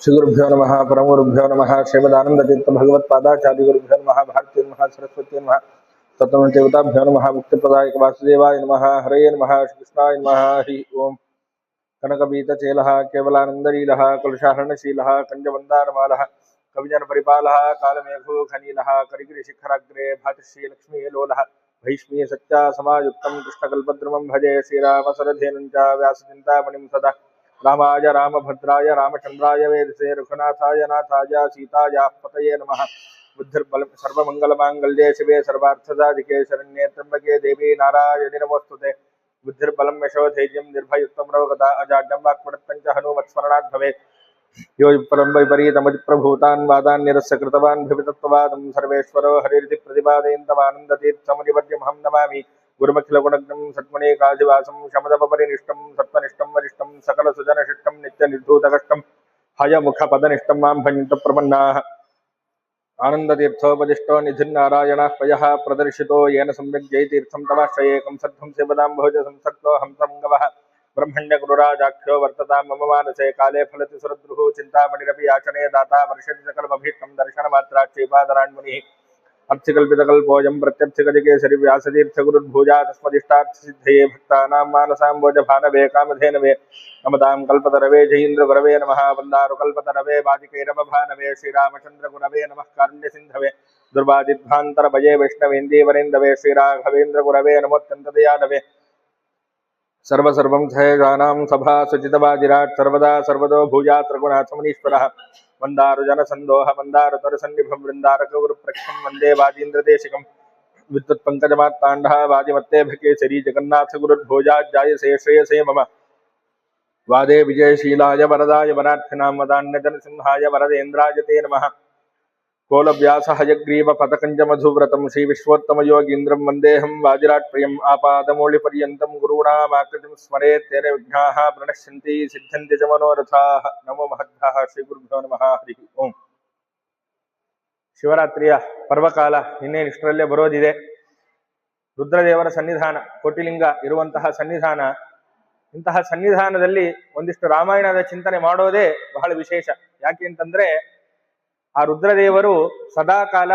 श्रीगुरुभ्यो नमः परमगुरुभ्यो नमः श्रीमदानंदतीर्थ भगवत्पादाचार्य गुरुभ्यो नमः भारती नमः सरस्वती नमः तत्त्वदेवताभ्यो नमः मुक्तिप्रदायक वासुदेवाय नमः हरये नमः श्रीकृष्णाय नमः हरि ओम कनकबीतचेलः केवलानन्दलीलः कलुषाहरणशीलः कञ्जमन्दारमालः कविजनपरिपालः कालमेघो खनीलः करिगिरिशिखराग्रे भातृश्रीलक्ष्मीलोलः भैष्मी सत्या समायुक्तं कृष्णकल्पद्रुमं भजे श्रीरामसरधेनुं च व्यासचिन्तामणिं सदा रामाय रामभद्राय रामचंद्राय वेदसे रघुनाथाय नाथाय सीताया पतये नमः बुद्धिर्बल सर्वमंगलमांगल्ये शिवे सर्वार्थसाधिके शरण्ये त्र्यंबके देवी नारायणि नमोस्तुते बुद्धिर्बलं यशोधैर्यं निर्भयुक्तं रवगता अजाड्यं वाक्पटत्तं च हनुमत्स्मरणात् भवेत् यो परं वैपरीतमतिप्रभूतान् वादान् निरस्य कृतवान् भवितत्ववादं सर्वेश्वरो हरिरिति प्रतिपादयन्तमानन्दतीर्थसमुनिवर्यमहं नमामि गुरुमखिलगुणज्ञं सत्मनेकाधिवासं शमदपरिनिष्टं सत्त्वनिष्ठं वरिष्ठं सकलसुजनशिष्टं नित्यनिर्धूतकष्टं हयमुखपदनिष्ठं मां भजन्तप्रपन्नाः आनन्दतीर्थोपदिष्टो निधिर्नारायणः पयः प्रदर्शितो येन सम्यक् जयतीर्थं तमाश्रयेकं सद्धं सेवदाम्भोज संसक्तो हंसमङ्गवः ब्रह्मण्यगुरुराजाख्यो वर्ततां मम मानसे काले फलति सुरद्रुः चिन्तामणिरपि याचने दाता वर्षति सकलमभीष्टं दर्शनमात्रात् श्रीपादरान्मुनिः अर्थिकल्पितकल्पोऽयं प्रत्यर्थिकजकेसरि व्यासतीर्थगुरुर्भूजा तस्मदिष्टार्थसिद्धये भक्तानां मानसाम्बोजभानवे कामधेनवे नमतां कल्पतरवे जयीन्द्रगुरवे नमः वन्दारुकल्पतरवे वादिकैरवभानवे श्रीरामचन्द्रगुरवे नमः कारुण्यसिन्धवे दुर्वादिध्वान्तरभये वैष्णवेन्दीवरेन्दवे श्रीराघवेन्द्रगुरवे नमोऽत्यन्तदयालवे सर्वसर्वं ध्येयानां सभा सुचितवाजिराट् सर्वदा सर्वदो भूयात् रघुनाथमुनीश्वरः वन्दारुजनसन्दोह वन्दारुतरसन्निभं वृन्दारकगुरुप्रक्षं वन्दे वाजीन्द्रदेशिकं विद्युत्पङ्कजमात्ताण्डः वाजिमत्तेभकेसरी जगन्नाथगुरुर्भोजाज्जायसे श्रेयसे मम वादे विजयशीलाय वरदाय वरार्थिनां वदान्यजनसिंहाय वरदेन्द्राय ते नमः कोलव्यासहयग्रीवपथकञ्जमधुव्रतं श्रीविश्वोत्तमयोगीन्द्रं वन्देऽहं वाजिराट्प्रियम् आपादमौलिपर्यन्तं गुरूणामाकृतिं स्मरेत् तेन विघ्नाः प्रणश्यन्ति सिद्ध्यन्ति च मनोरथाः नमो महद्भ्यः श्रीगुरुभ्यो नमः हरि ओಂ ಶಿವರಾತ್ರಿಯ ಪರ್ವಕಾಲ ಇನ್ನೇನಿಷ್ಟರಲ್ಲೇ ಬರೋದಿದೆ. ರುದ್ರದೇವರ ಸನ್ನಿಧಾನ, ಕೋಟಿಲಿಂಗ ಇರುವಂತಹ ಸನ್ನಿಧಾನ. ಇಂತಹ ಸನ್ನಿಧಾನದಲ್ಲಿ ಒಂದಿಷ್ಟು ರಾಮಾಯಣದ ಚಿಂತನೆ ಮಾಡೋದೇ ಬಹಳ ವಿಶೇಷ. ಯಾಕೆ ಅಂತಂದ್ರೆ ಆ ರುದ್ರದೇವರು ಸದಾಕಾಲ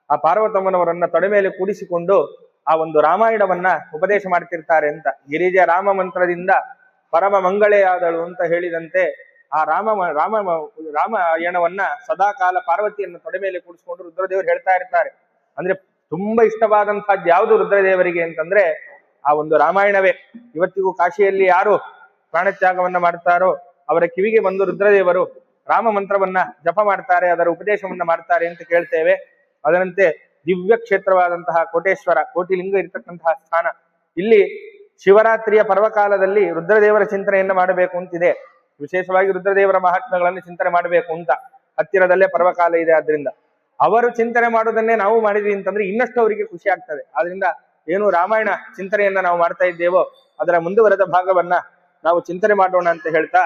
ಆ ಪಾರ್ವತಮ್ಮನವರನ್ನ ತೊಡೆ ಮೇಲೆ ಕೂಡಿಸಿಕೊಂಡು ಆ ಒಂದು ರಾಮಾಯಣವನ್ನ ಉಪದೇಶ ಮಾಡ್ತಿರ್ತಾರೆ ಅಂತ. ಗಿರಿಜ ರಾಮ ಮಂತ್ರದಿಂದ ಪರಮ ಮಂಗಳೆಯಾದಳು ಅಂತ ಹೇಳಿದಂತೆ ಆ ರಾಮಾಯಣವನ್ನ ಸದಾಕಾಲ ಪಾರ್ವತಿಯನ್ನು ತೊಡೆ ಮೇಲೆ ಕೂಡಿಸಿಕೊಂಡು ರುದ್ರದೇವರು ಹೇಳ್ತಾ ಇರ್ತಾರೆ. ಅಂದ್ರೆ ತುಂಬಾ ಇಷ್ಟವಾದಂತಹದ್ದು ಯಾವುದು ರುದ್ರದೇವರಿಗೆ ಅಂತಂದ್ರೆ ಆ ಒಂದು ರಾಮಾಯಣವೇ. ಇವತ್ತಿಗೂ ಕಾಶಿಯಲ್ಲಿ ಯಾರು ಪ್ರಾಣತ್ಯಾಗವನ್ನ ಮಾಡ್ತಾರೋ ಅವರ ಕಿವಿಗೆ ಬಂದು ರುದ್ರದೇವರು ರಾಮ ಮಂತ್ರವನ್ನ ಜಪ ಮಾಡ್ತಾರೆ, ಅದರ ಉಪದೇಶವನ್ನ ಮಾಡ್ತಾರೆ ಅಂತ ಕೇಳ್ತೇವೆ. ಅದರಂತೆ ದಿವ್ಯ ಕ್ಷೇತ್ರವಾದಂತಹ ಕೋಟೇಶ್ವರ, ಕೋಟಿಲಿಂಗ ಇರತಕ್ಕಂತಹ ಸ್ಥಾನ. ಇಲ್ಲಿ ಶಿವರಾತ್ರಿಯ ಪರ್ವಕಾಲದಲ್ಲಿ ರುದ್ರದೇವರ ಚಿಂತನೆಯನ್ನ ಮಾಡಬೇಕು ಅಂತಿದೆ. ವಿಶೇಷವಾಗಿ ರುದ್ರದೇವರ ಮಹಾತ್ಮೆಗಳನ್ನು ಚಿಂತನೆ ಮಾಡಬೇಕು ಅಂತ. ಹತ್ತಿರದಲ್ಲೇ ಪರ್ವಕಾಲ ಇದೆ. ಆದ್ರಿಂದ ಅವರು ಚಿಂತನೆ ಮಾಡೋದನ್ನೇ ನಾವು ಮಾಡಿದ್ವಿ ಅಂತಂದ್ರೆ ಇನ್ನಷ್ಟು ಅವರಿಗೆ ಖುಷಿ ಆಗ್ತದೆ. ಆದ್ರಿಂದ ಏನು ರಾಮಾಯಣ ಚಿಂತನೆಯನ್ನ ನಾವು ಮಾಡ್ತಾ ಇದ್ದೇವೋ ಅದರ ಮುಂದುವರೆದ ಭಾಗವನ್ನ ನಾವು ಚಿಂತನೆ ಮಾಡೋಣ ಅಂತ ಹೇಳ್ತಾ,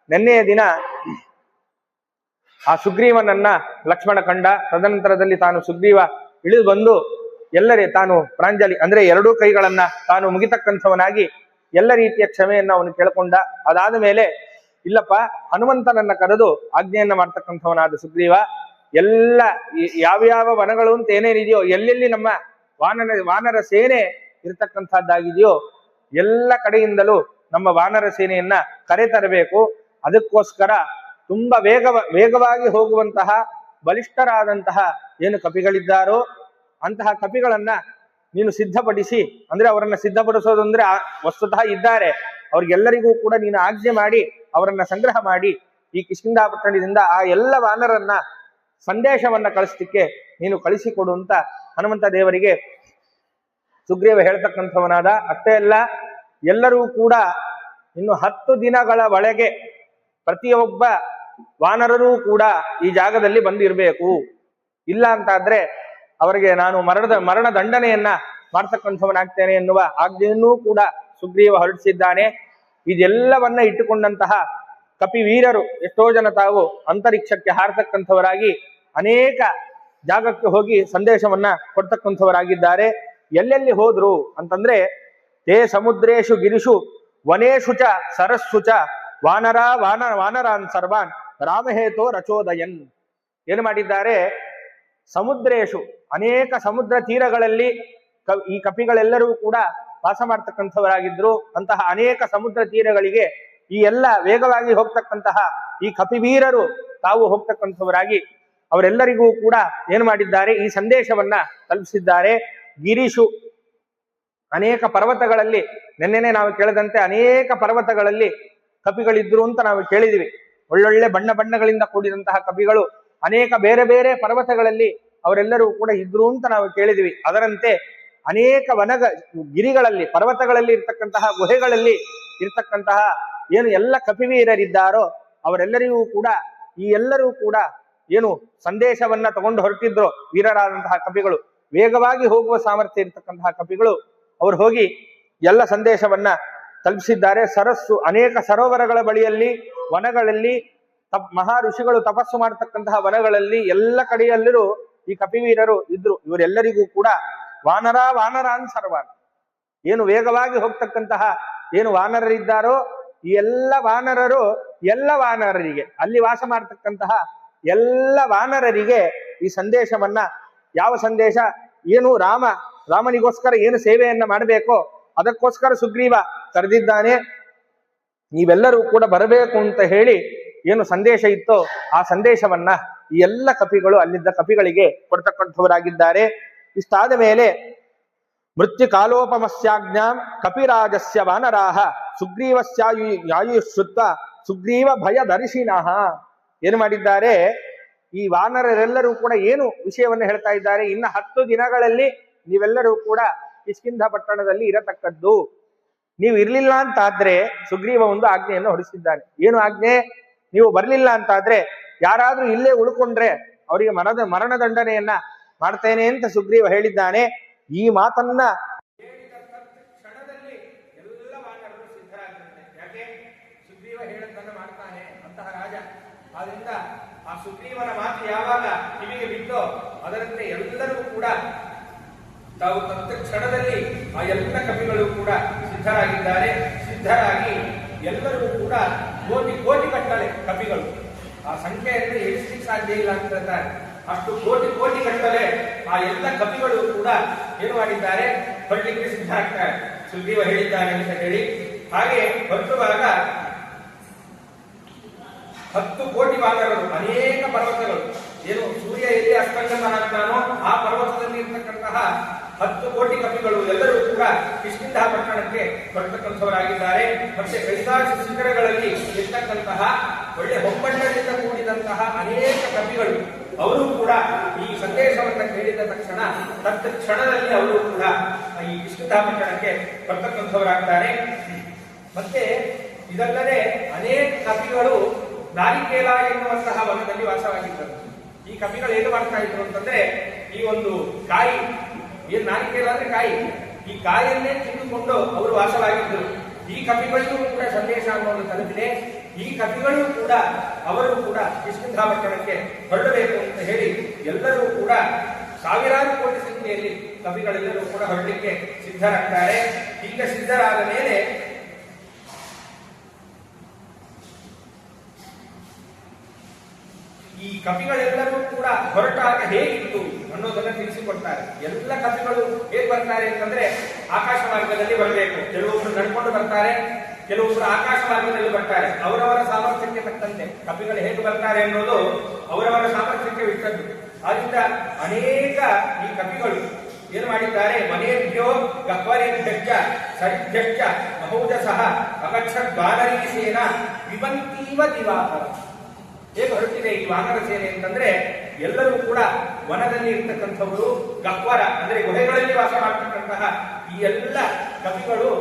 ನಿನ್ನೆಯ ದಿನ ಆ ಸುಗ್ರೀವನನ್ನ ಲಕ್ಷ್ಮಣ ಕಂಡ. ತದನಂತರದಲ್ಲಿ ತಾನು ಸುಗ್ರೀವ ಇಳಿದು ಬಂದು ಎಲ್ಲರೇ ತಾನು ಪ್ರಾಂಜಲಿ ಅಂದ್ರೆ ಎರಡೂ ಕೈಗಳನ್ನ ತಾನು ಮುಗಿತಕ್ಕಂಥವನಾಗಿ ಎಲ್ಲ ರೀತಿಯ ಕ್ಷಮೆಯನ್ನ ಅವನು ಕೇಳ್ಕೊಂಡ. ಅದಾದ ಮೇಲೆ ಇಲ್ಲಪ್ಪ, ಹನುಮಂತನನ್ನ ಕರೆದು ಆಜ್ಞೆಯನ್ನ ಮಾಡ್ತಕ್ಕಂಥವನಾದ ಸುಗ್ರೀವ ಎಲ್ಲ ಯಾವ್ಯಾವ ವನಗಳು ಅಂತ ಏನೇನಿದೆಯೋ, ಎಲ್ಲೆಲ್ಲಿ ನಮ್ಮ ವಾನರ ಸೇನೆ ಇರತಕ್ಕಂಥದ್ದಾಗಿದೆಯೋ ಎಲ್ಲ ಕಡೆಯಿಂದಲೂ ನಮ್ಮ ವಾನರ ಸೇನೆಯನ್ನ ಕರೆತರಬೇಕು. ಅದಕ್ಕೋಸ್ಕರ ತುಂಬಾ ವೇಗವಾಗಿ ಹೋಗುವಂತಹ ಬಲಿಷ್ಠರಾದಂತಹ ಏನು ಕಪಿಗಳಿದ್ದಾರೋ ಅಂತಹ ಕಪಿಗಳನ್ನ ನೀನು ಸಿದ್ಧಪಡಿಸಿ, ಅಂದ್ರೆ ಅವರನ್ನ ಸಿದ್ಧಪಡಿಸೋದು ಅಂದ್ರೆ ವಸ್ತುತಃ ಇದ್ದಾರೆ, ಅವ್ರಿಗೆಲ್ಲರಿಗೂ ಕೂಡ ನೀನು ಆಜ್ಞೆ ಮಾಡಿ ಅವರನ್ನ ಸಂಗ್ರಹ ಮಾಡಿ ಈ ಕಿಷ್ಕಿಂಧಾಪಟ್ಟಣದಿಂದ ಆ ಎಲ್ಲ ವಾನರನ್ನ ಸಂದೇಶವನ್ನ ಕಳಿಸ್ಲಿಕ್ಕೆ ನೀನು ಕಳಿಸಿಕೊಡು ಅಂತ ಹನುಮಂತ ದೇವರಿಗೆ ಸುಗ್ರೀವ ಹೇಳ್ತಕ್ಕಂಥವನಾದ. ಅಷ್ಟೇ ಅಲ್ಲ, ಎಲ್ಲರೂ ಕೂಡ ಇನ್ನು 10 ದಿನಗಳ ಒಳಗೆ ಪ್ರತಿಯೊಬ್ಬ ವಾನರರೂ ಕೂಡ ಈ ಜಾಗದಲ್ಲಿ ಬಂದಿರಬೇಕು. ಇಲ್ಲ ಅಂತಾದ್ರೆ ಅವರಿಗೆ ನಾನು ಮರಣ ದಂಡನೆಯನ್ನ ಮಾಡ್ತಕ್ಕಂಥವನಾಗ್ತೇನೆ ಎನ್ನುವ ಆಜ್ಞೆಯನ್ನೂ ಕೂಡ ಸುಗ್ರೀವ ಹೊರಡಿಸಿದ್ದಾನೆ. ಇದೆಲ್ಲವನ್ನ ಇಟ್ಟುಕೊಂಡಂತಹ ಕಪಿವೀರರು ಎಷ್ಟೋ ಜನ ತಾವು ಅಂತರಿಕ್ಷಕ್ಕೆ ಹಾರತಕ್ಕಂಥವರಾಗಿ ಅನೇಕ ಜಾಗಕ್ಕೆ ಹೋಗಿ ಸಂದೇಶವನ್ನ ಕೊಡ್ತಕ್ಕಂಥವರಾಗಿದ್ದಾರೆ. ಎಲ್ಲೆಲ್ಲಿ ಹೋದ್ರು ಅಂತಂದ್ರೆ ತೇ ಸಮುದ್ರೇಶು ಗಿರಿಷು ವನೇಶು ಚ ಸರಸ್ಸು ಚ ವಾನರಾನ್ ಸರ್ವಾನ್ ರಾಮಹೇತೋ ರಚೋದಯನ್. ಏನು ಮಾಡಿದ್ದಾರೆ? ಸಮುದ್ರೇಶು, ಅನೇಕ ಸಮುದ್ರ ತೀರಗಳಲ್ಲಿ ಈ ಕಪಿಗಳೆಲ್ಲರೂ ಕೂಡ ವಾಸ ಮಾಡ್ತಕ್ಕಂಥವರಾಗಿದ್ರು. ಅಂತಹ ಅನೇಕ ಸಮುದ್ರ ತೀರಗಳಿಗೆ ಈ ಎಲ್ಲ ವೇಗವಾಗಿ ಹೋಗ್ತಕ್ಕಂತಹ ಈ ಕಪಿವೀರರು ತಾವು ಹೋಗ್ತಕ್ಕಂಥವರಾಗಿ ಅವರೆಲ್ಲರಿಗೂ ಕೂಡ ಏನು ಮಾಡಿದ್ದಾರೆ? ಈ ಸಂದೇಶವನ್ನ ತಲುಪಿಸಿದ್ದಾರೆ. ಗಿರಿಶು, ಅನೇಕ ಪರ್ವತಗಳಲ್ಲಿ, ನೆನ್ನೆನೆ ನಾವು ಕೇಳಿದಂತೆ ಅನೇಕ ಪರ್ವತಗಳಲ್ಲಿ ಕಪಿಗಳಿದ್ರು ಅಂತ ನಾವು ಕೇಳಿದಿವಿ. ಒಳ್ಳೊಳ್ಳೆ ಬಣ್ಣ ಬಣ್ಣಗಳಿಂದ ಕೂಡಿದಂತಹ ಕಪಿಗಳು ಅನೇಕ ಬೇರೆ ಬೇರೆ ಪರ್ವತಗಳಲ್ಲಿ ಅವರೆಲ್ಲರೂ ಕೂಡ ಇದ್ರು ಅಂತ ನಾವು ಕೇಳಿದಿವಿ. ಅದರಂತೆ ಅನೇಕ ಗಿರಿಗಳಲ್ಲಿ, ಪರ್ವತಗಳಲ್ಲಿ ಇರ್ತಕ್ಕಂತಹ ಗುಹೆಗಳಲ್ಲಿ ಇರ್ತಕ್ಕಂತಹ ಏನು ಎಲ್ಲ ಕಪಿವೀರರಿದ್ದಾರೋ ಅವರೆಲ್ಲರಿಗೂ ಕೂಡ ಈ ಎಲ್ಲರೂ ಕೂಡ ಏನು ಸಂದೇಶವನ್ನ ತಗೊಂಡು ಹೊರಟಿದ್ರು ವೀರರಾದಂತಹ ಕಪಿಗಳು, ವೇಗವಾಗಿ ಹೋಗುವ ಸಾಮರ್ಥ್ಯ ಇರ್ತಕ್ಕಂತಹ ಕಪಿಗಳು, ಅವರು ಹೋಗಿ ಎಲ್ಲ ಸಂದೇಶವನ್ನ ತಲುಪಿಸಿದ್ದಾರೆ. ಸರಸ್ಸು, ಅನೇಕ ಸರೋವರಗಳ ಬಳಿಯಲ್ಲಿ, ವನಗಳಲ್ಲಿ, ಮಹಾ ಋಷಿಗಳು ತಪಸ್ಸು ಮಾಡತಕ್ಕಂತಹ ವನಗಳಲ್ಲಿ ಎಲ್ಲ ಕಡೆಯಲ್ಲೂ ಈ ಕಪಿವೀರರು ಇದ್ರು. ಇವರೆಲ್ಲರಿಗೂ ಕೂಡ ವಾನರಾನ್ ಸರ್ವಾನ್, ಏನು ವೇಗವಾಗಿ ಹೋಗ್ತಕ್ಕಂತಹ ಏನು ವಾನರರಿದ್ದಾರೋ ಈ ಎಲ್ಲ ವಾನರರು, ಎಲ್ಲ ವಾನರರಿಗೆ, ಅಲ್ಲಿ ವಾಸ ಮಾಡತಕ್ಕಂತಹ ಎಲ್ಲ ವಾನರರಿಗೆ ಈ ಸಂದೇಶವನ್ನ, ಯಾವ ಸಂದೇಶ? ಏನು ರಾಮನಿಗೋಸ್ಕರ ಏನು ಸೇವೆಯನ್ನ ಮಾಡಬೇಕೋ ಅದಕ್ಕೋಸ್ಕರ ಸುಗ್ರೀವ ಕರೆದಿದ್ದಾನೆ, ನೀವೆಲ್ಲರೂ ಕೂಡ ಬರಬೇಕು ಅಂತ ಹೇಳಿ ಏನು ಸಂದೇಶ ಇತ್ತೋ ಆ ಸಂದೇಶವನ್ನ ಈ ಎಲ್ಲ ಕಪಿಗಳು, ಅಲ್ಲಿದ್ದ ಕಪಿಗಳಿಗೆ ಕೊಡ್ತಕ್ಕಂಥವರಾಗಿದ್ದಾರೆ. ಇಷ್ಟಾದ ಮೇಲೆ ಮೃತ್ಯು ಕಾಲೋಪಮಸ್ಯಾಜ್ಞಾಂ ಕಪಿರಾಜಸ್ಯ ವಾನರಾಹ ಸುಗ್ರೀವಸ್ಯಾಯುಶ್ರುತ್ವ ಸುಗ್ರೀವ ಭಯ ದರ್ಶಿನಃ. ಏನು ಮಾಡಿದ್ದಾರೆ? ಈ ವಾನರರೆಲ್ಲರೂ ಕೂಡ ಏನು ವಿಷಯವನ್ನು ಹೇಳ್ತಾ ಇದ್ದಾರೆ? ಇನ್ನ 10 ದಿನಗಳಲ್ಲಿ ನೀವೆಲ್ಲರೂ ಕೂಡ ಕಿಷ್ಕಿಂಧ ಪಟ್ಟಣದಲ್ಲಿ ಇರತಕ್ಕದ್ದು. ನೀವು ಇರ್ಲಿಲ್ಲ ಅಂತಾದ್ರೆ ಸುಗ್ರೀವ ಒಂದು ಆಜ್ಞೆಯನ್ನು ಹೊರಡಿಸಿದ್ದಾನೆ. ಏನು ಆಜ್ಞೆ? ನೀವು ಬರ್ಲಿಲ್ಲ ಅಂತಾದ್ರೆ, ಯಾರಾದ್ರೂ ಇಲ್ಲೇ ಉಳ್ಕೊಂಡ್ರೆ ಅವರಿಗೆ ಮರಣದಂಡನೆಯನ್ನ ಮಾಡ್ತೇನೆ ಅಂತ ಸುಗ್ರೀವ ಹೇಳಿದ್ದಾನೆ. ಈ ಮಾತನ್ನ ಕ್ಷಣದಲ್ಲಿ ಎಲ್ಲ ವಾನರರು ಸಿದ್ಧರಾಗಿರುತ್ತೆ. ಯಾಕೆ? ಸುಗ್ರೀವ ಹೇಳದ್ದನ್ನ ಮಾಡ್ತಾನೆ ಅಂತಹ ರಾಜ. ಆದ್ರಿಂದ ಆ ಸುಗ್ರೀವನ ಮಾತು ಯಾವಾಗ ಕಿವಿಗೆ ಬಿತ್ತೋ ಅದರಂತೆ ಎಲ್ಲರೂ ಕೂಡ ತಾವು ಕ್ಷಣದಲ್ಲಿ ಆ ಎಲ್ಲ ಕವಿಗಳು ಕೂಡ ಸಿದ್ಧರಾಗಿದ್ದಾರೆ. ಸಿದ್ಧರಾಗಿ ಎಲ್ಲರೂ ಕೂಡ ಕೋಟಿ ಕಟ್ಟಲೆ ಕವಿಗಳು, ಆ ಸಂಖ್ಯೆಯನ್ನು ಎಣಿಸಲಿಕ್ಕೆ ಸಾಧ್ಯ ಇಲ್ಲ ಅಂತ ಹೇಳ್ತಾರೆ. ಅಷ್ಟು ಕೋಟಿ ಕಟ್ಟಲೆ ಆ ಎಲ್ಲ ಕವಿಗಳು ಕೂಡ ಏನು ಮಾಡಿದ್ದಾರೆ? ಹೊರಲಿಕ್ಕೆ ಸಿದ್ಧ ಆಗ್ತಾರೆ, ಸುಗ್ರೀವ ಹೇಳಿದ್ದಾರೆ ಅಂತ ಹೇಳಿ. ಹಾಗೆ ಹೊರಟುವಾಗ 10 ಕೋಟಿ ವಾನರರು, ಅನೇಕ ಪರ್ವತಗಳು, ಏನು ಸೂರ್ಯ ಎಲ್ಲಿ ಅಸ್ತಂಗತನಾಗ್ತಾನೋ ಆ ಪರ್ವತದಲ್ಲಿ ಇರ್ತಕ್ಕಂತಹ 10 ಕೋಟಿ ಕಪಿಗಳು ಎಲ್ಲರೂ ಕೂಡ ಕಿಷ್ಕಿಂಧ ಪಟ್ಟಣಕ್ಕೆ ಬರ್ತಕ್ಕಂಥವರಾಗಿದ್ದಾರೆ. ಮತ್ತೆ ಕೈಲಾಸ ಶಿಖರಗಳಲ್ಲಿ ಇರ್ತಕ್ಕಂತಹ ಒಳ್ಳೆ ಹೊಂಬಣ್ಣದಿಂದ ಕೂಡಿದಂತಹ ಅನೇಕ ಕಪಿಗಳು, ಅವರು ಕೂಡ ಈ ಸಂದೇಶವನ್ನು ಕೇಳಿದ ತಕ್ಷಣ ಕ್ಷಣದಲ್ಲಿ ಅವರು ಕೂಡ ಈ ಕಿಷ್ಕಿಂಧ ಪಟ್ಟಣಕ್ಕೆ ಬರ್ತಕ್ಕಂಥವರಾಗ್ತಾರೆ. ಮತ್ತೆ ಇದಲ್ಲದೆ ಅನೇಕ ಕಪಿಗಳು ನಾರಿಕೇಲ ಎನ್ನುವಂತಹ ವನದಲ್ಲಿ ವಾಸವಾಗಿದ್ದರು. ಈ ಕಪಿಗಳು ಏನು ಮಾಡ್ತಾ ಇದ್ರು ಅಂತಂದ್ರೆ, ಈ ಒಂದು ಕಾಯಿ, ಏನ್ ನಾರಿಕೇಲ ಅಂದ್ರೆ ಕಾಯಿ, ಈ ಕಾಯನ್ನೇ ತಿಂದುಕೊಂಡು ಅವರು ವಾಸವಾಗಿದ್ದರು. ಈ ಕಪಿಗಳಿಗೂ ಕೂಡ ಸಂದೇಶ ಅನ್ನೋದು ತಲುಪಿದೆ. ಈ ಕಪಿಗಳು ಕೂಡ ಅವರು ಕೂಡ ಕಿಷ್ಕಿಂಧ ಪಟ್ಟಣಕ್ಕೆ ಹೊರಡಬೇಕು ಅಂತ ಹೇಳಿ ಎಲ್ಲರೂ ಕೂಡ ಸಾವಿರಾರು ಕೋಟಿ ಸಂಖ್ಯೆಯಲ್ಲಿ ಕಪಿಗಳೆಲ್ಲರೂ ಕೂಡ ಹೊರಡಲಿಕ್ಕೆ ಸಿದ್ಧರಾಗ್ತಾರೆ. ಈಗ ಸಿದ್ಧರಾದ ಮೇಲೆ ಈ ಕಪಿಗಳೆಲ್ಲರೂ ಕೂಡ ಹೊರಟಾಗ ಹೇಗಿತ್ತು ಅನ್ನೋದನ್ನ ತಿಳಿಸಿಕೊಡ್ತಾರೆ. ಎಲ್ಲ ಕಪಿಗಳು ಹೇಗೆ ಬರ್ತಾರೆ ಅಂತಂದ್ರೆ, ಆಕಾಶ ಮಾರ್ಗದಲ್ಲಿ ಬರಬೇಕು. ಕೆಲವೊಬ್ರು ನಡ್ಕೊಂಡು ಬರ್ತಾರೆ, ಕೆಲವೊಬ್ರು ಆಕಾಶ ಮಾರ್ಗದಲ್ಲಿ ಬರ್ತಾರೆ. ಅವರವರ ಸಾಮರ್ಥ್ಯಕ್ಕೆ ತಕ್ಕಂತೆ ಕಪಿಗಳು ಹೇಗೆ ಬರ್ತಾರೆ ಅನ್ನೋದು ಅವರವರ ಸಾಮರ್ಥ್ಯಕ್ಕೆ ಬಿಟ್ಟದ್ದು. ಆದ್ರಿಂದ ಅನೇಕ ಈ ಕಪಿಗಳು ಏನು ಮಾಡಿದ್ದಾರೆ? ಮನೆಯೋ ಗಹ್ವರೇಭ್ಯಶ್ಚ ಸರಿಭ್ಯಶ್ಚ ಮಹೌಜಸಃ ಅಗಚ್ಚತ್ ವಾನರೀ ಸೇನಾ ವಿವಂತೀವ ದಿವಾಕರ. ಹೇಗೆ ಹೊರಟಿದೆ ಈ ವಾನರ ಸೇನೆ ಅಂತಂದ್ರೆ, ಎಲ್ಲರೂ ಕೂಡ ವನದಲ್ಲಿ ಇರ್ತಕ್ಕಂಥವರು, ಗಹ್ವರ ಅಂದ್ರೆ ಗುಹೆಗಳಲ್ಲಿ ವಾಸ ಮಾಡ್ತಕ್ಕಂತಹ ಈ ಎಲ್ಲ ಕಪಿಗಳು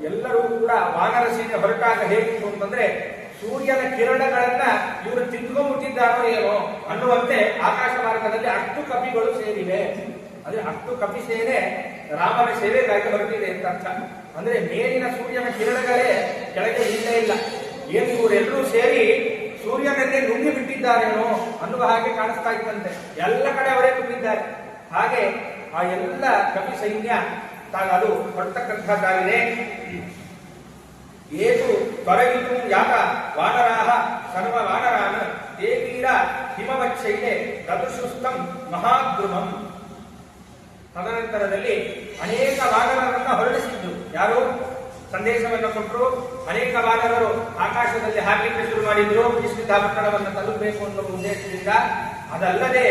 ಎಲ್ಲರೂ ಕೂಡ ವಾನರ ಸೇನೆ ಹೊರಟಾಗ ಹೇಗಿತ್ತು ಅಂತಂದ್ರೆ, ಸೂರ್ಯನ ಕಿರಣಗಳನ್ನ ಇವರು ತಿಂದ್ಕೊಂಡ್ಬಿಟ್ಟಿದ್ದಾರೋ ಏನೋ ಅನ್ನುವಂತೆ ಆಕಾಶ ಮಾರ್ಗದಲ್ಲಿ ಅಷ್ಟು ಕಪಿಗಳು ಸೇರಿವೆ. ಅಂದ್ರೆ ಅಷ್ಟು ಕಪಿ ಸೇನೆ ರಾಮನ ಸೇವೆಗಾಗಿ ಹೊರಟಿದೆ ಅಂತ ಅರ್ಥ. ಅಂದ್ರೆ ಮೇಲಿನ ಸೂರ್ಯನ ಕಿರಣಗಳೇ ಕೆಳಗೆ ಇಲ್ಲೇ ಇಲ್ಲ. ಏನು ಇವರೆಲ್ಲರೂ ಸೇರಿ ಸೂರ್ಯನನ್ನೇ ನುಂಗಿ ಬಿಟ್ಟಿದ್ದಾರೇನೋ ಅನ್ನುವ ಹಾಗೆ ಕಾಣಿಸ್ತಾ ಇತ್ತಂತೆ. ಎಲ್ಲ ಕಡೆ ಅವರೇ ನುಂಗಿದ್ದಾರೆ. ಹಾಗೆ ಆ ಎಲ್ಲ ಕಪಿ ಸೈನ್ಯ ಅದು ಹೊರತಕ್ಕಂಥದ್ದಾಗಿದೆ. ಏತು ತೊರಗಿತು ಯಾಕ ವಾನರಾಹ ಸರ್ವ ವಾನರಾನ ಹಿಮವಚ್ಚೈಲೆ ದದೃಶುಸ್ತಂ ಮಹಾದ್ರುಮಂ. ತದನಂತರದಲ್ಲಿ ಅನೇಕ ವಾನರರನ್ನ ಹೊರಡಿಸಿದ್ದು ಯಾರು? ಸಂದೇಶವನ್ನು ಕೊಟ್ಟರು. ಅನೇಕ ವಾನರರು ಆಕಾಶದಲ್ಲಿ ಹಾಕಲಿಕ್ಕೆ ಶುರು ಮಾಡಿದ್ರು, ವಿಶ್ವದಾಪಟ್ಟಣವನ್ನು ತಲುಪಬೇಕು ಅನ್ನೋ ಉದ್ದೇಶದಿಂದ. ಅದಲ್ಲದೆ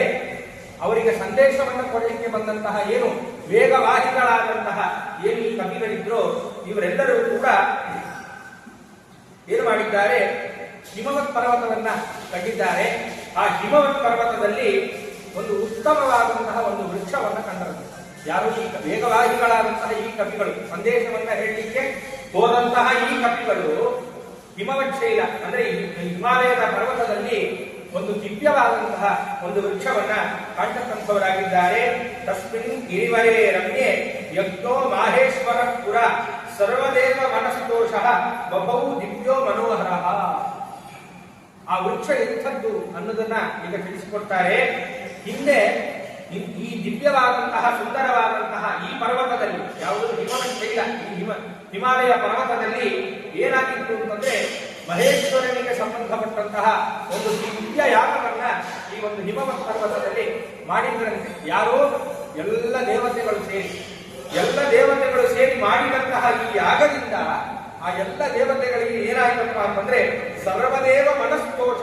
ಅವರಿಗೆ ಸಂದೇಶವನ್ನು ಕೊಡಲಿಕ್ಕೆ ಬಂದಂತಹ ಏನು ವೇಗವಾಹಿಗಳಾದಂತಹ ಏನು ಈ ಕವಿಗಳಿದ್ರು, ಇವರೆಲ್ಲರೂ ಕೂಡ ಏನು ಮಾಡಿದ್ದಾರೆ? ಹಿಮವತ್ ಪರ್ವತವನ್ನ ಕಂಡಿದ್ದಾರೆ. ಆ ಹಿಮವತ್ ಪರ್ವತದಲ್ಲಿ ಒಂದು ಉತ್ತಮವಾದಂತಹ ಒಂದು ವೃಕ್ಷವನ್ನು ಕಂಡರು. ಯಾರು? ಈ ವೇಗವಾಹಿಗಳಾದಂತಹ ಈ ಕವಿಗಳು, ಸಂದೇಶವನ್ನ ಹೇಳಲಿಕ್ಕೆ ಹೋದಂತಹ ಈ ಕವಿಗಳು ಹಿಮವಚ್ಚೈಲ ಅಂದ್ರೆ ಹಿಮಾಲಯದ ಪರ್ವತದಲ್ಲಿ ಒಂದು ದಿವ್ಯವಾದಂತಹ ಒಂದು ವೃಕ್ಷವನ್ನ ಕಾಣ್ತಕ್ಕಂಥವರಾಗಿದ್ದಾರೆ. ತಸ್ಮಿನ್ ಗಿರಿವರೇ ರಮ್ಯೆ ಯಜ್ಞೋ ಮಾಹೇಶ್ವರ ಪುರ ಸರ್ವದೇವ ಮನಸ್ತೋಷ ಬಭೌ ದಿವ್ಯೋ ಮನೋಹರ. ಆ ವೃಕ್ಷ ಎಂಥದ್ದು ಅನ್ನೋದನ್ನ ಈಗ ತಿಳಿಸಿಕೊಡ್ತಾರೆ. ಹಿಂದೆ ಈ ದಿವ್ಯವಾದಂತಹ ಸುಂದರವಾದಂತಹ ಈ ಪರ್ವತದಲ್ಲಿ, ಯಾವುದು ಹಿಮವಚ್ಚೈಲ, ಹಿಮಾಲಯ ಪರ್ವತದಲ್ಲಿ ಏನಾಗಿತ್ತು ಅಂತಂದ್ರೆ ಮಹೇಶ್ವರನಿಗೆ ಸಂಬಂಧಪಟ್ಟಂತಹ ಒಂದು ದಿವ್ಯ ಯಾಗವನ್ನ ಈ ಒಂದು ಹಿಮವತ್ ಪರ್ವತದಲ್ಲಿ ಮಾಡಿದ್ರಂತೆ. ಯಾರೋ ಎಲ್ಲ ದೇವತೆಗಳು ಸೇರಿ ಮಾಡಿದಂತಹ ಈ ಯಾಗದಿಂದ ಆ ಎಲ್ಲ ದೇವತೆಗಳಿಗೆ ಏನಾಯ್ತಪ್ಪ ಅಂತಂದ್ರೆ ಸರ್ವದೇವ ಮನಸ್ತೋಷ,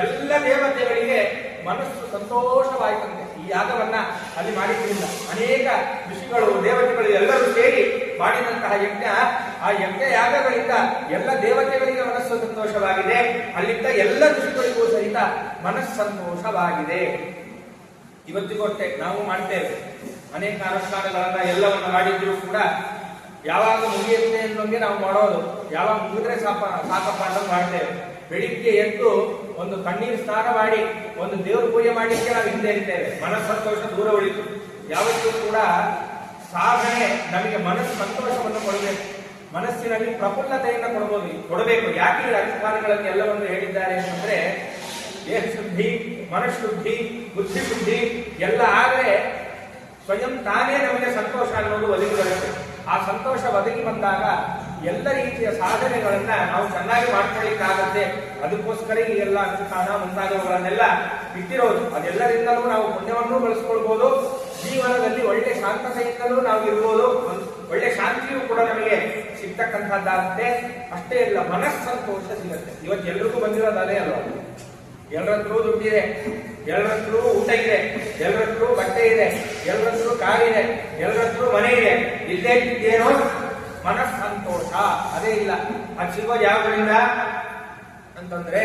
ಎಲ್ಲ ದೇವತೆಗಳಿಗೆ ಮನಸ್ಸು ಸಂತೋಷವಾಯಿತಂತೆ ಈ ಯಾಗವನ್ನ ಅಲ್ಲಿ ಮಾಡಿದ್ರಿಂದ. ಅನೇಕ ಋಷಿಗಳು ದೇವತೆಗಳು ಎಲ್ಲರೂ ಸೇರಿ ಮಾಡಿದಂತಹ ಯಜ್ಞ, ಆ ಯಜ್ಞ ಯಾಗಗಳಿಂದ ಎಲ್ಲ ದೇವತೆಗಳಿಗೆ ಮನಸ್ಸು ಸಂತೋಷವಾಗಿದೆ, ಅಲ್ಲಿದ್ದ ಎಲ್ಲ ಋಷಿಗಳಿಗೂ ಸಹಿತ ಮನಸ್ಸಂತೋಷವಾಗಿದೆ. ಇವತ್ತಿಗೂ ಅಷ್ಟೇ ನಾವು ಮಾಡ್ತೇವೆ ಅನೇಕ ಅನುಷ್ಠಾನಗಳನ್ನ ಎಲ್ಲವನ್ನ ಮಾಡಿದ್ರು ಕೂಡ ಯಾವಾಗ ಮುಗಿಯುತ್ತೆ ಅನ್ನೋಂಗೆ ನಾವು ಮಾಡೋದು, ಯಾವಾಗ ಮುಗಿದ್ರೆ ಸಾಕಪ್ಪ ಅಂತ ಮಾಡ್ತೇವೆ. ಬೆಳಿಗ್ಗೆ ಎದ್ದು ಒಂದು ಕಣ್ಣೀರು ಸ್ನಾನ ಮಾಡಿ ಒಂದು ದೇವ್ರ ಪೂಜೆ ಮಾಡಲಿಕ್ಕೆ ನಾವು ಹಿಂದೆ ಇರ್ತೇವೆ. ಮನಸ್ಸಂತೋಷ ದೂರ ಉಳಿತು. ಯಾವತ್ತೂ ಕೂಡ ಸಾಧನೆ ನಮಗೆ ಮನಸ್ಸು ಸಂತೋಷವನ್ನು ಕೊಡಬೇಕು, ಮನಸ್ಸಿನಲ್ಲಿ ಪ್ರಫುಲ್ಲತೆಯನ್ನು ಕೊಡಬೇಕು. ಯಾಕೆ ಈ ಅನುಷ್ಠಾನಗಳಲ್ಲಿ ಎಲ್ಲವನ್ನು ಹೇಳಿದ್ದಾರೆ ಅಂತಂದ್ರೆ, ದೇಹ ಶುದ್ಧಿ, ಮನಃಶುದ್ಧಿ, ಬುದ್ಧಿ ಶುದ್ಧಿ ಎಲ್ಲ ಆದರೆ ಸ್ವಯಂ ತಾನೇ ನಮಗೆ ಸಂತೋಷ ಅನ್ನೋದು ಒದಗಿ ಬರುತ್ತೆ. ಆ ಸಂತೋಷ ಒದಗಿ ಬಂದಾಗ ಎಲ್ಲ ರೀತಿಯ ಸಾಧನೆಗಳನ್ನ ನಾವು ಚೆನ್ನಾಗಿ ಮಾಡ್ಕೊಳ್ಳಿಕ್ಕಾಗತ್ತೆ. ಅದಕ್ಕೋಸ್ಕರ ಈ ಎಲ್ಲ ಅನುಷ್ಠಾನ ಮುಂತಾದವುಗಳನ್ನೆಲ್ಲ ಇಟ್ಟಿರೋದು. ಅದೆಲ್ಲರಿಂದಲೂ ನಾವು ಪುಣ್ಯವನ್ನು ಬಳಸ್ಕೊಳ್ಬಹುದು. ಜೀವನದಲ್ಲಿ ಒಳ್ಳೆ ಶಾಂತತೆಯಿಂದಲೂ ನಾವು ಇರ್ಬೋದು, ಒಳ್ಳೆ ಶಾಂತಿಯೂ ಕೂಡ ನಮಗೆ ಸಿಗ್ತಕ್ಕಂಥದ್ದಾಗುತ್ತೆ. ಅಷ್ಟೇ ಅಲ್ಲ, ಮನಸ್ಸಂತೋಷ ಸಿಗುತ್ತೆ. ಇವತ್ತೆಲ್ರಿಗೂ ಬಂದಿರೋದು ಅದೇ ಅಲ್ವಾ? ಎಲ್ಲರತ್ರೂ ದುಡ್ಡಿದೆ, ಎಲ್ಲರತ್ರೂ ಊಟ ಇದೆ, ಎಲ್ಲರತ್ರೂ ಬಟ್ಟೆ ಇದೆ, ಎಲ್ಲರತ್ರೂ ಕಾರಿದೆ, ಎಲ್ಲರತ್ರೂ ಮನೆ ಇದೆ. ಇಲ್ಲೇ ಇದ್ದೇನೋ ಮನಸ್ಸಂತೋಷ ಅದೇ ಇಲ್ಲ. ಅದು ಸಿಗೋದು ಯಾವ್ದ್ರಿಂದ ಅಂತಂದ್ರೆ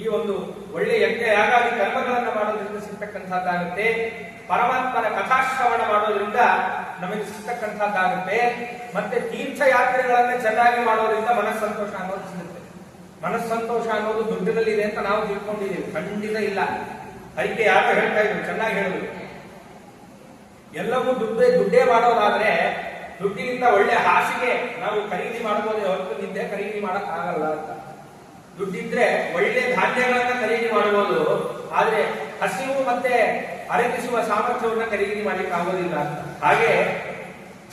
ಈ ಒಂದು ಒಳ್ಳೆ ಯಜ್ಞ ಯಾಗಾದಿ ಕರ್ಮಗಳನ್ನು ಮಾಡೋದ್ರಿಂದ ಸಿಗ್ತಕ್ಕಂಥದ್ದಾಗುತ್ತೆ. ಪರಮಾತ್ಮನ ಕಥಾಶ್ರವಣ ಮಾಡೋದ್ರಿಂದ ನಮಗೆ ಸಿಗ್ತಕ್ಕಂಥದ್ದಾಗುತ್ತೆ. ಮತ್ತೆ ತೀರ್ಥಯಾತ್ರೆಗಳನ್ನ ಚೆನ್ನಾಗಿ ಮಾಡೋದ್ರಿಂದ ಮನಸ್ಸಂತೋಷ ಅನ್ನೋದು ಸಿಗುತ್ತೆ. ಮನಸ್ಸಂತೋಷ ಅನ್ನೋದು ದುಡ್ಡಿನಲ್ಲಿದೆ ಅಂತ ನಾವು ತಿಳ್ಕೊಂಡಿದ್ದೀವಿ, ಖಂಡಿತ ಇಲ್ಲ. ಅದಕ್ಕೆ ಯಾರು ಹೇಳ್ತಾ ಇದ್ರು, ಚೆನ್ನಾಗಿ ಹೇಳಿದ್ರು, ಎಲ್ಲವೂ ದುಡ್ಡೇ ಮಾಡೋದಾದ್ರೆ ದುಡ್ಡಿನಿಂದ ಒಳ್ಳೆ ಹಾಸಿಗೆ ನಾವು ಖರೀದಿ ಮಾಡಬಹುದೇ ಹೊರತು ನಿದ್ದೆ ಖರೀದಿ ಮಾಡಕ್ ಆಗಲ್ಲ ಅಂತ. ದುಡ್ಡಿದ್ರೆ ಒಳ್ಳೆ ಧಾನ್ಯಗಳನ್ನ ಖರೀದಿ ಮಾಡಬಹುದು, ಆದ್ರೆ ಹಸಿವು ಮತ್ತೆ ಅರಗಿಸುವ ಸಾಮರ್ಥ್ಯವನ್ನ ಖರೀದಿ ಮಾಡ್ಲಿಕ್ಕೆ ಆಗೋದಿಲ್ಲ ಅಂತ. ಹಾಗೆ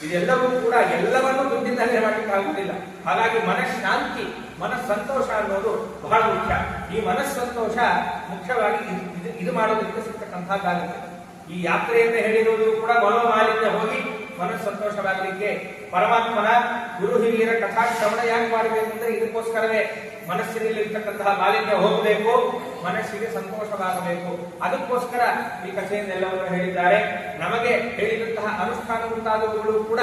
ಇದೆಲ್ಲವೂ ಕೂಡ ಎಲ್ಲವನ್ನೂ ದುಡ್ಡಿನಲ್ಲೇ ಮಾಡ್ಲಿಕ್ಕೆ ಆಗುವುದಿಲ್ಲ. ಹಾಗಾಗಿ ಮನಃಶಾಂತಿ, ಮನಸ್ಸಂತೋಷ ಅನ್ನೋದು ಬಹಳ ಮುಖ್ಯ. ಈ ಮನಸ್ಸಂತೋಷ ಮುಖ್ಯವಾಗಿ ಇದು ಮಾಡೋದ್ರಿಂದ ಸಿಗ್ತಕ್ಕಂಥದ್ದಾಗುತ್ತೆ. ಈ ಯಾತ್ರೆಯನ್ನು ಹೇಳಿರುವುದು ಕೂಡ ಮನೋಮಾಲಿನ್ಯ ಹೋಗಿ ಮನಸ್ಸಂತೋಷವಾಗಲಿಕ್ಕೆ ಪರಮಾತ್ಮನ ಗುರು ಹಿರಿಯರ ಕಥಾಶ್ರವಣ ಯಾಕೆ ಮಾಡಬೇಕು ಅಂದ್ರೆ ಇದಕ್ಕೋಸ್ಕರವೇ. ಮನಸ್ಸಿನಲ್ಲಿರ್ತಕ್ಕಂತಹ ಮಾಲಿನ್ಯ ಹೋಗಬೇಕು, ಮನಸ್ಸಿಗೆ ಸಂತೋಷವಾಗಬೇಕು. ಅದಕ್ಕೋಸ್ಕರ ಈ ಕಥೆಯನ್ನೆಲ್ಲವನ್ನು ಹೇಳಿದ್ದಾರೆ. ನಮಗೆ ಹೇಳಿದಂತಹ ಅನುಷ್ಠಾನ ಮುಂತಾದವುಗಳು ಕೂಡ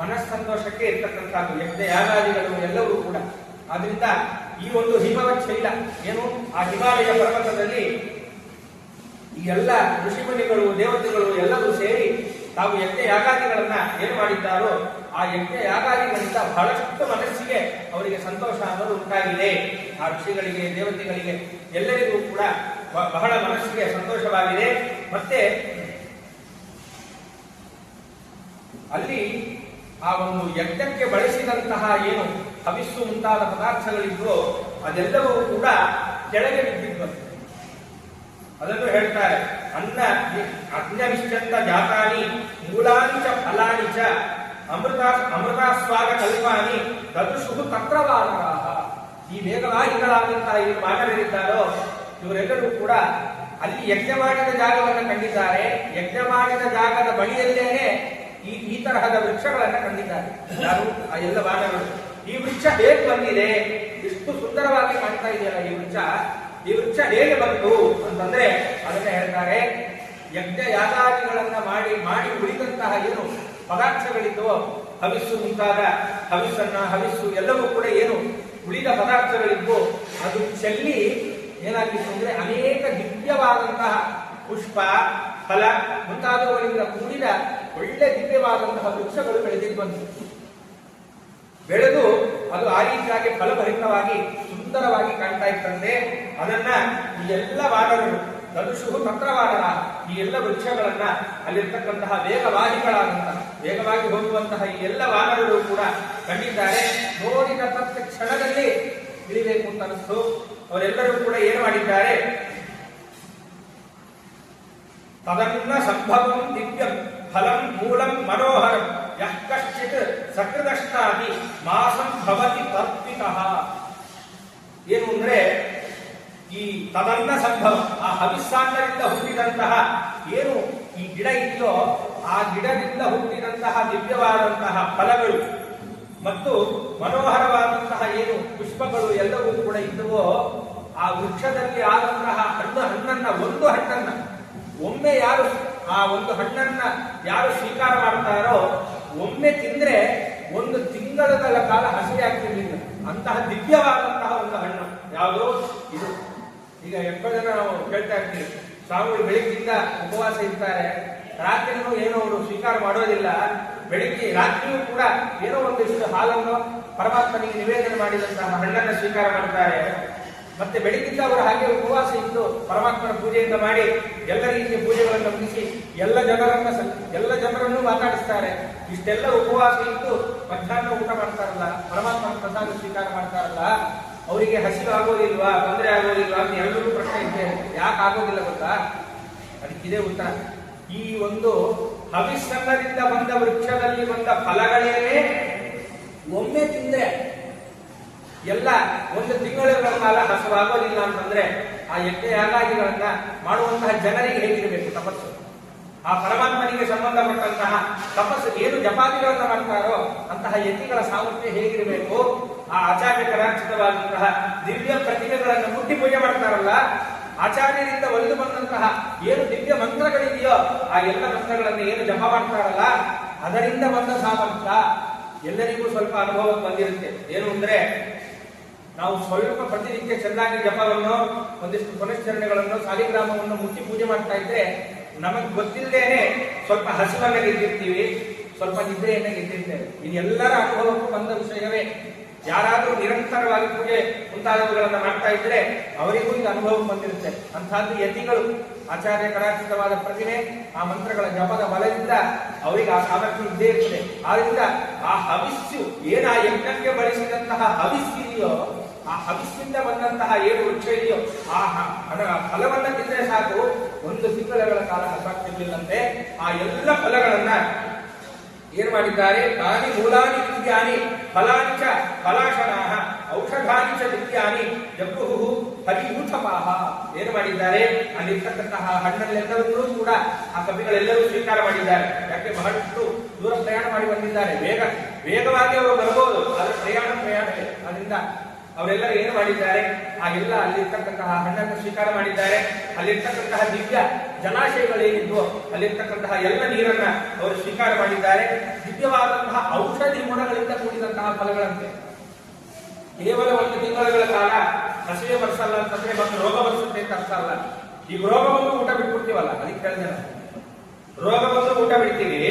ಮನಸ್ಸಂತೋಷಕ್ಕೆ ಇರ್ತಕ್ಕಂಥದ್ದು, ಯಜ್ಞ ಯಾಗಾದಿಗಳು ಎಲ್ಲವೂ ಕೂಡ. ಆದ್ರಿಂದ ಈ ಒಂದು ಹಿಮವಚ್ಚೈಲ ಏನು ಆ ಹಿಮಾಲಯ ಪರ್ವತದಲ್ಲಿ ಈ ಎಲ್ಲ ಋಷಿಮುನಿಗಳು ದೇವತೆಗಳು ಎಲ್ಲರೂ ಸೇರಿ ತಾವು ಯಜ್ಞ ಯಾಗಾದಿಗಳನ್ನ ಏನು ಮಾಡಿದ್ದಾರೋ ಆ ಯಜ್ಞ ಯಾಗಾದಿಗಳಿಂದ ಬಹಳಷ್ಟು ಮನಸ್ಸಿಗೆ ಅವರಿಗೆ ಸಂತೋಷ ಅನ್ನೋದು ಉಂಟಾಗಿದೆ. ಆ ಋಷಿಗಳಿಗೆ, ದೇವತೆಗಳಿಗೆ ಎಲ್ಲರಿಗೂ ಕೂಡ ಬಹಳ ಮನಸ್ಸಿಗೆ ಸಂತೋಷವಾಗಿದೆ. ಮತ್ತೆ ಅಲ್ಲಿ ಆ ಒಂದು ಯಜ್ಞಕ್ಕೆ ಬಳಸಿದಂತಹ ಏನು ಹವಿಸ್ಸು ಮುಂತಾದ ಪದಾರ್ಥಗಳಿದ್ವು ಅದೆಲ್ಲವೂ ಕೂಡ ಕೆಳಗೆ ಬಿದ್ದಿದ್ವಂತೆ. ಅದನ್ನು ಹೇಳ್ತಾರೆ, ಅಜ್ಞವಿಶ್ಚಂತ ಜಾತಾನಿ ಮೂಲಾನಿ ಚ ಫಲಾನಿ ಚ ಅಮೃತಾಸ್ವಾದ ಕಲ್ಪಾನಿ ತದುಷು ತತ್ರವಾನರಾಹ. ಈ ವೇಗವಾಹಿಗಳಾದಂತಹ ಈ ಮಾನವರಿದ್ದಾರೋ ಇವರೆಲ್ಲರೂ ಕೂಡ ಅಲ್ಲಿ ಯಜ್ಞ ಮಾಡಿದ ಜಾಗವನ್ನು ಕಂಡಿದ್ದಾರೆ. ಯಜ್ಞ ಮಾಡಿದ ಜಾಗದ ಬಳಿಯಲ್ಲೇನೆ ಈ ತರಹದ ವೃಕ್ಷಗಳನ್ನ ಕಂಡಿದ್ದಾರೆ. ಯಾರು? ಆ ಎಲ್ಲ ವಾನರರು. ಈ ವೃಕ್ಷ ಹೇಗೆ ಬಂದಿದೆ, ಇಷ್ಟು ಸುಂದರವಾಗಿ ಕಾಣ್ತಾ ಇದೆಯಲ್ಲ ಈ ವೃಕ್ಷ ಹೇಗೆ ಬಂತು ಅಂತಂದ್ರೆ ಅದನ್ನ ಹೇಳ್ತಾರೆ. ಯಜ್ಞ ಯಾಗಾದಿಗಳನ್ನ ಮಾಡಿ ಉಳಿದಂತಹ ಏನು ಪದಾರ್ಥಗಳಿದ್ದವೋ, ಹವಿಸ್ಸು ಮುಂತಾದ ಹವಿಸ್ಸು ಎಲ್ಲವೂ ಕೂಡ ಏನು ಉಳಿದ ಪದಾರ್ಥಗಳಿದ್ವು, ಅದು ಚೆಲ್ಲಿ ಏನಾಗಿತ್ತು ಅಂದ್ರೆ ಅನೇಕ ದಿವ್ಯವಾದಂತಹ ಪುಷ್ಪ, ಫಲ ಮುಂತಾದವುಗಳಿಂದ ಕೂಡಿದ ಒಳ್ಳೆ ದಿವ್ಯವಾದಂತಹ ವೃಕ್ಷಗಳು ಬೆಳೆದಿದ್ದು ಬೆಳೆದು ಅದು ಆ ರೀತಿಯಾಗಿ ಫಲಭರಿತವಾಗಿ ಸುಂದರವಾಗಿ ಕಾಣ್ತಾ ಇತ್ತಂತೆ. ಅದನ್ನ ಈ ಎಲ್ಲ ವಾನರರು ತದುಷು ತಂತ್ರವಾನರ ಈ ಎಲ್ಲ ವೃಕ್ಷಗಳನ್ನ ಅಲ್ಲಿರ್ತಕ್ಕಂತಹ ವೇಗವಾಗಿ ಹೋಗುವಂತಹ ಈ ಎಲ್ಲ ವಾನರರು ಕೂಡ ಕಂಡಿದ್ದಾರೆ. ನೋಡಿದ ಕ್ಷಣದಲ್ಲಿ ಇಳಿಬೇಕು ಅಂತ ಅನಿಸ್ತು. ಅವರೆಲ್ಲರೂ ಕೂಡ ಏನು ಮಾಡಿದ್ದಾರೆ, ತದನ್ನ ಸಂಭವಂ ದಿವ್ಯಂ ಫಲಂ ಮೂಲಂ ಮನೋಹರಂ ಯಃ ಕಶ್ಚಿತ್ ಸಕೃದಷ್ಟಾದಿ ಮಾಸಂ ಭವತಿ ತರ್ಪಿತಃ. ಏನು ಅಂದ್ರೆ ಈ ತದನ್ನ ಸಂಭವ, ಆ ಹವಿಸ್ಸಾನ್ನದಿಂದ ಹುಟ್ಟಿದಂತಹ ಏನು ಈ ಗಿಡ ಇದೆಯೋ ಆ ಗಿಡದಿಂದ ಹುಟ್ಟಿದಂತಹ ದಿವ್ಯವಾದಂತಹ ಫಲಗಳು ಮತ್ತು ಮನೋಹರವಾದಂತಹ ಏನು ಪುಷ್ಪಗಳು ಎಲ್ಲವೂ ಕೂಡ ಇದ್ದವೋ, ಆ ವೃಕ್ಷದಲ್ಲಿ ಆದಂತಹ ಒಂದು ಹಣ್ಣನ್ನ ಒಮ್ಮೆ ಆ ಒಂದು ಹಣ್ಣನ್ನ ಯಾರು ಸ್ವೀಕಾರ ಮಾಡ್ತಾರೋ ಒಮ್ಮೆ ತಿಂದ್ರೆ 1 ತಿಂಗಳ ಕಾಲ ಹಸಿವೆ ಆಗ್ತಿರ್ಲಿಲ್ಲ. ಅಂತಹ ದಿವ್ಯವಾದಂತಹ ಒಂದು ಹಣ್ಣು ಯಾವುದು ಇದು. ಈಗ ಎಷ್ಟೋ ಜನ ನಾವು ಕೇಳ್ತಾ ಇರ್ತೀವಿ, ಸ್ವಾಮಿಗಳು ಬೆಳಿಗ್ಗಿಂದ ಉಪವಾಸ ಇರ್ತಾರೆ, ರಾತ್ರಿನೂ ಏನೋ ಅವರು ಸ್ವೀಕಾರ ಮಾಡೋದಿಲ್ಲ, ಬೆಳಿಗ್ಗೆ ರಾತ್ರಿಯೂ ಕೂಡ ಏನೋ ಒಂದಿಷ್ಟು ಹಾಲನ್ನು ಪರಮಾತ್ಮನಿಗೆ ನಿವೇದನೆ ಮಾಡಿದಂತಹ ಹಣ್ಣನ್ನು ಸ್ವೀಕಾರ ಮಾಡ್ತಾರೆ. ಮತ್ತೆ ಬೆಳಿಗ್ಗಿಂದ ಅವರು ಹಾಗೆ ಉಪವಾಸ ಇದ್ದು ಪರಮಾತ್ಮನ ಪೂಜೆಯಿಂದ ಮಾಡಿ ಎಲ್ಲ ರೀತಿಯ ಪೂಜೆಗಳನ್ನು ಮುಗಿಸಿ ಎಲ್ಲ ಜನರನ್ನು ಮಾತಾಡಿಸ್ತಾರೆ. ಇಷ್ಟೆಲ್ಲ ಉಪವಾಸ ಇದ್ದು ಮಧ್ಯಾಹ್ನ ಊಟ ಮಾಡ್ತಾರಲ್ಲ, ಪರಮಾತ್ಮನ ಪ್ರಸಾದ ಸ್ವೀಕಾರ ಮಾಡ್ತಾರಲ್ಲ, ಅವರಿಗೆ ಹಸಿವು ಆಗೋದಿಲ್ವಾ, ತೊಂದರೆ ಆಗೋದಿಲ್ವಾ ಅಂತ ಎಲ್ಲರೂ ಪ್ರಶ್ನೆ ಇದ್ದೇನೆ. ಯಾಕೆ ಆಗೋದಿಲ್ಲ ಗೊತ್ತಾ? ಅದಕ್ಕಿದೆ ಉತ್ತರ. ಈ ಒಂದು ಹವಿಸ್ಸನ್ನದಿಂದ ಬಂದ ವೃಕ್ಷದಲ್ಲಿ ಬಂದ ಫಲಗಳೇನೇ ಒಮ್ಮೆ ತಿಂದ್ರೆ ಎಲ್ಲ 1 ತಿಂಗಳ ಕಾಲ ಹಸುವಾಗೋದಿಲ್ಲ ಅಂತಂದ್ರೆ ಆ ಯಜ್ಞ ಯಾಗಾದಿಗಳನ್ನ ಮಾಡುವಂತಹ ಜನರಿಗೆ ಹೇಗಿರಬೇಕು ತಪಸ್ಸು? ಆ ಪರಮಾತ್ಮನಿಗೆ ಸಂಬಂಧಪಟ್ಟಂತಹ ತಪಸ್ಸು ಏನು ಜಪಾದಿಗಳನ್ನ ಮಾಡ್ತಾರೋ ಅಂತಹ ಯತಿಗಳ ಸಾಮರ್ಥ್ಯ ಹೇಗಿರಬೇಕು? ಆ ಆಚಾರ್ಯಕರಾರ್ಚಿತವಾದಂತಹ ದಿವ್ಯ ಪ್ರತಿಮೆಗಳನ್ನು ಮುಟ್ಟಿ ಪೂಜೆ ಮಾಡ್ತಾರಲ್ಲ, ಆಚಾರ್ಯರಿಂದ ಒಲಿದು ಬಂದಂತಹ ಏನು ದಿವ್ಯ ಮಂತ್ರಗಳಿದೆಯೋ ಆ ಎಲ್ಲ ಮಂತ್ರಗಳನ್ನು ಏನು ಜಪ ಮಾಡ್ತಾರಲ್ಲ ಅದರಿಂದ ಬಂದ ಸಾಮರ್ಥ್ಯ ಎಲ್ಲರಿಗೂ ಸ್ವಲ್ಪ ಅನುಭವಕ್ಕೆ ಬಂದಿರುತ್ತೆ. ಏನು ಅಂದ್ರೆ ನಾವು ಸ್ವಲ್ಪ ಪ್ರತಿನಿತ್ಯ ಚೆನ್ನಾಗಿ ಜಪವನ್ನು, ಒಂದಿಷ್ಟು ಪುನಶ್ಚರಣೆಗಳನ್ನು, ಸಾಲಿಗ್ರಾಮವನ್ನು ಮುಟ್ಟಿ ಪೂಜೆ ಮಾಡ್ತಾ ಇದ್ರೆ ನಮಗೆ ಗೊತ್ತಿಲ್ಲದೇನೆ ಸ್ವಲ್ಪ ಹಸಿವನ್ನ ಗೆದ್ದಿರ್ತೀವಿ, ಸ್ವಲ್ಪ ನಿದ್ರೆಯನ್ನ ಗೆದ್ದಿರ್ತೇವೆ. ಇದೆಲ್ಲರ ಅನುಭವಕ್ಕೂ ಬಂದ ವಿಷಯವೇ. ಯಾರಾದರೂ ನಿರಂತರವಾಗಿ ಪೂಜೆ ಮುಂತಾದವುಗಳನ್ನ ಮಾಡ್ತಾ ಇದ್ರೆ ಅವರಿಗೂ ಇದು ಅನುಭವಕ್ಕೆ ಬಂದಿರುತ್ತೆ. ಅಂತಹದ್ದು ಯತಿಗಳು ಆಚಾರ್ಯ ಕರಾಚಿತವಾದ ಪ್ರತಿಮೆ, ಆ ಮಂತ್ರಗಳ ಜಪದ ಬಲದಿಂದ ಅವರಿಗೆ ಆ ಸಾಮರ್ಥ್ಯ ಇದ್ದೇ ಇರ್ತದೆ. ಆದ್ರಿಂದ ಆ ಹವಿಸ್ಸು ಏನ ಯಜ್ಞಕ್ಕೆ ಬಳಸಿದಂತಹ ಹವಿಸ್ಸಿದೆಯೋ, ಆ ಹವಿಸ್ಸಿಂದ ಬಂದಂತಹ ಏನು ವೃಕ್ಷ ಇದೆಯೋ ಆ ಫಲವನ್ನ ತಿಂದರೆ ಸಾಕು 1 ತಿಂಗಳ ಕಾಲ ಹಸಾಗ್ತಿರ್ಲಿಲ್ಲಂತೆ. ಆ ಎಲ್ಲ ಫಲಗಳನ್ನ ಏನ್ ಮಾಡಿದ್ದಾರೆ? ತಾನಿ ಮೂಲಾನಿ ದಿವ್ಯಾನಿ ಫಲಾಂಚ ಫಲಾಶನಾಹ ಔಷಧಾನಿ ಚ ದಿವ್ಯಾನಿ ಜಗೃಹು ಹರಿಯೂಥಪಾಹ. ಏನು ಮಾಡಿದ್ದಾರೆ? ಅಲ್ಲಿರ್ತಕ್ಕಂತಹ ಹಣ್ಣಲ್ಲೆಲ್ಲವನ್ನೂ ಕೂಡ ಆ ಕವಿಗಳೆಲ್ಲರೂ ಸ್ವೀಕಾರ ಮಾಡಿದ್ದಾರೆ. ಯಾಕೆ? ಬಹಳಷ್ಟು ದೂರ ಪ್ರಯಾಣ ಮಾಡಿ ಬಂದಿದ್ದಾರೆ. ವೇಗವಾಗಿ ಅವರು ಬರಬಹುದು, ಆದರೆ ಪ್ರಯಾಣವೇ. ಅದರಿಂದ ಅವರೆಲ್ಲರೂ ಏನು ಮಾಡಿದ್ದಾರೆ? ಆ ಎಲ್ಲ ಅಲ್ಲಿರ್ತಕ್ಕಂತಹ ಹಣ್ಣನ್ನು ಸ್ವೀಕಾರ ಮಾಡಿದ್ದಾರೆ. ಅಲ್ಲಿರ್ತಕ್ಕಂತಹ ದಿವ್ಯ ಜಲಾಶಯಗಳೇನಿದ್ವು ಅಲ್ಲಿರ್ತಕ್ಕಂತಹ ಎಲ್ಲ ನೀರನ್ನ ಅವರು ಸ್ವೀಕಾರ ಮಾಡಿದ್ದಾರೆ. ದಿವ್ಯವಾದಂತಹ ಔಷಧಿ ಗುಣಗಳಿಂದ ಕೂಡಿದಂತಹ ಫಲಗಳಂತೆ. ಕೇವಲ 1 ತಿಂಗಳ ಕಾಲ ಹಸಿವೆ ಬರ್ಸಲ್ಲ ಅಂತಂದ್ರೆ ಮತ್ತೆ ರೋಗ ಬರ್ಸುತ್ತೆ ಅಂತ ಅರ್ಥ ಅಲ್ಲ. ಈಗ ರೋಗ ಬಂದು ಊಟ ಬಿಟ್ಬಿಡ್ತೀವಲ್ಲ, ಅದಕ್ಕೆ ಹೇಳಿದೆ ನಾನು. ರೋಗ ಬಂದು ಊಟ ಬಿಡ್ತೀವಿ,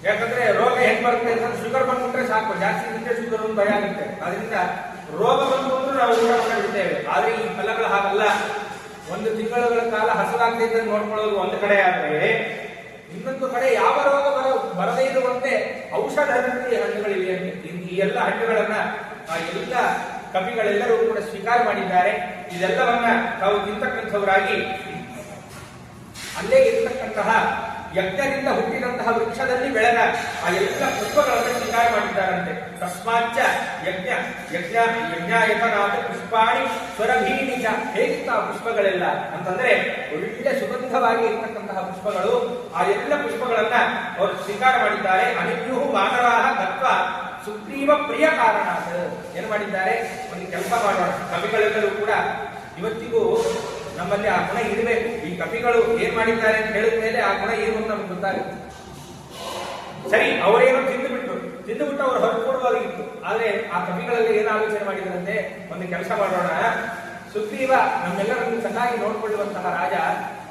ಯಾಕಂದ್ರೆ ರೋಗ ಹೆಂಗ್ ಬರುತ್ತೆ ಅಂತಂದ್ರೆ ಶುಗರ್ ಬಂದ್ಬಿಟ್ರೆ ಸಾಕು, ಜಾಸ್ತಿ ತಿಂದ್ರೆ ಶುಗರ್ ಒಂದು ಭಯ ಆಗುತ್ತೆ. ಅದರಿಂದ ರೋಗ ಬಂದು ನಾವು ಊಟ ಮಾಡಿರ್ತೇವೆ. ಆದ್ರೆ ಈ ಫಲಗಳು ಹಾಗಲ್ಲ. 1 ತಿಂಗಳ ಕಾಲ ಹಸರಾಗದೇ ಇದ್ದಂಗೆ ನೋಡ್ಕೊಳ್ಳೋದು ಒಂದು ಕಡೆ ಆದ್ರೆ, ಇನ್ನೊಂದು ಕಡೆ ಯಾವ ರೋಗ ಬರದೇ ಇರುವಂತೆ ಔಷಧಿ ಹಣ್ಣುಗಳಿವೆ. ಈ ಎಲ್ಲ ಹಣ್ಣುಗಳನ್ನ ಆ ಎಲ್ಲ ಕವಿಗಳೆಲ್ಲರೂ ಕೂಡ ಸ್ವೀಕಾರ ಮಾಡಿದ್ದಾರೆ. ಇದೆಲ್ಲವನ್ನ ತಾವು ತಿಂತಕ್ಕಂಥವರಾಗಿ ಅಲ್ಲೇ ಇರ್ತಕ್ಕಂತಹ ಯಜ್ಞದಿಂದ ಹುಟ್ಟಿದಂತಹ ವೃಕ್ಷದಲ್ಲಿ ಬೆಳೆದ ಆ ಎಲ್ಲ ಪುಷ್ಪಗಳನ್ನು ಸ್ವೀಕಾರ ಮಾಡಿದ್ದಾರಂತೆ. ತಸ್ಮಾಚ್ಚ ಯಜ್ಞಾಯತನಾದ ಪುಷ್ಪಾಣಿ ಸ್ವರಭೀನಿಜ. ಹೇಗಿತ್ತು ಆ ಪುಷ್ಪಗಳೆಲ್ಲ ಅಂತಂದ್ರೆ ಒಳ್ಳೆ ಸುಗಂಧವಾಗಿ ಇರ್ತಕ್ಕಂತಹ ಪುಷ್ಪಗಳು. ಆ ಎಲ್ಲ ಪುಷ್ಪಗಳನ್ನ ಅವರು ಸ್ವೀಕಾರ ಮಾಡಿದ್ದಾರೆ. ಅನಿತ್ಯೂ ವಾನರಾಹ ತತ್ವ ಸುಗ್ರೀವ ಪ್ರಿಯ ಕಾರಣ. ಏನ್ ಮಾಡಿದ್ದಾರೆ, ಒಂದು ಕೆಲಸ ಮಾಡೋಣ, ಕವಿಗಳೆಲ್ಲರೂ ಕೂಡ ಇವತ್ತಿಗೂ ನಮ್ಮಲ್ಲಿ ಆ ಗುಣ ಇರಬೇಕು. ಈ ಕವಿಗಳು ಏನ್ ಮಾಡಿದ್ದಾರೆ ಅಂತ ಹೇಳಿದ ಮೇಲೆ ಆ ಗುಣ ಏನು ಅಂತ ನಮ್ಗೆ ಗೊತ್ತಾಗುತ್ತೆ. ಸರಿ, ಅವರೇನೋ ತಿಂದುಬಿಟ್ಟು ಅವರು ಹೊರಕೊಡುವಾಗಿತ್ತು. ಆದ್ರೆ ಆ ಕವಿಗಳಲ್ಲಿ ಏನು ಆಲೋಚನೆ ಮಾಡಿದ್ರಂತೆ, ಒಂದು ಕೆಲಸ ಮಾಡೋಣ, ಸುಗ್ರೀವ ನಮ್ಮೆಲ್ಲರನ್ನು ಚೆನ್ನಾಗಿ ನೋಡ್ಕೊಳ್ಳುವಂತಹ ರಾಜ,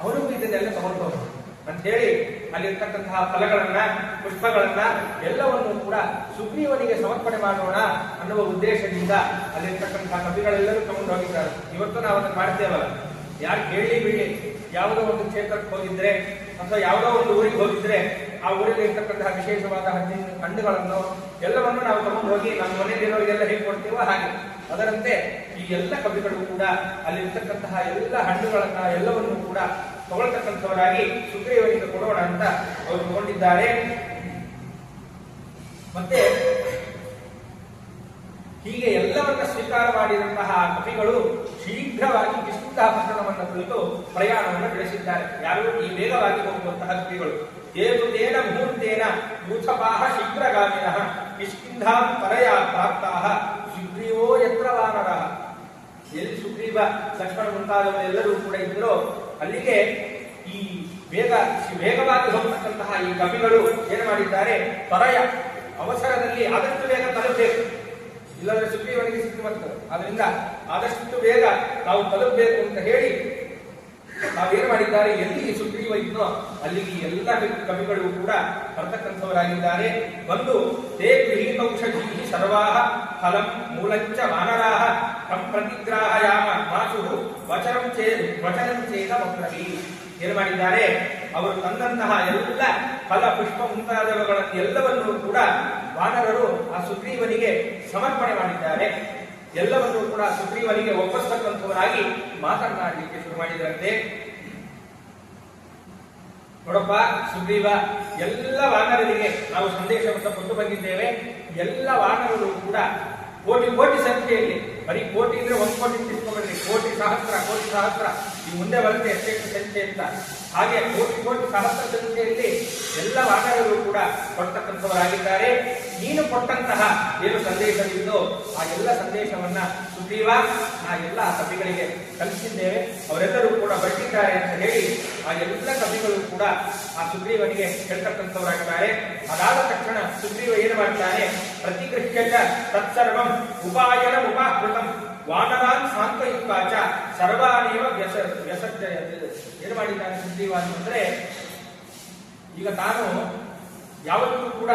ಅವನಿಗೂ ಇದನ್ನೆಲ್ಲ ತಗೊಂಡು ಹೋಗೋಣ ಅಂತ ಹೇಳಿ ಅಲ್ಲಿರ್ತಕ್ಕಂತಹ ಫಲಗಳನ್ನ, ಪುಷ್ಪಗಳನ್ನ ಎಲ್ಲವನ್ನು ಕೂಡ ಸುಗ್ರೀವನಿಗೆ ಸಮರ್ಪಣೆ ಮಾಡೋಣ ಅನ್ನುವ ಉದ್ದೇಶದಿಂದ ಅಲ್ಲಿರ್ತಕ್ಕಂತಹ ಕವಿಗಳೆಲ್ಲರೂ ತಗೊಂಡು ಹೋಗಿದ್ದಾರೆ. ಇವತ್ತು ನಾವು ಅದನ್ನು ಮಾಡ್ತೇವಲ್ಲ, ಯಾರು ಕೇಳಿ ಬಿಡಿ, ಯಾವುದೋ ಒಂದು ಕ್ಷೇತ್ರಕ್ಕೆ ಹೋಗಿದ್ರೆ ಅಥವಾ ಯಾವುದೋ ಒಂದು ಊರಿಗೆ ಹೋಗಿದ್ರೆ ಆ ಊರಲ್ಲಿ ಇರ್ತಕ್ಕಂತಹ ವಿಶೇಷವಾದ ಹಣ್ಣುಗಳನ್ನು ಎಲ್ಲವನ್ನು ನಾವು ತಗೊಂಡು ಹೋಗಿ ನಮ್ಮ ಮನೆಯಲ್ಲಿರೋರಿಗೆಲ್ಲ ಹೇಗೆ ಕೊಡ್ತೀವೋ ಹಾಗೆ. ಅದರಂತೆ ಈ ಎಲ್ಲ ಕವಿಗಳು ಕೂಡ ಅಲ್ಲಿರ್ತಕ್ಕಂತಹ ಎಲ್ಲ ಹಣ್ಣುಗಳನ್ನ ಎಲ್ಲವನ್ನು ಕೂಡ ತಗೊಳ್ತಕ್ಕಂಥವರಾಗಿ ಸುಗ್ರೀವನಿಗೆ ಕೊಡೋಣ ಅಂತ ಅವರು ತಗೊಂಡಿದ್ದಾರೆ. ಮತ್ತೆ ಹೀಗೆ ಎಲ್ಲವನ್ನ ಸ್ವೀಕಾರ ಮಾಡಿದಂತಹ ಕವಿಗಳು ಶೀಘ್ರವಾಗಿ ಕಿಷ್ಕಿಂಧಾ ಪಟ್ಟಣವನ್ನು ಕುರಿತು ಪ್ರಯಾಣವನ್ನು ಬೆಳೆಸಿದ್ದಾರೆ. ಯಾರು ಈ ವೇಗವಾಗಿ ಹೋಗುವಂತಹ ಕವಿಗಳು. ಏತುತೇನ ಮುಹೂರ್ತೇನ ಯೂಥಪಾಹ ಶೀಘ್ರಗಾಮಿನಃ ಕಿಷ್ಕಿಂಧಾಂ ಪರಯಾ ಪ್ರಾಪ್ತಾಹ ಸುಗ್ರೀವೋ ಯತ್ರ ವಾನರಃ. ಎಲ್ಲಿ ಸುಗ್ರೀವ, ಲಕ್ಷ್ಮಣ ಮುಂತಾದವರೆಲ್ಲರೂ ಕೂಡ ಇದ್ದರೋ ಅಲ್ಲಿಗೆ ಈ ವೇಗವಾಗಿ ಹೋಗತಕ್ಕಂತಹ ಈ ಕವಿಗಳು ಏನು ಮಾಡಿದ್ದಾರೆ, ಪರಯ ಅವಸರದಲ್ಲಿ ಆದಷ್ಟು ಬೇಗ ತಲುಪಬೇಕು, ಇಲ್ಲದ್ರೆ ಸುಗ್ರೀವನಿಗೆ ಸಿಟ್ಟು ಬರ್ತದೆ. ಆದ್ರಿಂದ ಆದಷ್ಟು ಬೇಗ ನಾವು ತಲುಪಬೇಕು ಅಂತ ಹೇಳಿ ನಾವೇನು ಮಾಡಿದ್ದಾರೆ, ಎಲ್ಲಿ ಸುಗ್ರೀವ ಇದ್ನೋ ಅಲ್ಲಿಗೆ ಎಲ್ಲ ಕವಿಗಳು ಕೂಡ ಬರ್ತಕ್ಕಂಥವರಾಗಿದ್ದಾರೆ. ಒಂದು ತೇ ಗೃಹೀತೌಷಧಿ ಸರ್ವಾಹ ಫಲಂ ಮೂಲಂಚ ವಾನರಾಹ ತಂ ಪ್ರತಿಗ್ರಾಹಯಾಮ ಮಾಸು ವಚನಂ ಚೇದ ವಕ್ರವಿ. ಏನು ಮಾಡಿದ್ದಾರೆ, ಅವರು ತಂದಂತಹ ಎಲ್ಲ ಫಲ ಪುಷ್ಪ ಮುಂತಾದವುಗಳನ್ನು ಎಲ್ಲವನ್ನೂ ಕೂಡ ವಾನರರು ಆ ಸುಗ್ರೀವನಿಗೆ ಸಮರ್ಪಣೆ ಮಾಡಿದ್ದಾರೆ. ಎಲ್ಲವನ್ನೂ ಕೂಡ ಸುಗ್ರೀವನಿಗೆ ಒಪ್ಪಿಸ್ತಕ್ಕಂಥವರಾಗಿ ಮಾತನಾಡಲಿಕ್ಕೆ ಶುರು ಮಾಡಿದರಂತೆ. ನೋಡಪ್ಪ ಸುಗ್ರೀವ, ಎಲ್ಲ ವಾನರರಿಗೆ ನಾವು ಸಂದೇಶವನ್ನು ಕೊಟ್ಟು ಬಂದಿದ್ದೇವೆ. ಎಲ್ಲ ವಾನರರು ಕೂಡ ಕೋಟಿ ಸಂಖ್ಯೆಯಲ್ಲಿ, ಬರೀ ಕೋಟಿ ಇದ್ರೆ 1 ಕೋಟಿ ತಿಳ್ಕೊಂಡ್ರಿ, ಕೋಟಿ ಸಹಸ್ರ ಈ ಮುಂದೆ ಬರುತ್ತೆ ಎಷ್ಟೆಷ್ಟು ಸಂಖ್ಯೆ ಅಂತ. ಹಾಗೆ ಕೋಟಿ ಸಹಸ್ರ ಸಂಖ್ಯೆಯಲ್ಲಿ ಎಲ್ಲ ವಾನರರು ಕೂಡ ಕೊಡ್ತಕ್ಕಂಥವರಾಗಿದ್ದಾರೆ. ನೀನು ಕೊಟ್ಟಂತಹ ಏನು ಸಂದೇಶವಿದ್ದೋ ಆ ಎಲ್ಲ ಸಂದೇಶವನ್ನ ಸುಗ್ರೀವ ಆ ಎಲ್ಲ ಕವಿಗಳಿಗೆ ಕಲಿಸಿದ್ದೇವೆ, ಅವರೆಲ್ಲರೂ ಕೂಡ ಬರ್ತಿದ್ದಾರೆ ಅಂತ ಹೇಳಿ ಆ ಎಲ್ಲ ಕವಿಗಳು ಕೂಡ ಆ ಸುಗ್ರೀವನಿಗೆ ಹೇಳ್ತಕ್ಕಂಥವರಾಗಿದ್ದಾರೆ. ಅದಾದ ತಕ್ಷಣ ಸುಗ್ರೀವ ಏನು ಮಾಡ್ತಾನೆ, ಪ್ರತಿಗೃಹ್ಯ ತತ್ಸರ್ವಂ ಉಪಾಯನ ಉಪಾಕೃತಂ ವಾನರಾನ್ ಸಾಂತ್ವಯಿತ್ವಾಚ ಸರ್ವಾನೇವ ವ್ಯಸರ್ಜಯತ್. ಏನು ಮಾಡಿದ್ದಾನೆ ಸುಗ್ರೀವ ಅಂತಂದ್ರೆ, ಈಗ ತಾನು ಯಾವತ್ತೂ ಕೂಡ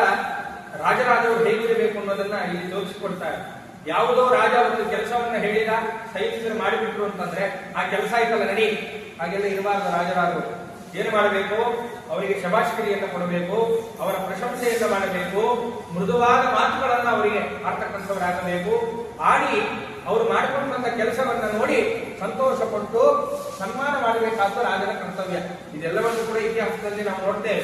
ರಾಜರಾಜರು ಹೇಗಿರಬೇಕು ಅನ್ನೋದನ್ನ ಇಲ್ಲಿ ತೋರಿಸಿಕೊಡ್ತಾರೆ. ಯಾವುದೋ ರಾಜ ಒಂದು ಕೆಲಸವನ್ನ ಹೇಳಿದ, ಸೈನಿಕರು ಮಾಡಿಬಿಟ್ರು ಅಂತಂದ್ರೆ ಆ ಕೆಲಸ ಆಯ್ತಲ್ಲ ನಡಿ, ಹಾಗೆಲ್ಲ ಇರಬಾರ್ದು. ರಾಜರಾಜರು ಏನು ಮಾಡಬೇಕು, ಅವರಿಗೆ ಶಬಾಷ್ಕರಿಯನ್ನು ಕೊಡಬೇಕು, ಅವರ ಪ್ರಶಂಸೆಯನ್ನು ಮಾಡಬೇಕು, ಮೃದುವಾದ ಮಾತುಗಳನ್ನ ಅವರಿಗೆ ಆಡ್ತಕ್ಕಂಥವರಾಗಬೇಕು. ಆಡಿ ಅವರು ಮಾಡಿಕೊಂಡು ಬಂದ ಕೆಲಸವನ್ನ ನೋಡಿ ಸಂತೋಷಪಟ್ಟು ಸನ್ಮಾನ ಮಾಡಬೇಕಾದ ರಾಜನ ಕರ್ತವ್ಯ. ಇದೆಲ್ಲವನ್ನು ಕೂಡ ಇತಿಹಾಸದಲ್ಲಿ ನಾವು ನೋಡ್ತೇವೆ.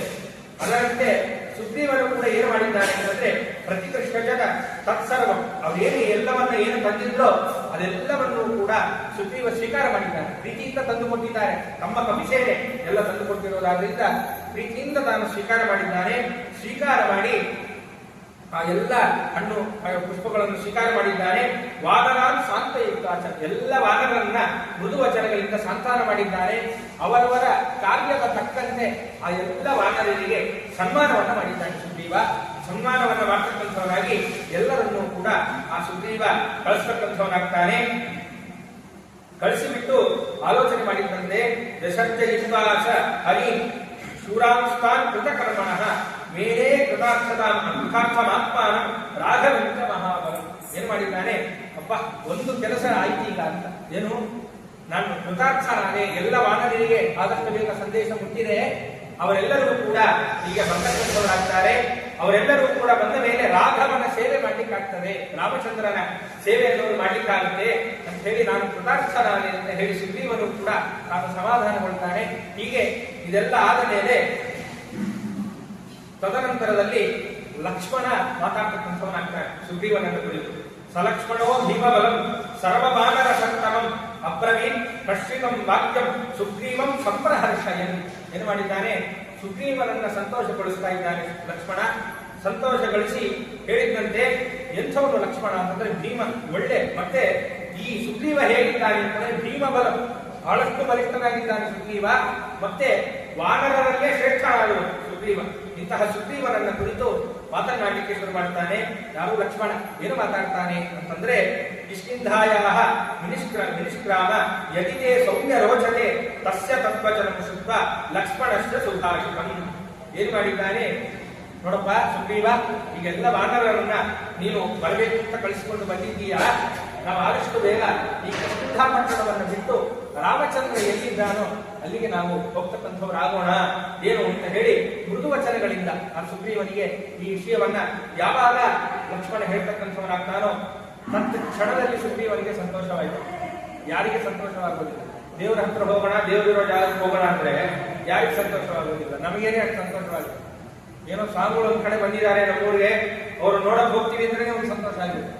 ಅದರಂತೆ ಸುಗ್ರೀವರು ಕೂಡ ಏನು ಮಾಡಿದ್ದಾರೆ ಅಂತಂದ್ರೆ, ಪ್ರತಿಕೃಷ್ಣಜನ ತತ್ಸರ್ವಂ, ಅವರೇನು ಎಲ್ಲವನ್ನ ಏನು ತಂದಿದ್ರೋ ಅದೆಲ್ಲವನ್ನು ಕೂಡ ಸುಗ್ರೀವ ಸ್ವೀಕಾರ ಮಾಡಿದ್ದಾರೆ. ಪ್ರೀತಿಯಿಂದ ತಂದುಕೊಟ್ಟಿದ್ದಾರೆ. ತಮ್ಮ ಕವಿಸೇನೆ ಎಲ್ಲ ತಂದುಕೊಟ್ಟಿರೋದ್ರಿಂದ ಪ್ರೀತಿಯಿಂದ ತಾನು ಸ್ವೀಕಾರ ಮಾಡಿದ್ದಾನೆ. ಸ್ವೀಕಾರ ಮಾಡಿ ಆ ಎಲ್ಲ ಹಣ್ಣು ಪುಷ್ಪಗಳನ್ನು ಸ್ವೀಕಾರ ಮಾಡಿದ್ದಾನೆ. ವಾನರಾನ್ ಸಾಂತ್ವಯಿತ್ವಾಚ, ಎಲ್ಲ ವಾನರನ್ನ ಮೃದು ವಚನಗಳಿಂದ ಸಂತಾನ ಮಾಡಿದ್ದಾನೆ. ಅವರವರ ಕಾರ್ಯದ ತಕ್ಕಂತೆ ಆ ಎಲ್ಲ ವಾನರರಿಗೆ ಸನ್ಮಾನವನ್ನ ಮಾಡಿದ್ದಾನೆ ಸುಗ್ರೀವ. ಸನ್ಮಾನವನ್ನ ಮಾಡ್ತಕ್ಕಂಥವನಾಗಿ ಎಲ್ಲರನ್ನೂ ಕೂಡ ಆ ಸುಗ್ರೀವ ಕಳಿಸ್ತಕ್ಕಂಥವನಾಗ್ತಾನೆ. ಕಳಿಸಿಬಿಟ್ಟು ಆಲೋಚನೆ ಮಾಡಿದ್ದಂತೆ, ದಶರ್ಜಯಿತ್ವಾಸ ಹರಿ ಶೂರಾಂಸ್ತಾನ್ ಕೃತಕರ್ಮಣಃ ಮೇರೇ ಕೃತಾರ್ಥಮಾತ್ಮಾನ ರಾಘವಂತ ಮಹಾಬಲಂ. ಏನ್ ಮಾಡಿದ್ದಾನೆ, ಅಪ್ಪ ಒಂದು ಕೆಲಸ ಆಯ್ತು ಈಗ ಅಂತ. ಏನು, ನಾನು ಕೃತಾರ್ಥನಾದೆ, ಎಲ್ಲ ವಾನರರಿಗೆ ಆದಷ್ಟು ಬೇಗ ಸಂದೇಶ ಮುಟ್ಟಿದೆ. ಅವರೆಲ್ಲರೂ ಕೂಡ ಈಗ ಬಂಧನರಾಗ್ತಾರೆ. ಅವರೆಲ್ಲರೂ ಕೂಡ ಬಂದ ಮೇಲೆ ರಾಘವನ ಸೇವೆ ಮಾಡ್ಲಿಕ್ಕಾಗ್ತದೆ, ರಾಮಚಂದ್ರನ ಸೇವೆಯನ್ನು ಮಾಡ್ಲಿಕ್ಕಾಗುತ್ತೆ ಅಂತ ಹೇಳಿ ನಾನು ಕೃತಾರ್ಥನಾದೆ ಅಂತ ಹೇಳಿ ಸುಗ್ರೀವನು ಕೂಡ ತಾನು ಸಮಾಧಾನಗೊಳ್ತಾನೆ. ಹೀಗೆ ಇದೆಲ್ಲ ಆದ ಮೇಲೆ ತದನಂತರದಲ್ಲಿ ಲಕ್ಷ್ಮಣ ಮಾತಾಡ್ತಕ್ಕಂಥವನಾಗ್ತಾನೆ ಸುಗ್ರೀವನನ್ನು ಕುರಿತು. ಸಲಕ್ಷ್ಮಣೋ ಭೀಮಬಲಂ ಸರ್ವಮಾನರ ಸಂತಮಂ ಅಬ್ರವೀನ್ ಪ್ರಶ್ರಿತಂ ವಾಕ್ಯಂ ಸುಗ್ರೀವಂ ಸಂಪ್ರಹರ್ಷಯನ್. ಏನು ಮಾಡಿದ್ದಾನೆ? ಸುಗ್ರೀವನನ್ನ ಸಂತೋಷಪಡಿಸ್ತಾ ಇದ್ದಾನೆ ಲಕ್ಷ್ಮಣ. ಸಂತೋಷಗೊಳಿಸಿ ಹೇಳಿದಂತೆ ಎಂಥವನು ಲಕ್ಷ್ಮಣ ಅಂತಂದ್ರೆ ಭೀಮ ಒಳ್ಳೆ. ಮತ್ತೆ ಈ ಸುಗ್ರೀವ ಹೇಗಿದ್ದಾನೆ ಅಂತಂದ್ರೆ ಭೀಮಬಲ, ಬಹಳಷ್ಟು ಬಲಿಷ್ಠನಾಗಿದ್ದಾನೆ ಸುಗ್ರೀವ. ಮತ್ತೆ ವಾನರರಲ್ಲೇ ಶ್ರೇಷ್ಠನಾದವನು ಸುಗ್ರೀವ. ಇಂತಹ ಸುಗ್ರೀವನನ್ನ ಕುರಿತು ಮಾತನಾಡಲಿಕ್ಕೆ ಶುರು ಮಾಡ್ತಾನೆ ಯಾರು? ಲಕ್ಷ್ಮಣ. ಏನು ಮಾತಾಡ್ತಾನೆ ಅಂತಂದ್ರೆ ಕಿಷ್ಕಿಂಧಾಯ ವಿನಿಷ್ಕ್ರಾಮ ಯದಿತೆ ಸೌಮ್ಯ ರೋಚತೆ ತಸ್ಯ ತತ್ವಚನ ಶುದ್ಧ ಲಕ್ಷ್ಮಣಶ್ಚ ಸುಭಾಷಿತಂ. ಏನ್ ಮಾಡಿದ್ದಾನೆ? ನೋಡಪ್ಪ ಸುಗ್ರೀವ, ಈಗೆಲ್ಲ ವಾನರರನ್ನ ನೀನು ಬರಬೇಕು ಅಂತ ಕಳಿಸಿಕೊಂಡು ಬಂದಿದ್ದೀಯಾ. ನಾವು ಆದಷ್ಟು ಬೇಗ ಈ ಕಿಷ್ಕಿಂಧಾ ಪಟ್ಟಣವನ್ನು ಬಿಟ್ಟು ರಾಮಚಂದ್ರ ಎಲ್ಲಿದ್ದಾನೋ ಅಲ್ಲಿಗೆ ನಾವು ಹೋಗ್ತಕ್ಕಂಥವರಾಗೋಣ ಏನು ಅಂತ ಹೇಳಿ ಮೃದು ವಚನಗಳಿಂದ ಆ ಸುಗ್ರೀವನಿಗೆ ಈ ವಿಷಯವನ್ನ ಯಾವಾಗ ಲಕ್ಷ್ಮಣ ಹೇಳ್ತಕ್ಕಂಥವನಾಗ್ತಾನೋ ಮತ್ತೆ ಕ್ಷಣದಲ್ಲಿ ಸುಗ್ರೀವನಿಗೆ ಸಂತೋಷವಾಯಿತು. ಯಾರಿಗೆ ಸಂತೋಷವಾಗೋದಿಲ್ಲ? ದೇವರ ಹತ್ರ ಹೋಗೋಣ, ದೇವರಿರೋ ಜಾಗಕ್ಕೆ ಹೋಗೋಣ ಅಂದ್ರೆ ಯಾರಿಗೆ ಸಂತೋಷವಾಗೋದಿಲ್ಲ? ನಮಗೇನೆ ಅಷ್ಟು ಸಂತೋಷವಾಗಿದೆ. ಏನೋ ಸ್ವಾಮಿಗಳು ಒಂದ್ ಕಡೆ ಬಂದಿದ್ದಾರೆ ನಮ್ಮೂರಿಗೆ, ಅವರು ನೋಡಕ್ ಹೋಗ್ತೀವಿ ಅಂದ್ರೆ ಒಂದು ಸಂತೋಷ ಆಗುತ್ತೆ.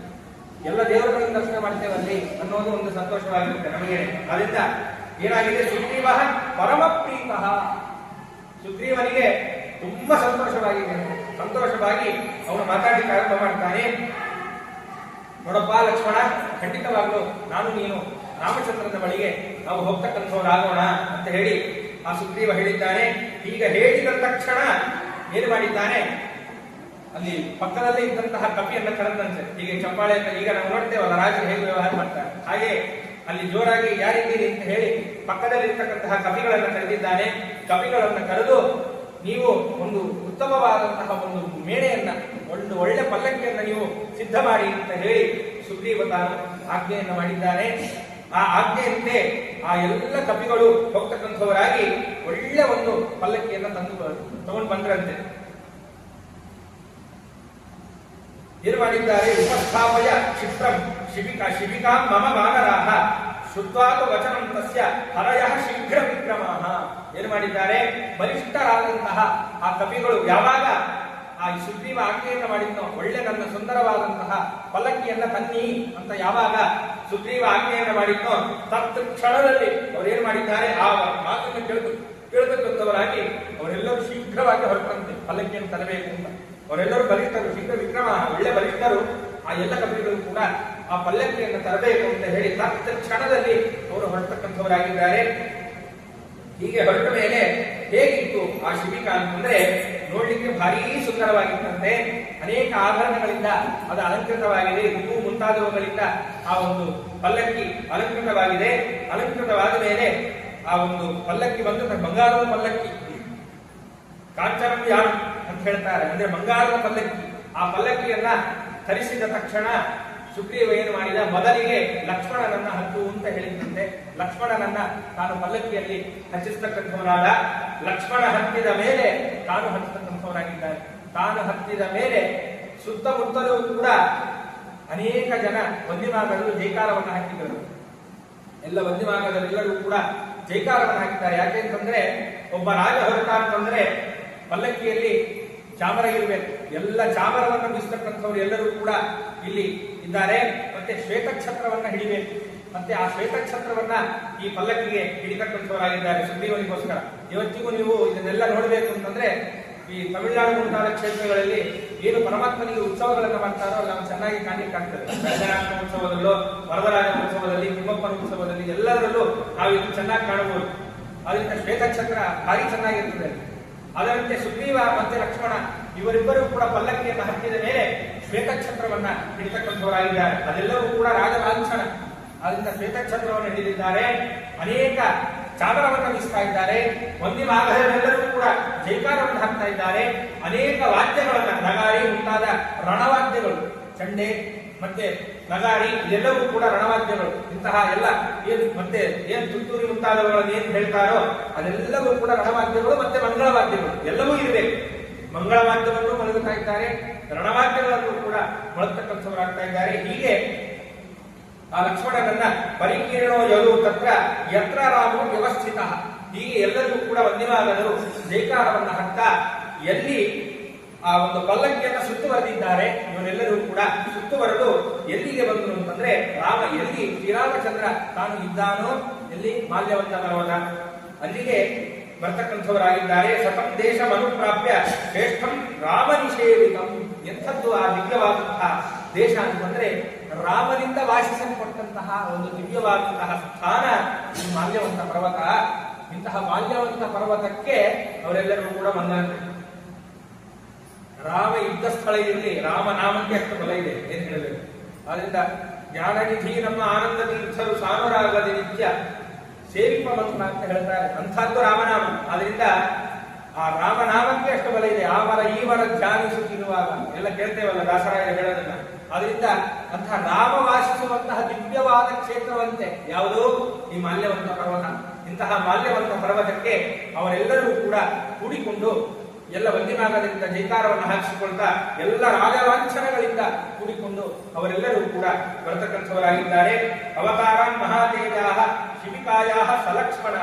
ಎಲ್ಲ ದೇವರುಗಳಿಂದ ದರ್ಶನ ಮಾಡ್ತೇವೆ ಅಲ್ಲಿ ಅನ್ನೋದು ಒಂದು ಸಂತೋಷವಾಗಿರುತ್ತೆ ನಮಗೆ. ಅದರಿಂದ ಏನಾಗಿದೆ? ಸುಗ್ರೀವ ಪರಮ ಪ್ರೀತ. ಸುಗ್ರೀವನಿಗೆ ತುಂಬಾ ಸಂತೋಷವಾಗಿದೆ. ಸಂತೋಷವಾಗಿ ಅವನು ಮಾತಾಡಲಿಕ್ಕೆ ಆರಂಭ ಮಾಡ್ತಾನೆ. ನೋಡಪ್ಪ ಲಕ್ಷ್ಮಣ, ಖಂಡಿತವಾಗ್ಲೂ ನಾನು ನೀನು ರಾಮಚಂದ್ರನ ಬಳಿಗೆ ನಾವು ಹೋಗ್ತಕ್ಕಂಥವರಾಗೋಣ ಅಂತ ಹೇಳಿ ಆ ಸುಗ್ರೀವ ಹೇಳಿದ್ದಾನೆ. ಈಗ ಹೇಳಿದ ತಕ್ಷಣ ಏನು ಮಾಡಿದ್ದಾನೆ? ಅಲ್ಲಿ ಪಕ್ಕದಲ್ಲೇ ಇದ್ದಂತಹ ಕಪಿಯನ್ನ ಕರೆದಂತೆ. ಹೀಗೆ ಚಪ್ಪಾಳೆ ಅಂತ ಈಗ ನಾವು ನೋಡ್ತೇವಲ್ಲ, ರಾಜರು ಹೇಗೆ ವ್ಯವಹಾರ ಮಾಡ್ತಾರೆ ಹಾಗೆ ಅಲ್ಲಿ ಜೋರಾಗಿ ಯಾರಿದ್ದೀರಿ ಅಂತ ಹೇಳಿ ಪಕ್ಕದಲ್ಲಿ ಇರ್ತಕ್ಕಂತಹ ಕಪಿಗಳನ್ನು ಕರೆದಿದ್ದಾನೆ. ಕಪಿಗಳನ್ನು ಕರೆದು ನೀವು ಒಂದು ಉತ್ತಮವಾದಂತಹ ಒಂದು ಮೇಣೆಯನ್ನ, ಒಂದು ಒಳ್ಳೆ ಪಲ್ಲಕ್ಕಿಯನ್ನ ನೀವು ಸಿದ್ಧ ಮಾಡಿ ಅಂತ ಹೇಳಿ ಸುಗ್ರೀವ ತಾನು ಆಜ್ಞೆಯನ್ನ ಮಾಡಿದ್ದಾನೆ. ಆ ಆಜ್ಞೆಯಂತೆ ಆ ಎಲ್ಲ ಕಪಿಗಳು ಹೋಗ್ತಕ್ಕಂಥವರಾಗಿ ಒಳ್ಳೆ ಒಂದು ಪಲ್ಲಕ್ಕಿಯನ್ನ ತಗೊಂಡು ಬಂದ್ರಂತೆ. ಏನು ಮಾಡಿದ್ದಾರೆ? ಉಪಸ್ಥಾಪಯ ಕ್ಷಿಪ್ರಂ ಶಿಬಿಕಾ ಮಮ ವಾನರಾಹ ಶುದ್ಧಾತು ವಚನಂ ತಸ್ಯ ಹರಯಃ ಶೀಘ್ರ ವಿಕ್ರಮಾಹ. ಏನು ಮಾಡಿದ್ದಾರೆ? ಬಲಿಷ್ಠರಾದಂತಹ ಆ ಕಪಿಗಳು ಯಾವಾಗ ಆ ಸುಗ್ರೀವ ಆಜ್ಞೆಯನ್ನು ಮಾಡಿದ್ನೋ, ಒಳ್ಳೆ ನನ್ನ ಸುಂದರವಾದಂತಹ ಪಲ್ಲಕ್ಕಿಯನ್ನ ತನ್ನಿ ಅಂತ ಯಾವಾಗ ಸುಗ್ರೀವ ಆಜ್ಞೆಯನ್ನು ಮಾಡಿದ್ನೋ ತತ್ ಕ್ಷಣದಲ್ಲಿ ಅವರೇನು ಮಾಡಿದ್ದಾರೆ? ಆ ಮಾತನ್ನು ಕೇಳತಕ್ಕಂಥವರಾಗಿ ಅವರೆಲ್ಲರೂ ಶೀಘ್ರವಾಗಿ ಹೊರಟಂತೆ ಪಲ್ಲಕ್ಕಿಯನ್ನು ತರಬೇಕು ಅಂತ. ಅವರೆಲ್ಲರೂ ಬಲಿಷ್ಠರು, ಶೀಘ್ರ ವಿಕ್ರಮ, ಒಳ್ಳೆ ಬಲಿಷ್ಠರು. ಆ ಎಲ್ಲ ಕಪಿಗಳು ಕೂಡ ಆ ಪಲ್ಲಕ್ಕಿಯನ್ನು ತರಬೇಕು ಅಂತ ಹೇಳಿ ತತ್ ಕ್ಷಣದಲ್ಲಿ ಅವರು ಹೊರಟಕ್ಕಂಥವರಾಗಿದ್ದಾರೆ. ಹೀಗೆ ಹೊರಟ ಮೇಲೆ ಹೇಗಿತ್ತು ಆ ಶಿಬಿಕಾ ಅಂತಂದ್ರೆ ನೋಡ್ಲಿಕ್ಕೆ ಭಾರೀ ಸುಂದರವಾಗಿತ್ತಂತೆ. ಅನೇಕ ಆಭರಣಗಳಿಂದ ಅದು ಅಲಂಕೃತವಾಗಿದೆ. ಹೂವು ಮುಂತಾದವುಗಳಿಂದ ಆ ಒಂದು ಪಲ್ಲಕ್ಕಿ ಅಲಂಕೃತವಾಗಿದೆ. ಅಲಂಕೃತವಾದ ಮೇಲೆ ಆ ಒಂದು ಪಲ್ಲಕ್ಕಿ ಬಂದು ಬಂಗಾರದ ಪಲ್ಲಕ್ಕಿ, ಕಾಂಚನಂ ಯಾರು ಅಂತ ಹೇಳ್ತಾರೆ, ಅಂದ್ರೆ ಬಂಗಾರದ ಪಲ್ಲಕ್ಕಿ. ಆ ಪಲ್ಲಕ್ಕಿಯನ್ನ ಧರಿಸಿದ ತಕ್ಷಣ ಸುಗ್ರೀವ ಏನು ಮಾಡಿದ? ಮೊದಲಿಗೆ ಲಕ್ಷ್ಮಣನನ್ನ ಹತ್ತು ಅಂತ ಹೇಳಿದಂತೆ ಲಕ್ಷ್ಮಣನನ್ನ ತಾನು ಪಲ್ಲಕ್ಕಿಯಲ್ಲಿ ಹಚ್ಚಿಸ್ತಕ್ಕಂಥವನಾದ. ಲಕ್ಷ್ಮಣ ಹತ್ತಿದ ಮೇಲೆ ತಾನು ಹಚ್ಚತಕ್ಕಂಥವನಾಗಿದ್ದಾನೆ. ತಾನು ಹತ್ತಿದ ಮೇಲೆ ಸುತ್ತಮುತ್ತಲೂ ಕೂಡ ಅನೇಕ ಜನ ವಂದಿಮಾಗಲು ಜೈಕಾರವನ್ನು ಹಾಕಿದರು. ಎಲ್ಲ ವಂದಿಮಾಗದಲ್ಲೆಲ್ಲರೂ ಕೂಡ ಜೈಕಾರವನ್ನು ಹಾಕಿದ್ದಾರೆ. ಯಾಕೆ ಅಂತಂದ್ರೆ ಒಬ್ಬ ರಾಜ ಹೊರಟ ಅಂತಂದ್ರೆ ಪಲ್ಲಕ್ಕಿಯಲ್ಲಿ ಚಾಮರ ಇರಬೇಕು. ಎಲ್ಲ ಚಾಮರವನ್ನು ಬೀಸ್ತಕ್ಕಂಥವ್ರು ಎಲ್ಲರೂ ಕೂಡ ಇಲ್ಲಿ ಇದ್ದಾರೆ. ಮತ್ತೆ ಶ್ವೇತಛತ್ರವನ್ನ ಹಿಡಿಬೇಕು. ಮತ್ತೆ ಆ ಶ್ವೇತಛತ್ರವನ್ನ ಈ ಪಲ್ಲಕ್ಕಿಗೆ ಹಿಡಿತಕ್ಕಂಥವರಾಗಿದ್ದಾರೆ ಸುಗ್ರೀವನಿಗೋಸ್ಕರ. ಇವತ್ತಿಗೂ ನೀವು ಇದನ್ನೆಲ್ಲ ನೋಡಬೇಕು ಅಂತಂದ್ರೆ ಈ ತಮಿಳುನಾಡು ಮುಂತಾದ ಕ್ಷೇತ್ರಗಳಲ್ಲಿ ಏನು ಪರಮಾತ್ಮನಿಗೆ ಉತ್ಸವಗಳನ್ನು ಮಾಡ್ತಾರೋ ಅಲ್ಲಿ ನಾವು ಚೆನ್ನಾಗಿ ಕಾಣಲಿಕ್ಕೆ ಆಗ್ತದೆ. ಗಜರಾಜ ಉತ್ಸವದಲ್ಲೋ, ವರದರಾಜ ಉತ್ಸವದಲ್ಲಿ, ತಿಮ್ಮಪ್ಪನ ಉತ್ಸವದಲ್ಲಿ ಎಲ್ಲದರಲ್ಲೂ ನಾವು ಇದು ಚೆನ್ನಾಗಿ ಕಾಣಬಹುದು. ಅದರಿಂದ ಶ್ವೇತಛತ್ರ ಭಾರಿ ಚೆನ್ನಾಗಿರ್ತದೆ. ಅದರಂತೆ ಸುಗ್ರೀವ ಮತ್ತೆ ಲಕ್ಷ್ಮಣ ಇವರಿಬ್ಬರು ಕೂಡ ಪಲ್ಲಕ್ಕಿಯನ್ನು ಹತ್ತಿದ ಮೇಲೆ ಶ್ವೇತಛತ್ರವನ್ನ ಹಿಡಿತಕ್ಕಂಥವರಾಗಿದ್ದಾರೆ. ಅದೆಲ್ಲವೂ ಕೂಡ ರಾಜಲಾಂಛನ. ಅದರಿಂದ ಶ್ವೇತಛತ್ರವನ್ನು ಹಿಡಿದಿದ್ದಾರೆ. ಅನೇಕ ಚಾಮರವನ್ನು ಬೀಸ್ತಾ ಇದ್ದಾರೆ. ವಂದಿಮಾಗದರೆಲ್ಲರೂ ಕೂಡ ಜೈಕಾರವನ್ನು ಹಾಕ್ತಾ ಇದ್ದಾರೆ. ಅನೇಕ ವಾದ್ಯಗಳನ್ನ, ನಗಾರಿ ಮುಂತಾದ ರಣವಾದ್ಯಗಳು, ಚಂಡೆ ಮತ್ತೆ ನಗಾರಿ ಇದೆಲ್ಲವೂ ಕೂಡ ರಣವಾದ್ಯಗಳು. ಇಂತಹ ಎಲ್ಲ ಮತ್ತೆ ತುತ್ತೂರಿ ಮುಂತಾದವುಗಳನ್ನು ಏನು ಹೇಳ್ತಾರೋ ಅದೆಲ್ಲವೂ ಕೂಡ ರಣವಾದ್ಯಗಳು ಮತ್ತೆ ಮಂಗಳವಾದ್ಯಗಳು ಎಲ್ಲವೂ ಇರಬೇಕು. ಮಂಗಳವಾದ್ಯವನ್ನು ಮೊಳಗುತ್ತಾ ಇದ್ದಾರೆ, ರಣವಾದ್ಯಗಳನ್ನು ಕೂಡ ಮೊಳಗತಕ್ಕಂಥವರಾಗ್ತಾ ಇದ್ದಾರೆ. ಹೀಗೆ ಆ ಲಕ್ಷ್ಮಣನನ್ನ ಪರಿಕೀರ್ಣೋ ಯಲು ತತ್ರ ಯತ್ರ ರಾಮೋ ವ್ಯವಸ್ಥಿತ. ಹೀಗೆ ಎಲ್ಲರಿಗೂ ಕೂಡ ವಂದಿಮಾಗದರು ಜೈಕಾರವನ್ನ ಹಾಕ್ತಾ ಎಲ್ಲಿ ಆ ಒಂದು ಪಲ್ಲಕ್ಕಿಯನ್ನ ಸುತ್ತುವರೆದಿದ್ದಾರೆ. ಇವರೆಲ್ಲರೂ ಕೂಡ ಸುತ್ತುವರೆದು ಎಲ್ಲಿಗೆ ಬಂದರು ಅಂತಂದ್ರೆ ಎಲ್ಲಿ ಶ್ರೀರಾಮಚಂದ್ರ ತಾನು ಇದ್ದಾನೋ, ಎಲ್ಲಿ ಮಾಲ್ಯವಂತ ಪರ್ವತ, ಅಲ್ಲಿಗೆ ಬರ್ತಕ್ಕಂಥವರಾಗಿದ್ದಾರೆ. ಸತಂ ದೇಶ ಅನುಪ್ರಾಪ್ಯ ಶ್ರೇಷ್ಠಂ ರಾಮ ನಿಷೇವಿತಂ. ಎಂಥದ್ದು ಆ ದಿವ್ಯವಾದಂತಹ ದೇಶ ಅಂತಂದ್ರೆ ರಾಮನಿಂದ ವಾಸಿಸಲ್ಪಟ್ಟಂತಹ ಒಂದು ದಿವ್ಯವಾದಂತಹ ಸ್ಥಾನ ಈ ಮಾಲ್ಯವಂತ ಪರ್ವತ. ಇಂತಹ ಮಾಲ್ಯವಂತ ಪರ್ವತಕ್ಕೆ ಅವರೆಲ್ಲರೂ ಕೂಡ ಬಂದಂತೆ. ರಾಮ ಇದ್ದ ಸ್ಥಳ ಇರಲಿ, ರಾಮನಾಮಕ್ಕೆ ಅಷ್ಟು ಬಲ ಇದೆ, ಏನ್ ಹೇಳಬೇಕು. ಆದ್ರಿಂದ ಜ್ಞಾನನಿಧಿ ನಮ್ಮ ಆನಂದ ತೀರ್ಥರು ಸಾನುರಾಗದೆ ನಿತ್ಯ ಸೇವಿಪ ಮಂತ್ರ ಅಂತ ಹೇಳ್ತಾರೆ. ಅಂಥದ್ದು ರಾಮನಾಮ. ಆದ್ರಿಂದ ಆ ರಾಮನಾಮಕ್ಕೆ ಅಷ್ಟು ಬಲ ಇದೆ. ಆ ಮರ ಈ ಮರ ಧ್ಯಾನಿಸುತ್ತಿರುವಾಗ ಎಲ್ಲ ಕೇಳ್ತೇವಲ್ಲ ದಾಸರಾಯ ಹೇಳೋದನ್ನ. ಆದ್ರಿಂದ ಅಂತಹ ರಾಮ ವಾಸಿಸುವಂತಹ ದಿವ್ಯವಾದ ಕ್ಷೇತ್ರವಂತೆ ಯಾವುದು ಈ ಮಾಲ್ಯವಂತ ಪರ್ವತ. ಇಂತಹ ಮಾಲ್ಯವಂತ ಪರ್ವತಕ್ಕೆ ಅವರೆಲ್ಲರೂ ಕೂಡ ಕೂಡಿಕೊಂಡು ಎಲ್ಲ ವಂದಿನಾಗದಿಂದ ಜೈಕಾರವನ್ನು ಹಾಕಿಸಿಕೊಳ್ತಾ ಎಲ್ಲ ರಾಜಲಾಂಛನಗಳಿಂದ ಕೂಡಿಕೊಂಡು ಅವರೆಲ್ಲರೂ ಕೂಡ ಬರತಕ್ಕಂಥವರಾಗಿದ್ದಾರೆ. ಅವತಾರ ಮಹಾತೇಜಾಹ ಶಿಬಿಕಾಯ ಸಲಕ್ಷ್ಮಣ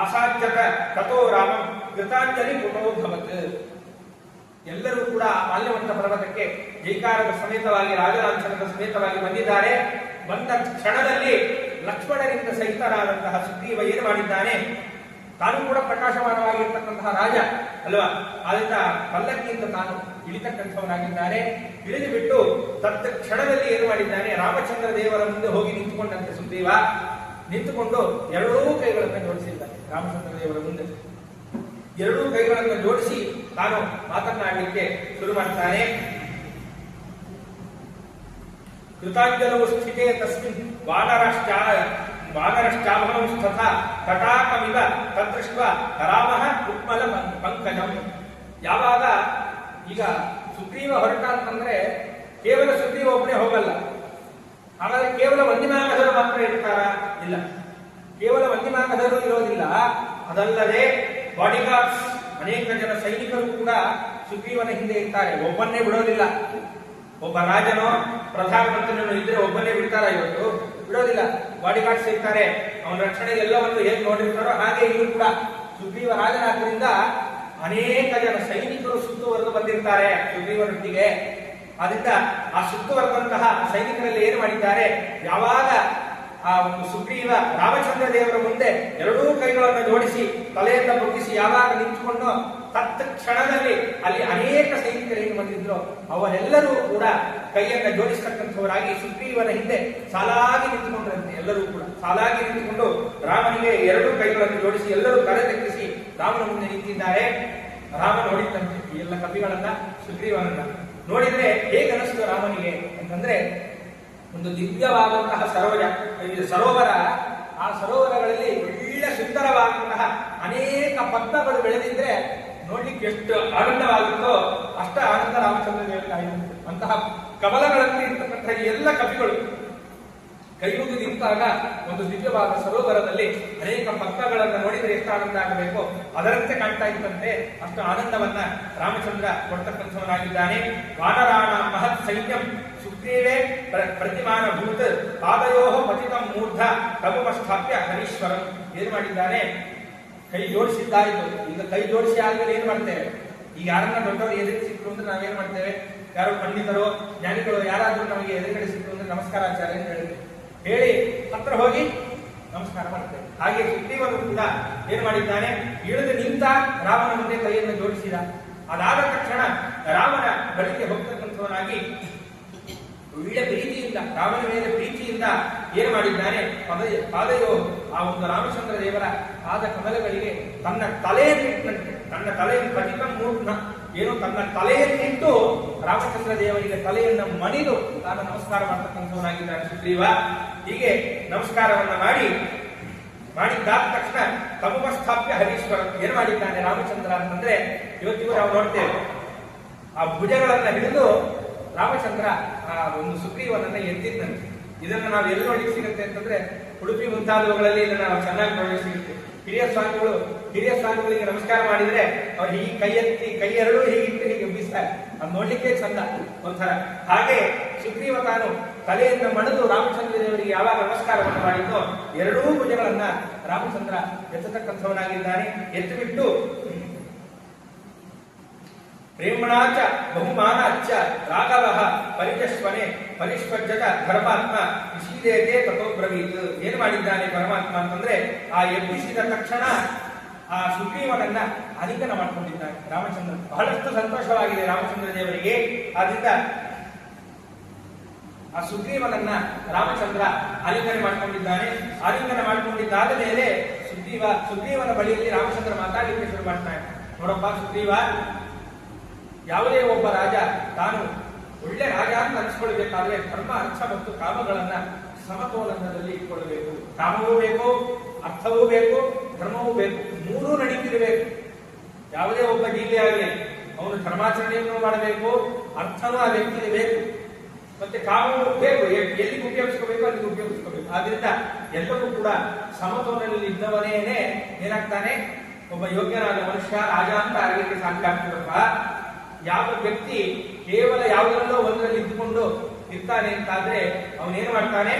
ಆಸಾಧ್ಯಕ ತಥೋ ರಾಮಂ ಕೃತಾಂಜಲಿ ಪುಟೋಭವತ್. ಎಲ್ಲರೂ ಕೂಡ ಮಾಲ್ಯವಂತ ಪರ್ವತಕ್ಕೆ ಜೈಕಾರದ ಸಮೇತವಾಗಿ ರಾಜಲಾಂಛನದ ಸಮೇತವಾಗಿ ಬಂದಿದ್ದಾರೆ. ಬಂದ ಕ್ಷಣದಲ್ಲಿ ಲಕ್ಷ್ಮಣರಿಂದ ಸಹಿತರಾದಂತಹ ಸುಗ್ರೀವ ಏನು ಮಾಡಿದ್ದಾನೆ, ತಾನು ಕೂಡ ಪ್ರಕಾಶಮಾನವಾಗಿರ್ತಕ್ಕಂತಹ ರಾಜ ಅಲ್ವಾ. ಆದ್ರಿಂದ ಪಲ್ಲಕ್ಕಿಯಿಂದ ತಾನು ಇಳಿತಕ್ಕಂಥವನಾಗಿದ್ದಾನೆ. ಇಳಿದು ಬಿಟ್ಟು ತತ್ತ ಕ್ಷಣದಲ್ಲಿ ಏನು ಮಾಡಿದ್ದಾನೆ, ರಾಮಚಂದ್ರ ದೇವರ ಮುಂದೆ ಹೋಗಿ ನಿಂತುಕೊಂಡಂತೆ ಸುಗ್ರೀವ ನಿಂತುಕೊಂಡು ಎರಡೂ ಕೈಗಳನ್ನು ಜೋಡಿಸಿದ್ದಾನೆ. ರಾಮಚಂದ್ರ ದೇವರ ಮುಂದೆ ಎರಡೂ ಕೈಗಳನ್ನು ಜೋಡಿಸಿ ತಾನು ಮಾತನಾಡಲಿಕ್ಕೆ ಶುರು ಮಾಡ್ತಾನೆ. ಕೃತಾಂಜಲವು ಸ್ಥಿತೇ ತಸ್ಮಿನ್ ವಾನರಶ್ಚಾಭವಂ ತಥಾ ತಟಾಕಮಿವ ತದೃಷ್ಟ ರಾಮಃ ಉತ್ಮಲ ಪಂಕಜಂ. ಯಾವಾಗ ಈಗ ಸುಗ್ರೀವ ಹೊರಟ ಅಂತಂದ್ರೆ ಕೇವಲ ಸುಗ್ರೀವ ಒಬ್ಬನೇ ಹೋಗಲ್ಲ. ಹಾಗಾದ್ರೆ ಕೇವಲ ವಂದಿಮಾಗಧರು ಮಾತ್ರ ಇರ್ತಾರ? ಇಲ್ಲ, ಕೇವಲ ವಂದಿಮಾಗಧರು ಇರೋದಿಲ್ಲ. ಅದಲ್ಲದೆ ಬಾಡಿಗಾರ್ಡ್ಸ್ ಅನೇಕ ಜನ ಸೈನಿಕರು ಕೂಡ ಸುಗ್ರೀವನ ಹಿಂದೆ ಇರ್ತಾರೆ. ಒಬ್ಬನ್ನೇ ಬಿಡೋದಿಲ್ಲ. ಒಬ್ಬ ರಾಜನೋ ಪ್ರಧಾನಮಂತ್ರಿನೋ ಇದ್ರೆ ಒಬ್ಬನ್ನೇ ಬಿಡ್ತಾರ? ಇವತ್ತು ಬಿಡೋದಿಲ್ಲ. ಬಾಡಿಗಾರ್ಡ್ಸ್ ಇರ್ತಾರೆ. ಅವನ ರಕ್ಷಣೆ ಎಲ್ಲವನ್ನು ಹೇಗೆ ನೋಡಿರ್ತಾರೋ ಹಾಗೆ ಇಲ್ಲೂ ಕೂಡ ಸುಗ್ರೀವ ರಾಜನಾದ್ರಿಂದ ಅನೇಕ ಜನ ಸೈನಿಕರು ಸುತ್ತುವರೆದು ಬಂದಿರ್ತಾರೆ ಸುಗ್ರೀವನೊಟ್ಟಿಗೆ. ಆದ್ರಿಂದ ಆ ಸುತ್ತುವರೆದಂತಹ ಸೈನಿಕರಲ್ಲಿ ಏನು ಮಾಡಿದ್ದಾರೆ, ಯಾವಾಗ ಆ ಒಂದು ಸುಗ್ರೀವ ರಾಮಚಂದ್ರ ದೇವರ ಮುಂದೆ ಎರಡೂ ಕೈಗಳನ್ನು ಜೋಡಿಸಿ ತಲೆಯಿಂದ ಬಗ್ಗಿಸಿ ಯಾವಾಗ ನಿಂತುಕೊಂಡು ತತ್ತ ಕ್ಷಣದಲ್ಲಿ ಅಲ್ಲಿ ಅನೇಕ ಸೈನಿಕರು ಏನು ಬಂದಿದ್ರು ಅವರೆಲ್ಲರೂ ಕೂಡ ಕೈಯನ್ನು ಜೋಡಿಸತಕ್ಕಂಥವರಾಗಿ ಸುಗ್ರೀವನ ಹಿಂದೆ ಸಾಲಾಗಿ ನಿಂತುಕೊಂಡ್ರಂತೆ. ಎಲ್ಲರೂ ಕೂಡ ಸಾಲಾಗಿ ನಿಂತುಕೊಂಡು ರಾಮನಿಗೆ ಎರಡೂ ಕೈಗಳನ್ನು ಜೋಡಿಸಿ ಎಲ್ಲರೂ ತಲೆ ತಗ್ಗಿಸಿ ರಾಮನ ಮುಂದೆ ನಿಂತಿದ್ದಾರೆ. ರಾಮ ನೋಡಿದಂತೆ ಈ ಎಲ್ಲ ಕಪಿಗಳನ್ನ, ಸುಗ್ರೀವನನ್ನ ನೋಡಿದ್ರೆ ಹೇಗೆ ಅನಿಸ್ತು ರಾಮನಿಗೆ ಅಂತಂದ್ರೆ, ಒಂದು ದಿವ್ಯವಾದಂತಹ ಸರೋವರ, ಆ ಸರೋವರಗಳಲ್ಲಿ ಒಳ್ಳೆ ಸುಂದರವಾದಂತಹ ಅನೇಕ ಪದ್ಮಗಳು ಬೆಳೆದಿದ್ರೆ ನೋಡ್ಲಿಕ್ಕೆ ಎಷ್ಟು ಆನಂದವಾಗುತ್ತೋ ಅಷ್ಟ ಆನಂದ ರಾಮಚಂದ್ರ ದೇವರಿಗೆ. ಅಂತಹ ಕಮಲಗಳಲ್ಲಿ ಇರ್ತಕ್ಕಂತಹ ಎಲ್ಲ ಕವಿಗಳು ಕೈ ಮುಗಿದು ನಿಂತಾಗ ಒಂದು ದಿವ್ಯವಾದ ಸರೋವರದಲ್ಲಿ ಅನೇಕ ಪದ್ಮಗಳನ್ನು ನೋಡಿದರೆ ಎಷ್ಟು ಆನಂದ ಆಗಬೇಕು ಅದರಂತೆ ಕಾಣ್ತಾ ಇದ್ದಂತೆ ಅಷ್ಟು ಆನಂದವನ್ನ ರಾಮಚಂದ್ರ ಕೊಡ್ತಕ್ಕಂಥವನಾಗಿದ್ದಾನೆ. ವಾನರಾಣ ಮಹತ್ ಸೈನ್ಯಂ ಸುಗ್ರೀವೇ ಪ್ರತಿಮಾನ ಭೂತ ಪಾದಯೋ ಪತಿತಂ ಮೂರ್ಧ ತಮುಪಸ್ಥಾಪ್ಯ ಹರೀಶ್ವರಂ. ಏನ್ ಮಾಡಿದ್ದಾನೆ, ಕೈ ಜೋಡಿಸಿದ್ದಾಯಿತು. ಈಗ ಕೈ ಜೋಡಿಸಿ ಆದ್ಮೇಲೆ ಏನ್ ಮಾಡ್ತೇವೆ, ಈಗ ಯಾರನ್ನ ದೊಡ್ಡವರು ಎದುರು ಸಿಕ್ಕರು ಅಂದ್ರೆ ನಾವೇನ್ ಮಾಡ್ತೇವೆ, ಯಾರು ಪಂಡಿತರು ಜ್ಞಾನಿಗಳು ಯಾರಾದ್ರೂ ನಮಗೆ ಎದುರುಗಡೆ ಸಿಕ್ಕರು ಅಂದ್ರೆ ನಮಸ್ಕಾರಾಚಾರ್ಯ ಅಂತ ಹೇಳಿ ಹತ್ರ ಹೋಗಿ ನಮಸ್ಕಾರ ಮಾಡ್ತೇವೆ. ಹಾಗೆ ಸುಗ್ರೀವನು ಕೂಡ ಏನ್ ಮಾಡಿದ್ದಾನೆ, ಇಳಿದು ನಿಂತ ರಾಮನ ಮುಂದೆ ಕೈಯನ್ನು ಜೋಡಿಸಿದ. ಅದಾದ ತಕ್ಷಣ ರಾಮನ ಬಳಿಗೆ ಹೋಗ್ತಕ್ಕಂಥವನಾಗಿ ಒಳ್ಳೆ ಪ್ರೀತಿಯಿಂದ, ರಾಮನ ಮೇಲೆ ಪ್ರೀತಿಯಿಂದ ಏನ್ ಮಾಡಿದ್ದಾನೆ, ಪಾದಯೋ ಆ ಒಂದು ರಾಮಚಂದ್ರ ದೇವರ ಪಾದ ಕಮಲಗಳಿಗೆ ತನ್ನ ತಲೆಯನ್ನಿಟ್ಟಂತೆ, ತನ್ನ ತಲೆಯನ್ನು ಪತಿತಂ ಮೂರ್ಧ ಏನು ತನ್ನ ತಲೆಯನ್ನಿಟ್ಟು ರಾಮಚಂದ್ರ ದೇವರಿಗೆ ತಲೆಯನ್ನ ಮಣಿದು ತಾನು ನಮಸ್ಕಾರ ಮಾಡತಕ್ಕಂಥವನಾಗಿದ್ದಾನೆ ಸುಗ್ರೀವ. ಹೀಗೆ ನಮಸ್ಕಾರವನ್ನ ಮಾಡಿದ್ದಾದ ತಕ್ಷಣ ತಮುಪಸ್ಥಾಪ್ಯ ಹರೀಶ್ವರ ಏನ್ ಮಾಡಿದ್ದಾನೆ ರಾಮಚಂದ್ರ ಅಂತಂದ್ರೆ, ಇವತ್ತಿಗೂ ನಾವು ನೋಡ್ತೇವೆ ಆ ಭುಜಗಳನ್ನ ಹಿಡಿದು ರಾಮಚಂದ್ರ ಆ ಒಂದು ಸುಗ್ರೀವನನ್ನ ಎತ್ತಿದ್ದಂತೆ. ಇದನ್ನ ನಾವು ಎಲ್ಲಿ ನೋಡ್ಲಿಕ್ಕೆ ಸಿಗುತ್ತೆ ಅಂತಂದ್ರೆ ಉಡುಪಿ ಮುಂತಾದವುಗಳಲ್ಲಿ ಇದನ್ನ ನಾವು ಚೆನ್ನಾಗಿ ನೋಡ್ಲಿಕ್ಕೆ ಸಿಗುತ್ತೆ. ಹಿರಿಯ ಸ್ವಾಮಿಗಳಿಗೆ ನಮಸ್ಕಾರ ಮಾಡಿದ್ರೆ ಅವ್ರು ಹೀಗೆ ಕೈ ಎತ್ತಿ ಕೈ ಎರಡೂ ಹೀಗಿಟ್ಟು ಹೀಗೆ ಬೀಸ್ತಾರೆ. ಅದು ನೋಡ್ಲಿಕ್ಕೆ ಚಂದ ಒಂಥರ. ಹಾಗೆ ಸುಗ್ರೀವ ತಾನು ತಲೆಯನ್ನು ಮಣಿದು ರಾಮಚಂದ್ರ ದೇವರಿಗೆ ಯಾವಾಗ ನಮಸ್ಕಾರವನ್ನು ಮಾಡಿದ್ದೋ ಎರಡೂ ಭುಜಗಳನ್ನ ರಾಮಚಂದ್ರ ಎತ್ತತಕ್ಕಂಥವನಾಗಿದ್ದಾನೆ. ಎತ್ತು ಬಿಟ್ಟು ಪ್ರೇಮಣಾಚ ಬಹುಮಾನಾಚ್ಚ ರಾಘವ ಪರಿಜಸ್ವನೆ ಪರಿಷ್ಪಜ್ಜತ ಧರ್ಮಾತ್ಮ ವಿಶೀದೇತೆ ತಥೋಬ್ರವೀತ್. ಏನು ಮಾಡಿದ್ದಾನೆ ಪರಮಾತ್ಮ ಅಂತಂದ್ರೆ, ಆ ಎಬ್ಬಿಸಿದ ತಕ್ಷಣ ಆ ಸುಗ್ರೀವನನ್ನ ಆಲಿಂಗನ ಮಾಡಿಕೊಂಡಿದ್ದಾನೆ ರಾಮಚಂದ್ರ. ಬಹಳಷ್ಟು ಸಂತೋಷವಾಗಿದೆ ರಾಮಚಂದ್ರ ದೇವರಿಗೆ. ಆದ್ರಿಂದ ಆ ಸುಗ್ರೀವನನ್ನ ರಾಮಚಂದ್ರ ಆಲಿಂಗನ ಮಾಡಿಕೊಂಡಿದ್ದಾನೆ. ಆಲಿಂಗನ ಮಾಡಿಕೊಂಡಿದ್ದಾದ ಮೇಲೆ ಸುಗ್ರೀವನ ಬಳಿಯಲ್ಲಿ ರಾಮಚಂದ್ರ ಮಾತಾಡಲಿಕ್ಕೆ ಶುರು ಮಾಡ್ತಾನೆ. ನೋಡಪ್ಪ ಸುಗ್ರೀವ, ಯಾವುದೇ ಒಬ್ಬ ರಾಜ ತಾನು ಒಳ್ಳೆ ರಾಜ ಅಂತ ಅನಿಸ್ಕೊಳ್ಬೇಕಾದ್ರೆ ಧರ್ಮ, ಅರ್ಥ ಮತ್ತು ಕಾಮಗಳನ್ನ ಸಮತೋಲನದಲ್ಲಿ ಇಟ್ಕೊಳ್ಬೇಕು. ಕಾಮವೂ ಬೇಕು, ಅರ್ಥವೂ ಬೇಕು, ಧರ್ಮವೂ ಬೇಕು, ಮೂರೂ ನಡೀತಿರಬೇಕು. ಯಾವುದೇ ಒಬ್ಬ ಜೀವಿ ಆಗಲಿ ಅವನು ಧರ್ಮಾಚರಣೆಯನ್ನು ಮಾಡಬೇಕು, ಅರ್ಥನೂ ಆ ವ್ಯಕ್ತಿಗೆ ಬೇಕು, ಮತ್ತೆ ಕಾಮವೂ ಬೇಕು. ಎಲ್ಲಿಗೆ ಉಪಯೋಗಿಸ್ಕೋಬೇಕು ಅಲ್ಲಿಗೆ ಉಪಯೋಗಿಸ್ಕೋಬೇಕು. ಆದ್ರಿಂದ ಎಲ್ಲವೂ ಕೂಡ ಸಮತೋಲನದಲ್ಲಿ ಇದ್ದವನೇನೆ ಏನಾಗ್ತಾನೆ, ಒಬ್ಬ ಯೋಗ್ಯನಾದ ಮನುಷ್ಯ ರಾಜ ಅಂತ ಆಗಲಿಕ್ಕೆ ಸಾಧ್ಯ ಆಗ್ತದಪ್ಪ. ಯಾವ ವ್ಯಕ್ತಿ ಕೇವಲ ಯಾವುದರಲ್ಲೋ ಒಂದರಲ್ಲಿ ಇದ್ದುಕೊಂಡು ಇರ್ತಾನೆ ಅಂತಾದ್ರೆ ಅವನೇನು ಮಾಡ್ತಾನೆ,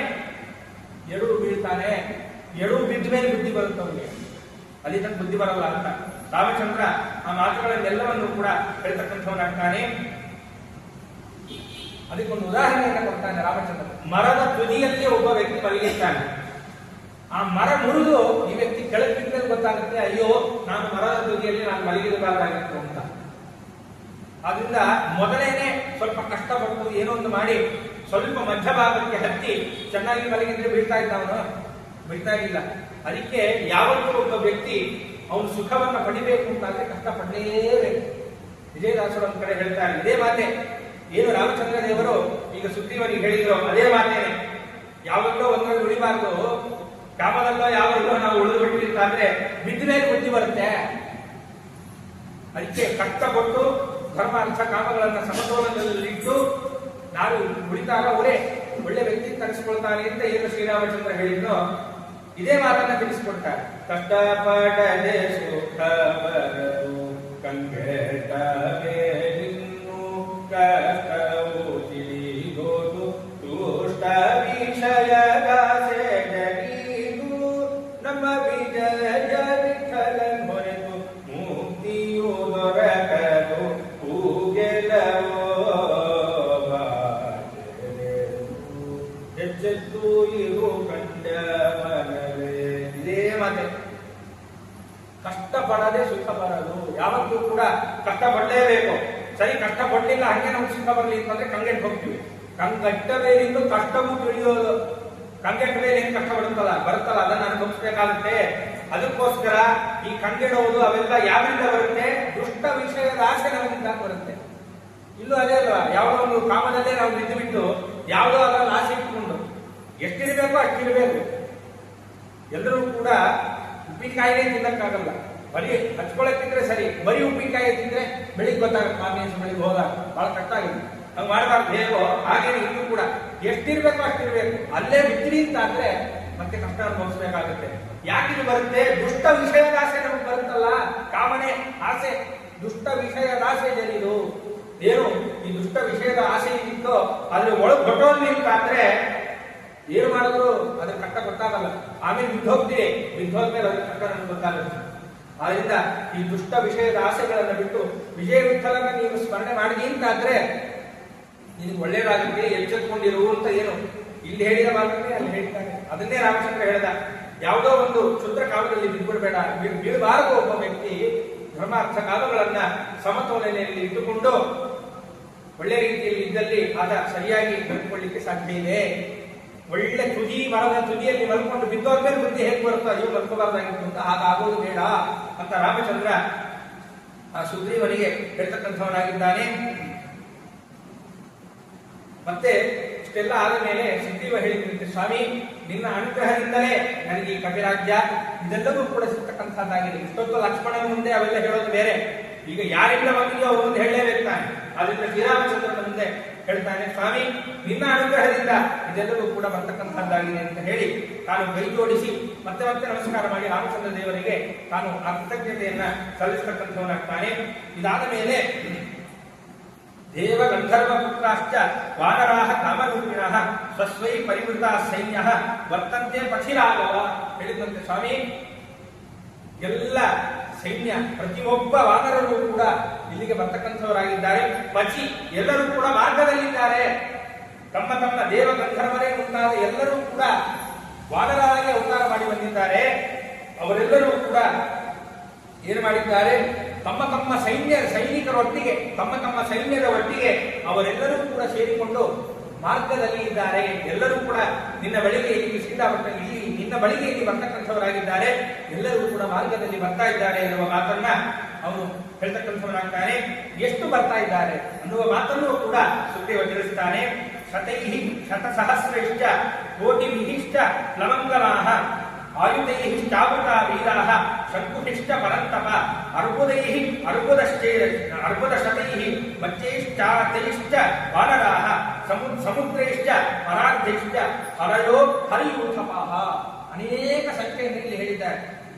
ಎಡವು ಬೀಳ್ತಾನೆ. ಎಡವು ಬಿದ್ದ ಮೇಲೆ ಬುದ್ಧಿ ಬರುತ್ತೆ ಅವನಿಗೆ, ಅಲ್ಲಿ ತನಕ ಬುದ್ಧಿ ಬರಲ್ಲ ಅಂತ ರಾಮಚಂದ್ರ ಆ ಮಾತುಗಳನ್ನೆಲ್ಲವನ್ನು ಕೂಡ ಹೇಳ್ತಕ್ಕಂಥವನಾಗ್ತಾನೆ. ಅದಕ್ಕೊಂದು ಉದಾಹರಣೆಯನ್ನು ಕೊಡ್ತಾನೆ ರಾಮಚಂದ್ರ. ಮರದ ತುದಿಯಲ್ಲಿ ಒಬ್ಬ ವ್ಯಕ್ತಿ ಮಲಗಿರ್ತಾನೆ. ಆ ಮರ ಮುರಿದು ಈ ವ್ಯಕ್ತಿ ಕೆಳಗೆ ಬಿದ್ದಲ್ಲಿ ಗೊತ್ತಾಗುತ್ತೆ, ಅಯ್ಯೋ ನಾನು ಮರದ ತುದಿಯಲ್ಲಿ ನಾನು ಮಲಗಿರಬಾರ್ದಾಗಿತ್ತು ಅಂತ. ಆದ್ರಿಂದ ಮೊದಲೇನೆ ಸ್ವಲ್ಪ ಕಷ್ಟಪಟ್ಟು ಏನೋ ಒಂದು ಮಾಡಿ ಸ್ವಲ್ಪ ಮಧ್ಯಭಾಗಕ್ಕೆ ಹತ್ತಿ ಚೆನ್ನಾಗಿ ಮಲಗಿದ್ರೆ ಬೀಳ್ತಾ ಇದ್ದ ಅವನು, ಬೀಳ್ತಾ ಇರಲಿಲ್ಲ. ಅದಕ್ಕೆ ಯಾವತ್ತೂ ಒಬ್ಬ ವ್ಯಕ್ತಿ ಅವನು ಸುಖವನ್ನ ಪಡಿಬೇಕು ಅಂತಾದ್ರೆ ಕಷ್ಟಪಡಲೇಬೇಕು. ವಿಜಯದಾಸರು ಒಂದು ಕಡೆ ಹೇಳ್ತಾರೆ ಇದೇ ಮಾತೆ. ಏನು ರಾಮಚಂದ್ರ ದೇವರು ಈಗ ಸುಗ್ರೀವನಿಗೆ ಹೇಳಿದ್ರು ಅದೇ ಮಾತೇನೆ. ಯಾವತ್ತೋ ಒಂದರಲ್ಲಿ ಉಳಿಬಾರ್ದು, ಕಾಮದಲ್ಲೋ ಯಾವಲ್ಲೋ ನಾವು ಉಳಿದು ಬಿಟ್ಟಿರ್ತಾದ್ರೆ ಬಿದ್ದ ಮೇಲೆ ಬುದ್ಧಿ ಬರುತ್ತೆ. ಅದಕ್ಕೆ ಕಷ್ಟಪಟ್ಟು ಧರ್ಮ, ಅರ್ಥ, ಕಾಮಗಳನ್ನ ಸಮತೋಲನದಲ್ಲಿಟ್ಟು ನಾನು ಉಳಿತಾಗ ಅವರೇ ಒಳ್ಳೆ ವ್ಯಕ್ತಿ ತರಿಸಿಕೊಳ್ತಾನೆ ಅಂತ ಏನು ಶ್ರೀರಾಮಚಂದ್ರ ಹೇಳಿದ್ರು ಇದೇ ಮಾತನ್ನ ತಿಳಿಸಿಕೊಡ್ತಾರೆ. ಕಷ್ಟಪಡದೆ ಸುಖ ಬರದು ಕಂಗೆಟ್ಟವೇ ನಿನ್ನು ಕಷ್ಟವು ತಿಳಿಗೋದು ದುಷ್ಟ ವಿಷಯಗಾಸೆ ಜಗೀದು ನಮ್ಮ ವಿಜಯ ವಿಠಲನ್ ಹೊರೆತು ಮುಕ್ತಿಯು ದೊರಕದು ಹೂಗೆಲವೋ ಎಚ್ಚೆತ್ತು ಇರು ಕಂಡ ಮನವೇ. ಇದೇ ಮಾತೆ. ಕಷ್ಟಪಡದೆ ಸುಖ ಬರಲು. ಯಾವತ್ತೂ ಕೂಡ ಕಷ್ಟಪಡಲೇಬೇಕು. ಸರಿ, ಕಷ್ಟಪಡಲಿಲ್ಲ ಹಂಗೆ ನಮ್ಗೆ ಸುಖ ಬರಲಿ ಅಂತಂದ್ರೆ ಕಂಗೆಟ್ಟು ಹೋಗ್ತೀವಿ. ಕಂಗೆಟ್ಟ ಮೇಲಿಂದ ಕಷ್ಟವೂ ತಿಳಿಯೋದು. ಕಂಗೆಟ್ಟ ಮೇಲೆ ಏನ್ ಕಷ್ಟ ಬರುತ್ತಲ್ಲ ಅದನ್ನ ಅನುಭವಿಸ್ಬೇಕಾಗುತ್ತೆ. ಅದಕ್ಕೋಸ್ಕರ ಈ ಕಂಗೆಡುವುದು ಅವೆಲ್ಲ ಯಾವಿಂದ ಬರುತ್ತೆ, ದುಷ್ಟ ವಿಷಯದ ಆಸೆ ನಮ್ಮಿಂದ ಬರುತ್ತೆ. ಇಲ್ಲೂ ಅದೇ ಅಲ್ವಾ, ಯಾವುದೋ ಒಂದು ಕಾಮದಲ್ಲೇ ನಾವು ಬಿದ್ದು ಬಿಟ್ಟು ಯಾವುದೋ ಅದರಲ್ಲಿ ಆಸೆ ಇಟ್ಕೊಂಡು ಎಷ್ಟಿರಬೇಕೋ ಅಷ್ಟಿರಬೇಕು. ಎಲ್ಲರೂ ಕೂಡ ಉಪ್ಪಿನಕಾಯಿನೇ ತಿನ್ನಕ್ಕಾಗಲ್ಲ. ಬರೀ ಹಚ್ಕೊಳಕ್ಕಿದ್ರೆ ಸರಿ, ಬರೀ ಉಪ್ಪಿನಕಾಯಿ ತಿಂದ್ರೆ ಬೆಳಿಗ್ಗೆ ಗೊತ್ತಾಗುತ್ತೆ ಮಾರ್ನಿಂಗ್ ಬೆಳಿಗ್ಗೆ ಹೋದಾಗ ಬಹಳ ಕಷ್ಟ ಆಗಿದೆ. ಹಂಗೆ ಮಾಡಬಾರ್ದು. ಹೇಗೋ ಹಾಗೇನೆ ಇಲ್ಲೂ ಕೂಡ ಎಷ್ಟಿರ್ಬೇಕೋ ಅಷ್ಟಿರ್ಬೇಕು. ಅಲ್ಲೇ ಬಿದ್ದಿರಿ ಅಂತ ಆದ್ರೆ ಮತ್ತೆ ಕಷ್ಟ ಅನುಭವಿಸ್ಬೇಕಾಗುತ್ತೆ. ಯಾಕಿದು ಬರುತ್ತೆ, ದುಷ್ಟ ವಿಷಯದ ಆಸೆ ನಮ್ಗೆ ಬರುತ್ತಲ್ಲ. ಕಾಮನೆ ಆಸೆ, ದುಷ್ಟ ವಿಷಯದ ಆಸೆ ಜನಿದು. ಏನು ಈ ದುಷ್ಟ ವಿಷಯದ ಆಸೆ ಇತ್ತು ಅದ್ರ ಒಳಗೆ ಹೊಟ್ಟೋಲ್ಲಿ ಅಂತಾದ್ರೆ ಏನು ಮಾಡಿದ್ರು ಅದ್ರ ಕಷ್ಟ ಗೊತ್ತಾಗಲ್ಲ. ಆಮೇಲೆ ಬಿದ್ದೋಗ್ತೀವಿ, ಬಿದ್ದೋದ್ಮೇಲೆ ಅದ್ರ ಕಷ್ಟ ನಮ್ಗೆ ಗೊತ್ತಾಗುತ್ತೆ. ಆದ್ರಿಂದ ಈ ದುಷ್ಟ ವಿಷಯದ ಆಸೆಗಳನ್ನ ಬಿಟ್ಟು ವಿಜಯ ವಿಠಲನ ನೀವು ಸ್ಮರಣೆ ಮಾಡಿದಿ ಅಂತಾದ್ರೆ ನಿನಗೆ ಒಳ್ಳೇದಾಗುತ್ತೆ. ಎಚ್ಚೆತ್ಕೊಂಡಿರು ಅಂತ ಏನು ಇಲ್ಲಿ ಹೇಳಿದ ಮಾತನ್ನೇ ಅಲ್ಲಿ ಹೇಳ್ತಾನೆ. ಅದನ್ನೇ ರಾಮಚಂದ್ರ ಹೇಳ್ದ. ಯಾವುದೋ ಒಂದು ಕ್ಷುದ್ರ ಕಾಲದಲ್ಲಿ ಬಿದ್ಬಿಡ್ಬೇಡ, ಬೀಳಬಾರದು. ಒಬ್ಬ ವ್ಯಕ್ತಿ ಧರ್ಮಾರ್ಥ ಕಾಲಗಳನ್ನ ಸಮತೋಲನೆಯಲ್ಲಿ ಇಟ್ಟುಕೊಂಡು ಒಳ್ಳೆ ರೀತಿಯಲ್ಲಿ ಇದ್ದಲ್ಲಿ ಆತ ಸರಿಯಾಗಿ ನಡ್ಕೊಳ್ಳಿಕ್ಕೆ ಸಾಧ್ಯ ಇದೆ. ಒಳ್ಳೆ ತುದಿ, ಮರದ ತುದಿಯಲ್ಲಿ ಮಲ್ಕೊಂಡು ಬಿದ್ದೋದ್ಮೇಲೆ ಬುದ್ಧಿ ಹೇಗೆ ಬರುತ್ತೋ ಅಯ್ಯೋ ಮಲ್ಕೋಬಾರ್ದಾಗಿತ್ತು ಅಂತ ಹಾಗಾಗೋದು ಬೇಡ ಅಂತ ರಾಮಚಂದ್ರ ಆ ಸುಗ್ರೀವನಿಗೆ ಹೇಳ್ತಕ್ಕಂಥವನಾಗಿದ್ದಾನೆ. ಮತ್ತೆ ಇಷ್ಟೆಲ್ಲ ಆದ ಮೇಲೆ ಸುಗ್ರೀವ ಹೇಳಿದಂತೆ, ಸ್ವಾಮಿ ನಿನ್ನ ಅನುಗ್ರಹದಿಂದಲೇ ನನಗೆ ಈ ಕಪಿರಾಜ್ಯ ಇದೆಲ್ಲವೂ ಕೂಡ ಸಿಗ್ತಕ್ಕಂಥದ್ದಾಗಿದೆ. ಇಷ್ಟೊತ್ತು ಲಕ್ಷ್ಮಣನ ಮುಂದೆ ಅವೆಲ್ಲ ಹೇಳೋದು ಬೇರೆ, ಈಗ ಯಾರೆಲ್ಲ ಬಂದಿದೆಯೋ ಅವ್ರ ಮುಂದೆ ಹೇಳಲೇಬೇಕು ತಾನೆ. ಆದ್ರಿಂದ ಶ್ರೀರಾಮಚಂದ್ರನ ಮುಂದೆ ಹೇಳ್ತಾನೆ, ಸ್ವಾಮಿ ನಿನ್ನ ಅನುಗ್ರಹದಿಂದ ಇದೆಲ್ಲವೂ ಕೂಡ ಬರ್ತಕ್ಕಂಥದ್ದಾಗಿದೆ ಅಂತ ಹೇಳಿ ತಾನು ಕೈ ಜೋಡಿಸಿ ಮತ್ತೆ ಮತ್ತೆ ನಮಸ್ಕಾರ ಮಾಡಿ ರಾಮಚಂದ್ರ ದೇವರಿಗೆ ತಾನು ಆ ಕೃತಜ್ಞತೆಯನ್ನ ಸಲ್ಲಿಸತಕ್ಕಂಥವನಾಗ್ತಾನೆ. ಇದಾದ ಮೇಲೆ ದೇವ ಗಂಧರ್ವ ಪುತ್ರಾಶ್ಚ ವಾನರಾಹ ಕಾಮರೂಪಿಣಃ ಸ್ವಸ್ವೈ ಪರಿವೃತ ಸೈನ್ಯಃ ವರ್ತಂತೆ ಪಥಿರಾಗವ ಹೇಳಿದಂತೆ, ಸ್ವಾಮಿ ಎಲ್ಲ ಸೈನ್ಯ ಪ್ರತಿಯೊಬ್ಬ ವಾನರರು ಕೂಡ ಇಲ್ಲಿಗೆ ಬರ್ತಕ್ಕಂಥವರಾಗಿದ್ದಾರೆ. ಪಚಿ ಎಲ್ಲರೂ ಕೂಡ ಮಾರ್ಗದಲ್ಲಿದ್ದಾರೆ. ತಮ್ಮ ತಮ್ಮ ದೇವ ಗಂಧರ್ವರೇ ಮುಂತಾದ ಎಲ್ಲರೂ ಕೂಡ ವಾನರಾಗಿ ಅವತಾರ ಮಾಡಿ ಬಂದಿದ್ದಾರೆ. ಅವರೆಲ್ಲರೂ ಕೂಡ ಏನು ಮಾಡಿದ್ದಾರೆ, ತಮ್ಮ ತಮ್ಮ ಸೈನಿಕರೊಟ್ಟಿಗೆ ತಮ್ಮ ತಮ್ಮ ಸೈನ್ಯದ ಒಟ್ಟಿಗೆ ಅವರೆಲ್ಲರೂ ಕೂಡ ಸೇರಿಕೊಂಡು ಮಾರ್ಗದಲ್ಲಿ ಇದ್ದಾರೆ. ಎಲ್ಲರೂ ಕೂಡ ನಿನ್ನ ಬಳಿಗೆ ಇಲ್ಲಿ ನಿನ್ನ ಬಳಿಗೆ ಇಲ್ಲಿ ಬರ್ತಕ್ಕಂಥವರಾಗಿದ್ದಾರೆ. ಎಲ್ಲರೂ ಕೂಡ ಮಾರ್ಗದಲ್ಲಿ ಬರ್ತಾ ಇದ್ದಾರೆ ಎನ್ನುವ ಮಾತನ್ನ ಅವನು ಹೇಳ್ತಕ್ಕಂಥವರಾಗ್ತಾನೆ. ಎಷ್ಟು ಬರ್ತಾ ಇದ್ದಾರೆ ಅನ್ನುವ ಮಾತನ್ನು ಕೂಡ ಸುಗ್ರೀವ ತಿಳಿಸ್ತಾನೆ. ಶತೈಹಿ ಶತಸಹಸ್ರೈಶ್ಚ ಕೋಟಿಭಿಶ್ಚ ಪ್ಲವಂಗಮಾಹ ಆಯುಧೈಶ್ಚಾವೃತ ವೀರಾಃ ಶಂಕುಭಿಶ್ಚ ಪರಂತಪ ಅರ್ಬುದಶತೈಃ ಮಚ್ಚೈಶ್ಚಾತೈಶ್ಚ ವಾನರಾಃ ಸಮುದ್ರೈಶ್ಚ ಪರಾರ್ಧೈಶ್ಚ ಹರಯೋ ಹರಿಯೂಥಪಾಃ. ಅನೇಕ ಸಂಖ್ಯೆಯನ್ನು ಇಲ್ಲಿ ಹೇಳಿದ್ದಾರೆ.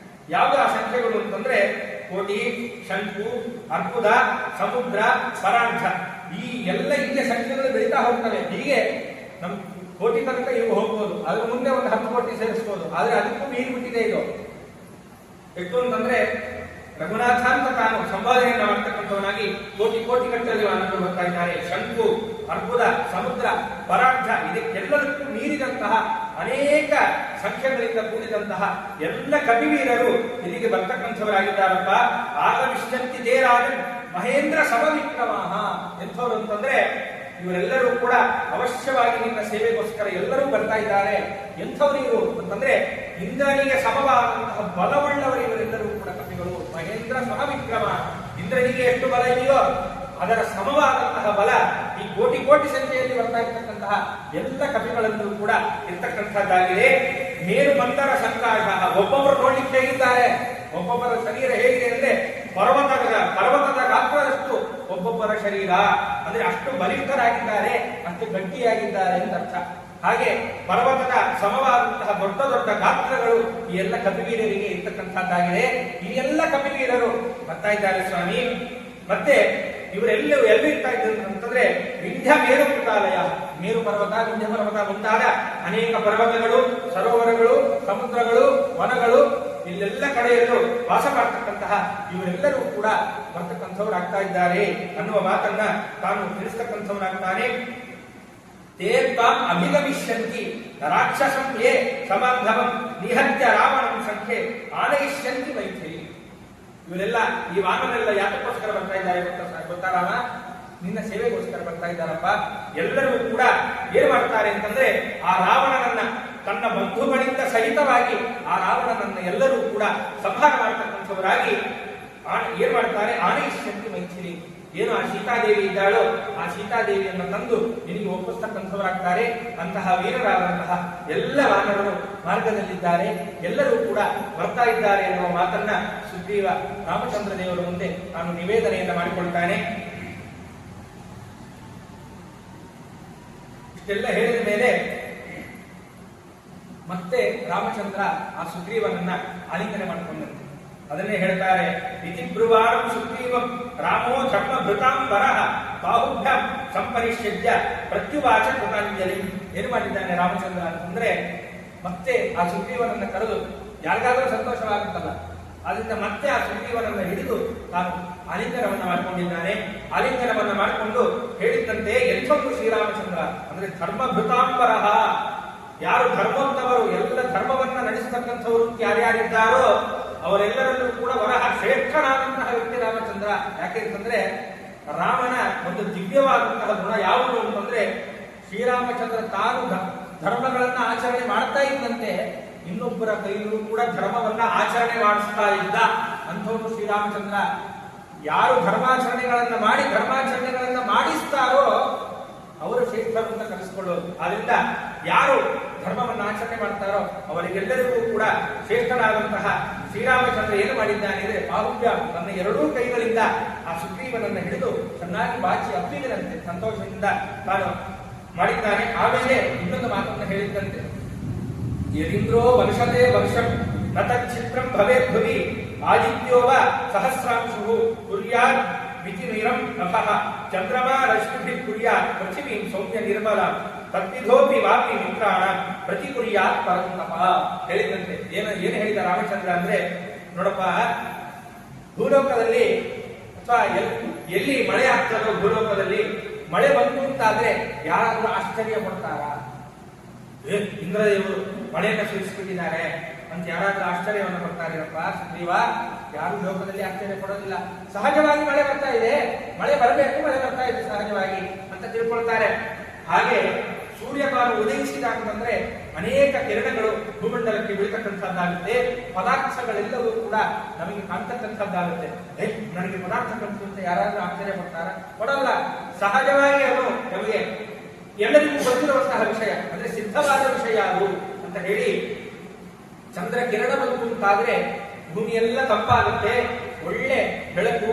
ಯಾವ ಸಂಖ್ಯೆಗಳು ಅಂತಂದ್ರೆ ಕೋಟಿ, ಶಂಕು, ಅರ್ಬುದ, ಸಮುದ್ರ, ಪರಾರ್ಧ, ಈ ಎಲ್ಲ ಇಲ್ಲಿಯ ಸಂಖ್ಯೆಗಳು ಬೆಳೀತಾ ಹೋಗ್ತವೆ. ಹೀಗೆ ನಮ್ ಕೋಟಿ ತನಕ ಇವು ಹೋಗ್ಬೋದು, ಅದ್ರ ಮುಂದೆ ಒಂದು 10 ಕೋಟಿ ಸೇರಿಸ್ಬೋದು. ಆದ್ರೆ ಅದಕ್ಕೂ ಮೀರಿ ಬಿಟ್ಟಿದೆ ಇದು. ಎಷ್ಟು ಅಂತಂದ್ರೆ ರಘುನಾಥ ಅಂತ ತಾನು ಸಂಪಾದನೆಯನ್ನು ಮಾಡ್ತಕ್ಕಂಥವನಾಗಿ ಕೋಟಿ ಕೋಟಿ ಗಟ್ಟಲೆ ವಾನರರು ಬರ್ತಾ ಇದ್ದಾರೆ. ಶಂಕು, ಅರ್ಬುದ, ಸಮುದ್ರ, ಪರಾರ್ಧ ಇದಕ್ಕೆಲ್ಲದಕ್ಕೂ ಮೀರಿದಂತಹ ಅನೇಕ ಸಂಖ್ಯೆಗಳಿಂದ ಕೂಡಿದಂತಹ ಎಲ್ಲ ಕವಿವೀರರು ಇಲ್ಲಿಗೆ ಬರ್ತಕ್ಕಂಥವರಾಗಿದ್ದಾರಪ್ಪ. ಆಗಮಿಷ್ಯಂತಿ ದೇರಾಜನ್ ಮಹೇಂದ್ರ ಸಮವಿಕ್ರಮಃ. ಎಂಥವ್ರು ಅಂತಂದ್ರೆ ಇವರೆಲ್ಲರೂ ಕೂಡ ಅವಶ್ಯವಾಗಿ ನಿನ್ನ ಸೇವೆಗೋಸ್ಕರ ಎಲ್ಲರೂ ಬರ್ತಾ ಇದ್ದಾರೆ. ಎಂಥವ್ರು ಇವರು ಅಂತಂದ್ರೆ ಇಂದ್ರನಿಗೆ ಸಮವಾದಂತಹ ಬಲವುಳ್ಳವರು ಇವರೆಲ್ಲರೂ ಕೂಡ ಕವಿಗಳು. ಮಹೇಂದ್ರ ಸಮವಿಕ್ರಮ, ಇಂದ್ರನಿಗೆ ಎಷ್ಟು ಬಲ ಇದೆಯೋ ಅದರ ಸಮವಾದಂತಹ ಬಲ ಈ ಕೋಟಿ ಕೋಟಿ ಸಂಖ್ಯೆಯಲ್ಲಿ ಬರ್ತಾ ಇರ್ತಕ್ಕಂತಹ ಎಲ್ಲ ಕವಿಗಳಲ್ಲೂ ಕೂಡ ಇರ್ತಕ್ಕಂಥದ್ದಾಗಿದೆ. ಮೇರು ಮಂದರ ಸಂಕಾಶ, ಒಬ್ಬೊಬ್ಬರು ನೋಡ್ಲಿಕ್ಕೆ ಹೇಗಿದ್ದಾರೆ, ಒಬ್ಬೊಬ್ಬರ ಶರೀರ ಹೇಗಿದೆ ಅಂದ್ರೆ ಪರ್ವತದ ಗಾತ್ರದಷ್ಟು ಒಬ್ಬೊಬ್ಬರ ಶರೀರ, ಅಂದ್ರೆ ಅಷ್ಟು ಬಲಿಷ್ಠರಾಗಿದ್ದಾರೆ, ಅಷ್ಟು ಗಟ್ಟಿಯಾಗಿದ್ದಾರೆ ಅಂತ ಅರ್ಥ. ಹಾಗೆ ಪರ್ವತದ ಸಮವಾದಂತಹ ದೊಡ್ಡ ದೊಡ್ಡ ಗಾತ್ರಗಳು ಈ ಎಲ್ಲ ಕಪಿವೀರರಿಗೆ ಇರ್ತಕ್ಕಂಥದ್ದಾಗಿದೆ. ಈ ಎಲ್ಲ ಕಪಿವೀರರು ಬರ್ತಾ ಇದ್ದಾರೆ ಸ್ವಾಮಿ. ಮತ್ತೆ ಇವರೆಲ್ಲರೂ ಎಲ್ಲಿರ್ತಾ ಇದ್ರು ಅಂತಂದ್ರೆ ವಿಂಧ್ಯ ಮೇರು ಕೃತಾಲಯ, ಮೇರು ಪರ್ವತ, ವಿಂಧ್ಯ ಪರ್ವತ ಮುಂತಾದ ಅನೇಕ ಪರ್ವತಗಳು, ಸರೋವರಗಳು, ಸಮುದ್ರಗಳು, ವನಗಳು ಇಲ್ಲೆಲ್ಲ ಕಡೆಯಲ್ಲೂ ವಾಸ ಮಾಡ್ತಕ್ಕಂತಹ ಇವರೆಲ್ಲರೂ ಕೂಡ ಬರ್ತಕ್ಕಂಥವರಾಗ್ತಾ ಇದ್ದಾರೆ ಅನ್ನುವ ಮಾತನ್ನ ತಾನು ತಿಳಿಸ್ತಕ್ಕಂಥವರಾಗ್ತಾನೆ. ತೇರ್ತಾಂ ಅಭಿಗಮಿಷ್ಯಂತಿ ರಾಕ್ಷಸಂ ಯೇ ಸಮರ್ಧವಂ ನಿಹತ್ಯ ರಾವಣಂ ಸಂಖ್ಯೆ ಆನಯಿಷ್ಯಂತಿ ಮೈಥಿಲಿ. ಇವರೆಲ್ಲ ಈ ವಾನರೆಲ್ಲ ಯಾತಕ್ಕೋಸ್ಕರ ಬರ್ತಾ ಇದ್ದಾರೆ ಗೊತ್ತಾ ರಾಮ? ನಿನ್ನ ಸೇವೆಗೋಸ್ಕರ ಬರ್ತಾ ಇದ್ದಾರಪ್ಪ. ಎಲ್ಲರೂ ಕೂಡ ಏನ್ ಮಾಡ್ತಾರೆ ಅಂತಂದ್ರೆ ಆ ರಾವಣನನ್ನ ತನ್ನ ಬಂಧುಗಳಿಂದ ಸಹಿತವಾಗಿ ಆ ರಾವಣನನ್ನ ಎಲ್ಲರೂ ಕೂಡ ಸಂಹಾರ ಮಾಡತಕ್ಕಂಥವರಾಗಿ ಏನ್ ಮಾಡ್ತಾರೆ, ಆನಯಿಷ್ಯಂತಿ ಮೈಥಿಲಿ. ಏನು ಆ ಸೀತಾದೇವಿ ಇದ್ದಾಳೋ ಆ ಸೀತಾದೇವಿಯನ್ನು ತಂದು ನಿನಗೆ ಒಪ್ಪಿಸ್ತಕ್ಕಂಥವರಾಗ್ತಾರೆ. ಅಂತಹ ವೀರರಾದಂತಹ ಎಲ್ಲ ವಾನರರು ಮಾರ್ಗದಲ್ಲಿದ್ದಾರೆ, ಎಲ್ಲರೂ ಕೂಡ ಬರ್ತಾ ಇದ್ದಾರೆ ಎನ್ನುವ ಮಾತನ್ನ ಸುಗ್ರೀವ ರಾಮಚಂದ್ರ ದೇವರ ಮುಂದೆ ತಾನು ನಿವೇದನೆಯನ್ನು ಮಾಡಿಕೊಳ್ತಾನೆ. ಇಷ್ಟೆಲ್ಲ ಹೇಳಿದ ಮೇಲೆ ಮತ್ತೆ ರಾಮಚಂದ್ರ ಆ ಸುಗ್ರೀವನನ್ನ ಆಲಿಂಗನೆ ಮಾಡಿಕೊಂಡಂತೆ. ಅದನ್ನೇ ಹೇಳ್ತಾರೆ, ಇತಿ ಬ್ರುವಾರಂ ಸುಗ್ರೀವಂ ರಾಮೋ ಧರ್ಮ ಭೃತಾಂಬರಃ ಬಾಹುಭ್ಯಾಂ ಸಂಪರಿಷ್ಯಜ್ಯ ಪ್ರತ್ಯುವಾಚ ಕೃತಾಂಜಲಿ. ಏನು ಮಾಡಿದ್ದಾನೆ ರಾಮಚಂದ್ರ ಅಂತಂದ್ರೆ ಮತ್ತೆ ಆ ಸುಗ್ರೀವನನ್ನ ಕರೆದು, ಯಾರಿಗಾದ್ರೂ ಸಂತೋಷವಾಗುತ್ತಲ್ಲ, ಅದರಿಂದ ಮತ್ತೆ ಆ ಸುಗ್ರೀವನನ್ನ ಹಿಡಿದು ತಾನು ಆಲಿಂಗನವನ್ನ ಮಾಡಿಕೊಂಡಿದ್ದಾನೆ. ಆಲಿಂಗನವನ್ನ ಮಾಡಿಕೊಂಡು ಹೇಳಿದ್ದಂತೆ ಎಂಥದ್ದು ಶ್ರೀರಾಮಚಂದ್ರ ಅಂದ್ರೆ ಧರ್ಮಭೃತಾಂಬರಃ, ಯಾರು ಧರ್ಮೋತ್ತವರು, ಎಲ್ಲ ಧರ್ಮವನ್ನ ನಡೆಸತಕ್ಕಂಥವರು ಯಾರ್ಯಾರಿದ್ದಾರೋ ಅವರೆಲ್ಲರಲ್ಲೂ ಕೂಡ ವರಹ ಶ್ರೇಷ್ಠನಾದಂತಹ ವ್ಯಕ್ತಿ ರಾಮಚಂದ್ರ. ಯಾಕೆ ಅಂತಂದ್ರೆ ರಾಮನ ಒಂದು ದಿವ್ಯವಾದಂತಹ ಗುಣ ಯಾವುದು ಅಂತಂದ್ರೆ ಶ್ರೀರಾಮಚಂದ್ರ ತಾನು ಧರ್ಮಗಳನ್ನ ಆಚರಣೆ ಮಾಡ್ತಾ ಇದ್ದಂತೆ ಇನ್ನೊಬ್ಬರ ಕೈಲೂ ಕೂಡ ಧರ್ಮವನ್ನ ಆಚರಣೆ ಮಾಡಿಸ್ತಾ ಇದ್ದ ಅಂಥವನು ಶ್ರೀರಾಮಚಂದ್ರ. ಯಾರು ಧರ್ಮಾಚರಣೆಗಳನ್ನ ಮಾಡಿಸ್ತಾರೋ ಅವರು ಶ್ರೇಷ್ಠರು ಅಂತ ಕರೆಸಿಕೊಳ್ಳೋದು. ಆದ್ರಿಂದ ಯಾರು ಧರ್ಮವನ್ನು ಆಚರಣೆ ಮಾಡ್ತಾರೋ ಅವರಿಗೆಲ್ಲರಿಗೂ ಕೂಡ ಶ್ರೇಷ್ಠನಾದಂತಹ ಶ್ರೀರಾಮಚಂದ್ರ ಏನು ಮಾಡಿದ್ದಾನೆ ಅಂದ್ರೆ ಬಾಹುವ್ಯ ತನ್ನ ಎರಡೂ ಕೈಗಳಿಂದ ಆ ಸುಗ್ರೀವನನ್ನ ಹಿಡಿದು ಚೆನ್ನಾಗಿ ಬಾಚಿ ಅಪ್ಪಿದರಂತೆ ಸಂತೋಷದಿಂದ ತಾನು ಮಾಡಿದ್ದಾನೆ. ಆಮೇಲೆ ಇನ್ನೊಂದು ಮಾತನ್ನು ಹೇಳಿದ್ದಂತೆ, ಯದಿಂದ್ರೋ ವರ್ಷತೆ ವರ್ಷಂ ನ ತಚ್ಚಿತ್ರಂ ಭವೇತ್ ಭುವಿ ಆದಿತ್ಯೋವ ಸಹಸ್ರಾಂಶು ಕುರ್ಯಾತ್ ವಿಚಿನಿರಂ ನಭಃ ಚಂದ್ರಮಾ ರಶ್ಮಿಭಿಃ ಕುರ್ಯಾತ್ ಪೃಥಿವೀಂ ಸೌಮ್ಯ ನಿರ್ಮಲ ತದ್ವಿಧೋಪಿ ವಾಪಿ ಮಿತ್ರಾಣ ಪ್ರತಿಕುರ್ಯಾತ್. ಹೇಳಿದಂತೆ ಏನು ಹೇಳಿದ ರಾಮಚಂದ್ರ ಅಂದ್ರೆ, ನೋಡಪ್ಪ ಭೂಲೋಕದಲ್ಲಿ ಅಥವಾ ಎಲ್ಲಿ ಮಳೆ ಆಗ್ತದೋ ಭೂಲೋಕದಲ್ಲಿ ಮಳೆ ಬಂತು ಅಂತಾದ್ರೆ ಯಾರಾದ್ರೂ ಆಶ್ಚರ್ಯ ಪಡ್ತಾರ? ಇಂದ್ರದೇವರು ಮಳೆಯನ್ನು ಸುರಿಸ್ಬಿಟ್ಟಿದ್ದಾರೆ ಅಂತ ಯಾರಾದ್ರೂ ಆಶ್ಚರ್ಯವನ್ನು ಪಡ್ತಾರೇನಪ್ಪ ಸುಗ್ರೀವ? ಯಾರು ಲೋಕದಲ್ಲಿ ಆಶ್ಚರ್ಯ ಪಡೋದಿಲ್ಲ. ಸಹಜವಾಗಿ ಮಳೆ ಬರ್ತಾ ಇದೆ, ಮಳೆ ಬರಬೇಕು, ಮಳೆ ಬರ್ತಾ ಇದೆ ಸಹಜವಾಗಿ ಅಂತ ತಿಳ್ಕೊಳ್ತಾರೆ. ಹಾಗೆ ಸೂರ್ಯಕಾಲ ಉದಯಿಸಿದಾಗಂತಂದ್ರೆ ಅನೇಕ ಕಿರಣಗಳು ಭೂಮಂಡಲಕ್ಕೆ ಬೀಳ್ತಕ್ಕಂಥದ್ದಾಗುತ್ತೆ. ಪದಾರ್ಥಗಳೆಲ್ಲವೂ ಕೂಡ ನಮಗೆ ಕಾಣ್ತಕ್ಕಂಥದ್ದಾಗುತ್ತೆ. ನನಗೆ ಪದಾರ್ಥ ಕಾಣಿಸುತ್ತೆ ಯಾರಾದ್ರೂ ಆಶ್ಚರ್ಯ ಪಡ್ತಾರ? ಪಡಲ್ಲ. ಸಹಜವಾಗಿ ಅದು ನಮಗೆ ಎಲ್ಲರಿಗೂ ಗೊತ್ತಿರುವಂತಹ ವಿಷಯ, ಅಂದ್ರೆ ಸಿದ್ಧವಾದ ವಿಷಯ ಅದು ಅಂತ ಹೇಳಿ ಚಂದ್ರ ಕಿರಣ ಬಂತು ಅಂತಾದ್ರೆ ಭೂಮಿ ಎಲ್ಲ ತಂಪಾಗುತ್ತೆ, ಒಳ್ಳೆ ಬೆಳಕು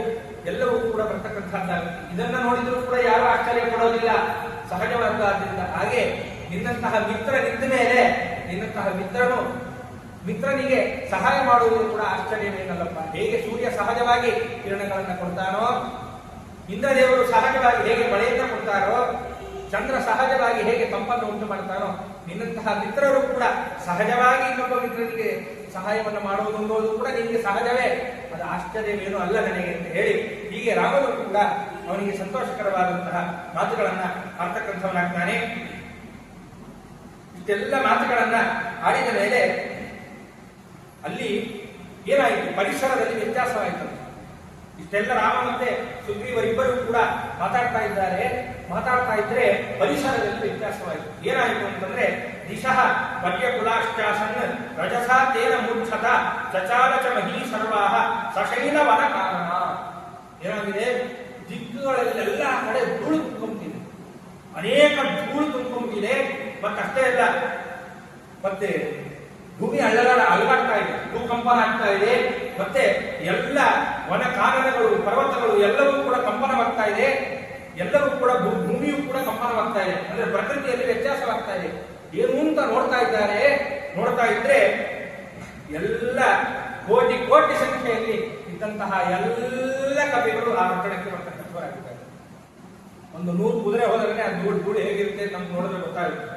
ಎಲ್ಲವೂ ಕೂಡ ಬರ್ತಕ್ಕಂಥದ್ದಾಗುತ್ತೆ. ಇದನ್ನ ನೋಡಿದ್ರು ಕೂಡ ಯಾರು ಆಶ್ಚರ್ಯ ಪಡೋದಿಲ್ಲ, ಸಹಜವಾದ್ದರಿಂದ. ಹಾಗೆ ನಿನ್ನಂತಹ ಮಿತ್ರ ನಿಂತ ಮೇಲೆ ನಿನ್ನಂತಹ ಮಿತ್ರನಿಗೆ ಸಹಾಯ ಮಾಡುವುದು ಕೂಡ ಆಶ್ಚರ್ಯವೇನಲ್ಲಪ್ಪ. ಹೇಗೆ ಸೂರ್ಯ ಸಹಜವಾಗಿ ಕಿರಣಗಳನ್ನು ಕೊಡ್ತಾನೋ, ಇಂದ್ರದೇವರು ಸಹಜವಾಗಿ ಹೇಗೆ ಮಳೆಯನ್ನ ಕೊಡ್ತಾರೋ, ಚಂದ್ರ ಸಹಜವಾಗಿ ಹೇಗೆ ತಂಪನ್ನು ಉಂಟು ಮಾಡ್ತಾನೋ, ನಿನ್ನಂತಹ ಮಿತ್ರರು ಕೂಡ ಸಹಜವಾಗಿ ಇನ್ನೊಬ್ಬ ಮಿತ್ರನಿಗೆ ಸಹಾಯವನ್ನು ಮಾಡುವುದು ಕೂಡ ನಿನಗೆ ಸಹಜವೇ. ಅದು ಆಶ್ಚರ್ಯವೇನು ಅಲ್ಲ ನನಗೆ ಅಂತ ಹೇಳಿ ಹೀಗೆ ರಾಮನು ಕೂಡ ಅವನಿಗೆ ಸಂತೋಷಕರವಾದಂತಹ ಮಾತುಗಳನ್ನ ಆಡ್ತಕ್ಕಂಥವನಾಗ್ತಾನೆ. ಇಷ್ಟೆಲ್ಲ ಮಾತುಗಳನ್ನ ಆಡಿದ ಮೇಲೆ ಅಲ್ಲಿ ಏನಾಯಿತು? ಪರಿಸರದಲ್ಲಿ ವ್ಯತ್ಯಾಸವಾಯಿತು. ಇಷ್ಟೆಲ್ಲ ರಾಮ ಮತ್ತೆ ಸುಗ್ರೀವರಿಬ್ಬರು ಕೂಡ ಮಾತಾಡ್ತಾ ಇದ್ರೆ ಪರಿಸರದಲ್ಲಿ ವ್ಯತ್ಯಾಸವಾಯಿತು. ಏನಾಯಿತು ಅಂತಂದ್ರೆ ದಿಶಃ ಪರ್ಯಕುಲಾಶ್ಚಾಸನ್ ರಜಸಾ ತೇನ ಮೂರ್ಛತ ಚಚಾಲ ಚ ಮಹೀ ಸರ್ವಾಹ ಸಶೈಲ ವನ ಕಾರಣ. ಏನಾಗಿದೆ? ದಿಕ್ಕುಗಳಲ್ಲೆಲ್ಲ ಕಡೆ ಧೂಳು ತುಂಬಿದೆ, ಅನೇಕ ಧೂಳು ತುಂಬಿದೆ. ಮತ್ತಷ್ಟೇ ಅಲ್ಲ, ಮತ್ತೆ ಭೂಮಿ ಅಲುಗಾಡ್ತಾ ಇದೆ, ಭೂಕಂಪನ ಆಗ್ತಾ ಇದೆ. ಮತ್ತೆ ಎಲ್ಲ ವನ ಕಾನನಗಳು, ಪರ್ವತಗಳು ಎಲ್ಲವೂ ಕೂಡ ಕಂಪನವಾಗ್ತಾ ಇದೆ. ಎಲ್ಲವೂ ಕೂಡ ಭೂಮಿಯೂ ಕೂಡ ಕಂಪನವಾಗ್ತಾ ಇದೆ. ಅಂದ್ರೆ ಪ್ರಕೃತಿಯಲ್ಲಿ ವ್ಯತ್ಯಾಸವಾಗ್ತಾ ಇದೆ. ಏನು ಅಂತ ನೋಡ್ತಾ ಇದ್ರೆ ಎಲ್ಲ ಕೋಟಿ ಕೋಟಿ ಸಂಖ್ಯೆಯಲ್ಲಿ ಇದ್ದಂತಹ ಎಲ್ಲ ಕವಿಗಳು ಆ ಕಟ್ಟಡಕ್ಕೆ ಬರ್ತಕ್ಕಂಥವರಾಗಿದ್ದಾರೆ. ಒಂದು 100 ಕುದುರೆ ಹೋದ್ರೆ ಆ ಧೂಳು ಹೇಗಿರುತ್ತೆ ನಮ್ಗೆ ನೋಡಿದ್ರೆ ಗೊತ್ತಾಗುತ್ತೆ.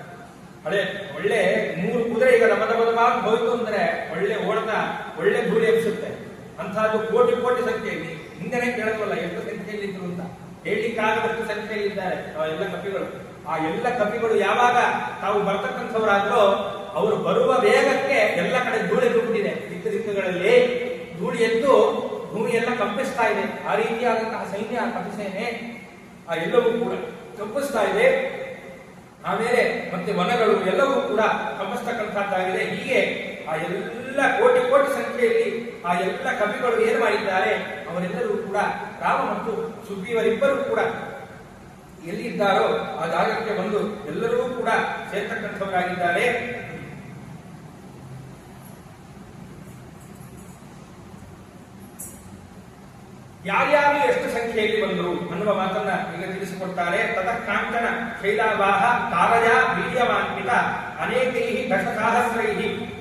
ಒಳ್ಳೆ 100 ಕುದುರೆ ಈಗ ದಬದಬಾಗ್ ಹೋಯ್ತು ಅಂದ್ರೆ ಒಳ್ಳೆ ಧೂಳಿ ಎಬ್ಸುತ್ತೆ. ಅಂತಹದ್ದು ಕೋಟಿ ಕೋಟಿ ಸಂಖ್ಯೆಯಲ್ಲಿ ಹಿಂದೆನೆ ಕೇಳಲ್ವಲ್ಲ ಎಷ್ಟು ಸಂಖ್ಯೆಯಲ್ಲಿ ಇದ್ರು ಅಂತ ಹೇಳಿಕ್ಕಾಗದಷ್ಟು ಸಂಖ್ಯೆಯಲ್ಲಿದ್ದಾರೆ ಎಲ್ಲ ಕಪಿಗಳು. ಆ ಎಲ್ಲ ಕಪಿಗಳು ಯಾವಾಗ ತಾವು ಬರ್ತಕ್ಕಂಥವರಾದ್ರೂ ಅವರು ಬರುವ ವೇಗಕ್ಕೆ ಎಲ್ಲ ಕಡೆ ಧೂಳಿ ತುಂಬಿದೆ. ದಿಕ್ಕುಗಳಲ್ಲಿ ಧೂಳಿ ಎದ್ದು ಭೂಮಿ ಎಲ್ಲ ಕಂಪಿಸ್ತಾ ಇದೆ. ಆ ರೀತಿಯಾದಂತಹ ಸೈನ್ಯ, ಕಪಿಸೇನೆ ಆ ಎಲ್ಲವೂ ಕೂಡ ಕಂಪಿಸ್ತಾ ಇದೆ. ಆಮೇಲೆ ಮತ್ತೆ ವನಗಳು ಎಲ್ಲವೂ ಕೂಡ ಕಂಪಿಸ್ತಕ್ಕಂಥದ್ದಾಗಿದೆ. ಹೀಗೆ ಆ ಎಲ್ಲ ಕೋಟಿ ಕೋಟಿ ಸಂಖ್ಯೆಯಲ್ಲಿ ಆ ಎಲ್ಲ ಕವಿಗಳು ಏನು ಮಾಡಿದ್ದಾರೆ, ಅವರೆಲ್ಲರೂ ಕೂಡ ರಾಮ ಮತ್ತು ಸುಗ್ರೀವರಿಬ್ಬರು ಕೂಡ ಎಲ್ಲಿದ್ದಾರೋ ಆ ಜಾಗಕ್ಕೆ ಬಂದು ಎಲ್ಲರೂ ಕೂಡ ಸೇರ್ತಕ್ಕಂಥವರಾಗಿದ್ದಾರೆ. ಯಾರ್ಯಾರು ಎಷ್ಟು ಸಂಖ್ಯೆಯಲ್ಲಿ ಬಂದರು ಅನ್ನುವ ಮಾತನ್ನ ಈಗ ತಿಳಿಸಿಕೊಡ್ತಾರೆ. ತತಃ ಕಾಂಚನ ಶೈಲಾವಾಹ ತಾರಯ ವೀರ್ಯವಾನ್ವಿತ ಅನೇಕೈ ದಶಸಹಸ್ರೈ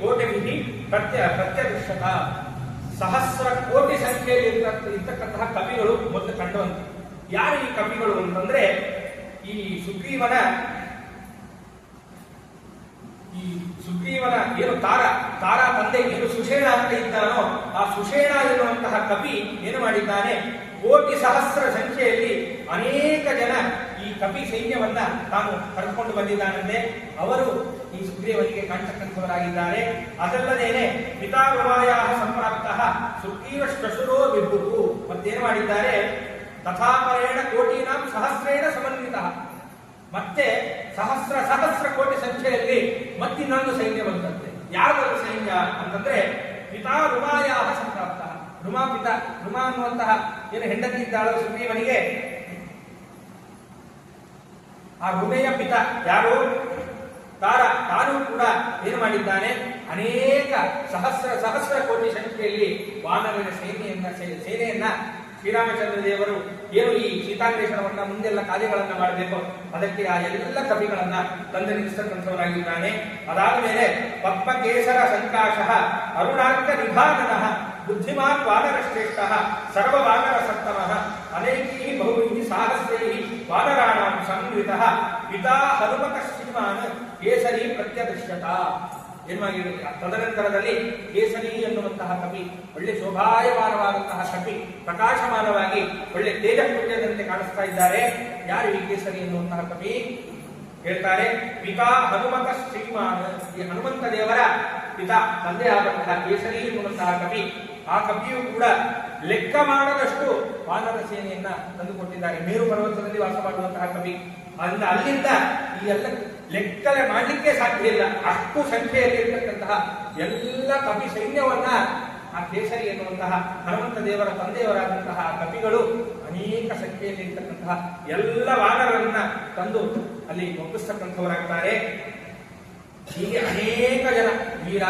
ಕೋಟಿಭಿ ಪ್ರತ್ಯದೃಶ್ಯತ. ಸಹಸ್ರ ಕೋಟಿ ಸಂಖ್ಯೆಯಲ್ಲಿ ಇರ್ತಕ್ಕಂತಹ ಕವಿಗಳು ಮೊದಲು ಕಂಡುವಂತೆ. ಯಾರು ಈ ಕವಿಗಳು ಅಂತಂದ್ರೆ ಈ ಸುಗ್ರೀವನ ಏನು ತಾರ ತಂದೆ ಏನು ಸುಷೇಣ ಅಂತ ಇದ್ದಾನೋ ಆ ಸುಷೇಣ ಎನ್ನುವಂತಹ ಕವಿ ಏನು ಮಾಡಿದ್ದಾನೆ, ಕೋಟಿ ಸಹಸ್ರ ಸಂಖ್ಯೆಯಲ್ಲಿ ಅನೇಕ ಜನ ಈ ಕಪಿ ಸೈನ್ಯವನ್ನ ತಾನು ಕರೆದುಕೊಂಡು ಬಂದಿದ್ದಾನಂತೆ. ಅವರು ಈ ಸುಗ್ರೀವನಿಗೆ ಕಾಣ್ತಕ್ಕಂಥವರಾಗಿದ್ದಾರೆ. ಅದಲ್ಲದೇನೆ ಪಿತಾರುವಾಯ ಸಂಪ್ರಾಪ್ತ ಸುಗ್ರೀವ ಶ್ವಶುರೋ ವಿಭುವು. ಮತ್ತೇನು ಮಾಡಿದ್ದಾರೆ, ತಥಾಪರೇಣ ಕೋಟೀನಾಂ ಸಹಸ್ರೇಣ ಸಮನ್ವಿತ. ಮತ್ತೆ ಸಹಸ್ರ ಕೋಟಿ ಸಂಖ್ಯೆಯಲ್ಲಿ ಮತ್ತಿನ್ನೊಂದು ಸೈನ್ಯ ಬಂದಂತೆ. ಯಾರೊಂದು ಸೈನ್ಯ ಅಂತಂದ್ರೆ ಪಿತಾ ರುಮಾಯ ಸಂಪ್ರಾಪ್ತ. ರುಮಾ ಅನ್ನುವಂತಹ ಏನು ಹೆಂಡತಿ ಇದ್ದಾಳೋ ಸುಗ್ರೀವನಿಗೆ, ಆ ರುಮೆಯ ಪಿತ ಯಾರು ತಾನು ಕೂಡ ಏನು ಮಾಡಿದ್ದಾನೆ, ಅನೇಕ ಸಹಸ್ರ ಕೋಟಿ ಸಂಖ್ಯೆಯಲ್ಲಿ ವಾನರನ ಸೇನೆಯನ್ನ ಶ್ರೀರಾಮಚಂದ್ರ ದೇವರು ಏನು ಈ ಸೀತಾನ್ವೇಷಣವನ್ನ ಮುಂದೆಲ್ಲ ಕಾರ್ಯಗಳನ್ನ ಮಾಡಬೇಕು ಅದಕ್ಕೆ ಆ ಎಲ್ಲ ಕವಿಗಳನ್ನ ತಂದು ನಿಲ್ಲಿಸತಕ್ಕಂಥವರಾಗಿದ್ದಾನೆ. ಅದಾದ ಮೇಲೆ ಪದ್ಮಕೇಸರ ಸಂಕಾಶ ಅರುಣಾರ್ಕ ನಿಧಾನನ ಬುದ್ಧಿಮಾನ್ ವಾನರ ಶ್ರೇಷ್ಠ ಸರ್ವ ವಾನರ ಸತ್ತಮ ಅನೇಕೈ ಬಹುವಿಧಿ ಸಾಹಸ್ರೈ ವಾನರಾಣಾಂ ಸಂವೃತ ಪಿತಾ ಹನುಮತ ಶ್ರೀಮಾನ್ ಕೇಸರಿ ಪ್ರತ್ಯದೃಶ್ಯತ. ತದನಂತರದಲ್ಲಿ ಕೇಸರಿ ಎನ್ನುವಂತಹ ಕವಿ ಒಳ್ಳೆ ಶೋಭಾಯಮಾನವಾದಂತಹ ಕವಿ, ಪ್ರಕಾಶಮಾನವಾಗಿ ಒಳ್ಳೆ ತೇಜಪುಂಜದಂತೆ ಕಾಣಿಸ್ತಾ ಇದ್ದಾರೆ. ಯಾರು ಈ ಕೇಸರಿ ಎನ್ನುವಂತಹ ಕವಿ? ಹೇಳ್ತಾರೆ, ಪಿತಾ ಹನುಮತ ಶ್ರೀಮಾನ್, ಈ ಹನುಮಂತ ದೇವರ ಪಿತಾ ತಂದೆ ಆದಂತಹ ಕೇಸರಿ ಎನ್ನುವಂತಹ ಕವಿ. ಆ ಕವಿಯು ಕೂಡ ಲೆಕ್ಕ ಮಾಡದಷ್ಟು ವಾನರ ಸೇನೆಯನ್ನ ತಂದುಕೊಟ್ಟಿದ್ದಾರೆ. ಮೇರು ಪರ್ವತದಲ್ಲಿ ವಾಸ ಮಾಡುವಂತಹ ಕವಿ. ಅದರಿಂದ ಅಲ್ಲಿಂದ ಈ ಎಲ್ಲ ಲೆಕ್ಕಲೆ ಮಾಡಲಿಕ್ಕೆ ಸಾಧ್ಯ ಇಲ್ಲ, ಅಷ್ಟು ಸಂಖ್ಯೆಯಲ್ಲಿ ಇರತಕ್ಕಂತಹ ಎಲ್ಲ ಕವಿ ಸೈನ್ಯವನ್ನ ಆ ಕೇಸರಿ ಎನ್ನುವಂತಹ ಹನುಮಂತ ದೇವರ ತಂದೆಯವರಾದಂತಹ ಕವಿಗಳು ಅನೇಕ ಸಂಖ್ಯೆಯಲ್ಲಿ ಇರ್ತಕ್ಕಂತಹ ಎಲ್ಲ ವಾನರರನ್ನ ತಂದು ಅಲ್ಲಿ ಒಪ್ಪಿಸ್ತಕ್ಕಂಥವರಾಗ್ತಾರೆ. ಹೀಗೆ ಅನೇಕ ಜನ ವೀರ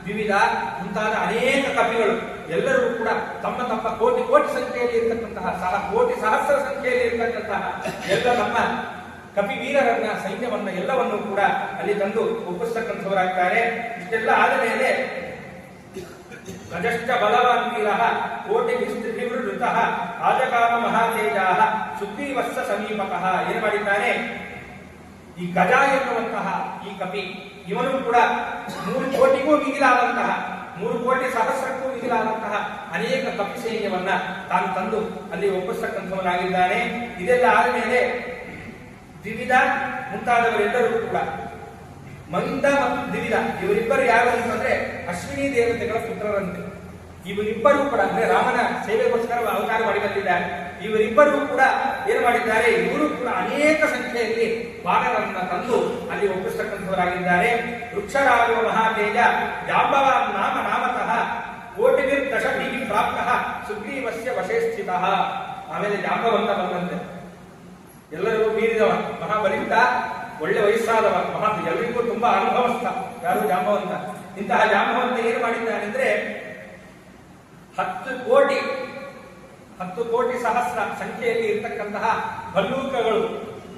ವಿವಿಧ ಮುಂತಾದ ಅನೇಕ ಕವಿಗಳು ಎಲ್ಲರೂ ಕೂಡ ತಮ್ಮ ತಮ್ಮ ಕೋಟಿ ಕೋಟಿ ಸಂಖ್ಯೆಯಲ್ಲಿ ಇರ್ತಕ್ಕಂತಹ ಕೋಟಿ ಸಹಸ್ರ ಸಂಖ್ಯೆಯಲ್ಲಿ ಇರ್ತಕ್ಕಂತಹ ಎಲ್ಲ ನಮ್ಮ ಕಪಿ ವೀರರನ್ನ ಸೈನ್ಯವನ್ನ ಎಲ್ಲವನ್ನೂ ಕೂಡ ಅಲ್ಲಿ ತಂದು ಒಪ್ಪಿಸ್ತಕ್ಕಂಥವರಾಗ್ತಾರೆ. ಇಷ್ಟೆಲ್ಲ ಆದ ಮೇಲೆ ಗಜಶ್ಚ ಬಲವಾನ್ ವೀರ ಕೋಟಿ ವಿಸ್ತೃತ ರಾಜಕಾಮ ಮಹಾತೇಜ ಸುಗ್ರೀವಸ್ಸ ಸಮೀಪಕಃ. ಏನ್ ಮಾಡಿದ್ದಾನೆ ಈ ಗಜ ಎನ್ನುವಂತಹ ಈ ಕಪಿ, ಇವನು ಕೂಡ 3 ಕೋಟಿಗೂ ಮಿಗಿಲಾದಂತಹ 3 ಕೋಟಿ ಸಹಸ್ರಕ್ಕೂ ಮಿಗಿಲಾದಂತಹ ಅನೇಕ ಕಪಿ ಸೈನ್ಯವನ್ನ ತಾನು ತಂದು ಅಲ್ಲಿ ಒಪ್ಪಿಸ್ತಕ್ಕಂಥವನಾಗಿದ್ದಾನೆ. ಇದೆಲ್ಲ ಆದಮೇಲೆ ದ್ವಿವಿಧ ಮುಂತಾದವರೆಲ್ಲರೂ ಕೂಡ ಮವಿಂದ ಮತ್ತು ದ್ವಿವಿಧ ಇವರಿಬ್ಬರು ಯಾರು ಅಂತಂದ್ರೆ ಅಶ್ವಿನಿ ದೇವತೆಗಳ ಪುತ್ರರಂತೆ. ಇವರಿಬ್ಬರೂ ಕೂಡ ಅಂದ್ರೆ ರಾಮನ ಸೇವೆಗೋಸ್ಕರ ಅವತಾರ ಮಾಡಿ ಬಂದಿದ್ದಾರೆ. ಇವರಿಬ್ಬರೂ ಕೂಡ ಏನು ಮಾಡಿದ್ದಾರೆ, ಇವರು ಕೂಡ ಅನೇಕ ಸಂಖ್ಯೆಯಲ್ಲಿ ವಾನರನ್ನ ತಂದು ಅಲ್ಲಿ ಒಪ್ಪಿಸ್ತಕ್ಕಂಥವರಾಗಿದ್ದಾರೆ. ವೃಕ್ಷರಾಗುವ ಮಹಾತೇಜ ಜಾಂಬವಾನ್ ನಾಮ ನಾಮತಃ ಕೋಟಿವಿರ್ ದಶಭಿಹಿ ಪ್ರಾಪ್ತಃ ಸುಗ್ರೀವಸ್ಯ ವಶೇ ಸ್ಥಿತಃ. ಆಮೇಲೆ ಜಾಂಬವಂತ ಬಂದಂತೆ, ಎಲ್ಲರಿಗೂ ಮೀರಿದವ, ಮಹಾಬಲಿಷ್ಠ, ಒಳ್ಳೆ ವಯಸ್ಸಾದವ, ಎಲ್ಲರಿಗೂ ತುಂಬಾ ಅನುಭವಸ್ಥ. ಯಾರು? ಜಾಂಬವಂತ. ಇಂತಹ ಜಾಂಬವಂತ ಏನು ಮಾಡಿದ್ದಾನೆ ಅಂದ್ರೆ 10 ಕೋಟಿ ಸಹಸ್ರ ಸಂಖ್ಯೆಯಲ್ಲಿ ಇರ್ತಕ್ಕಂತಹ ಭಲ್ಲೂಕಗಳು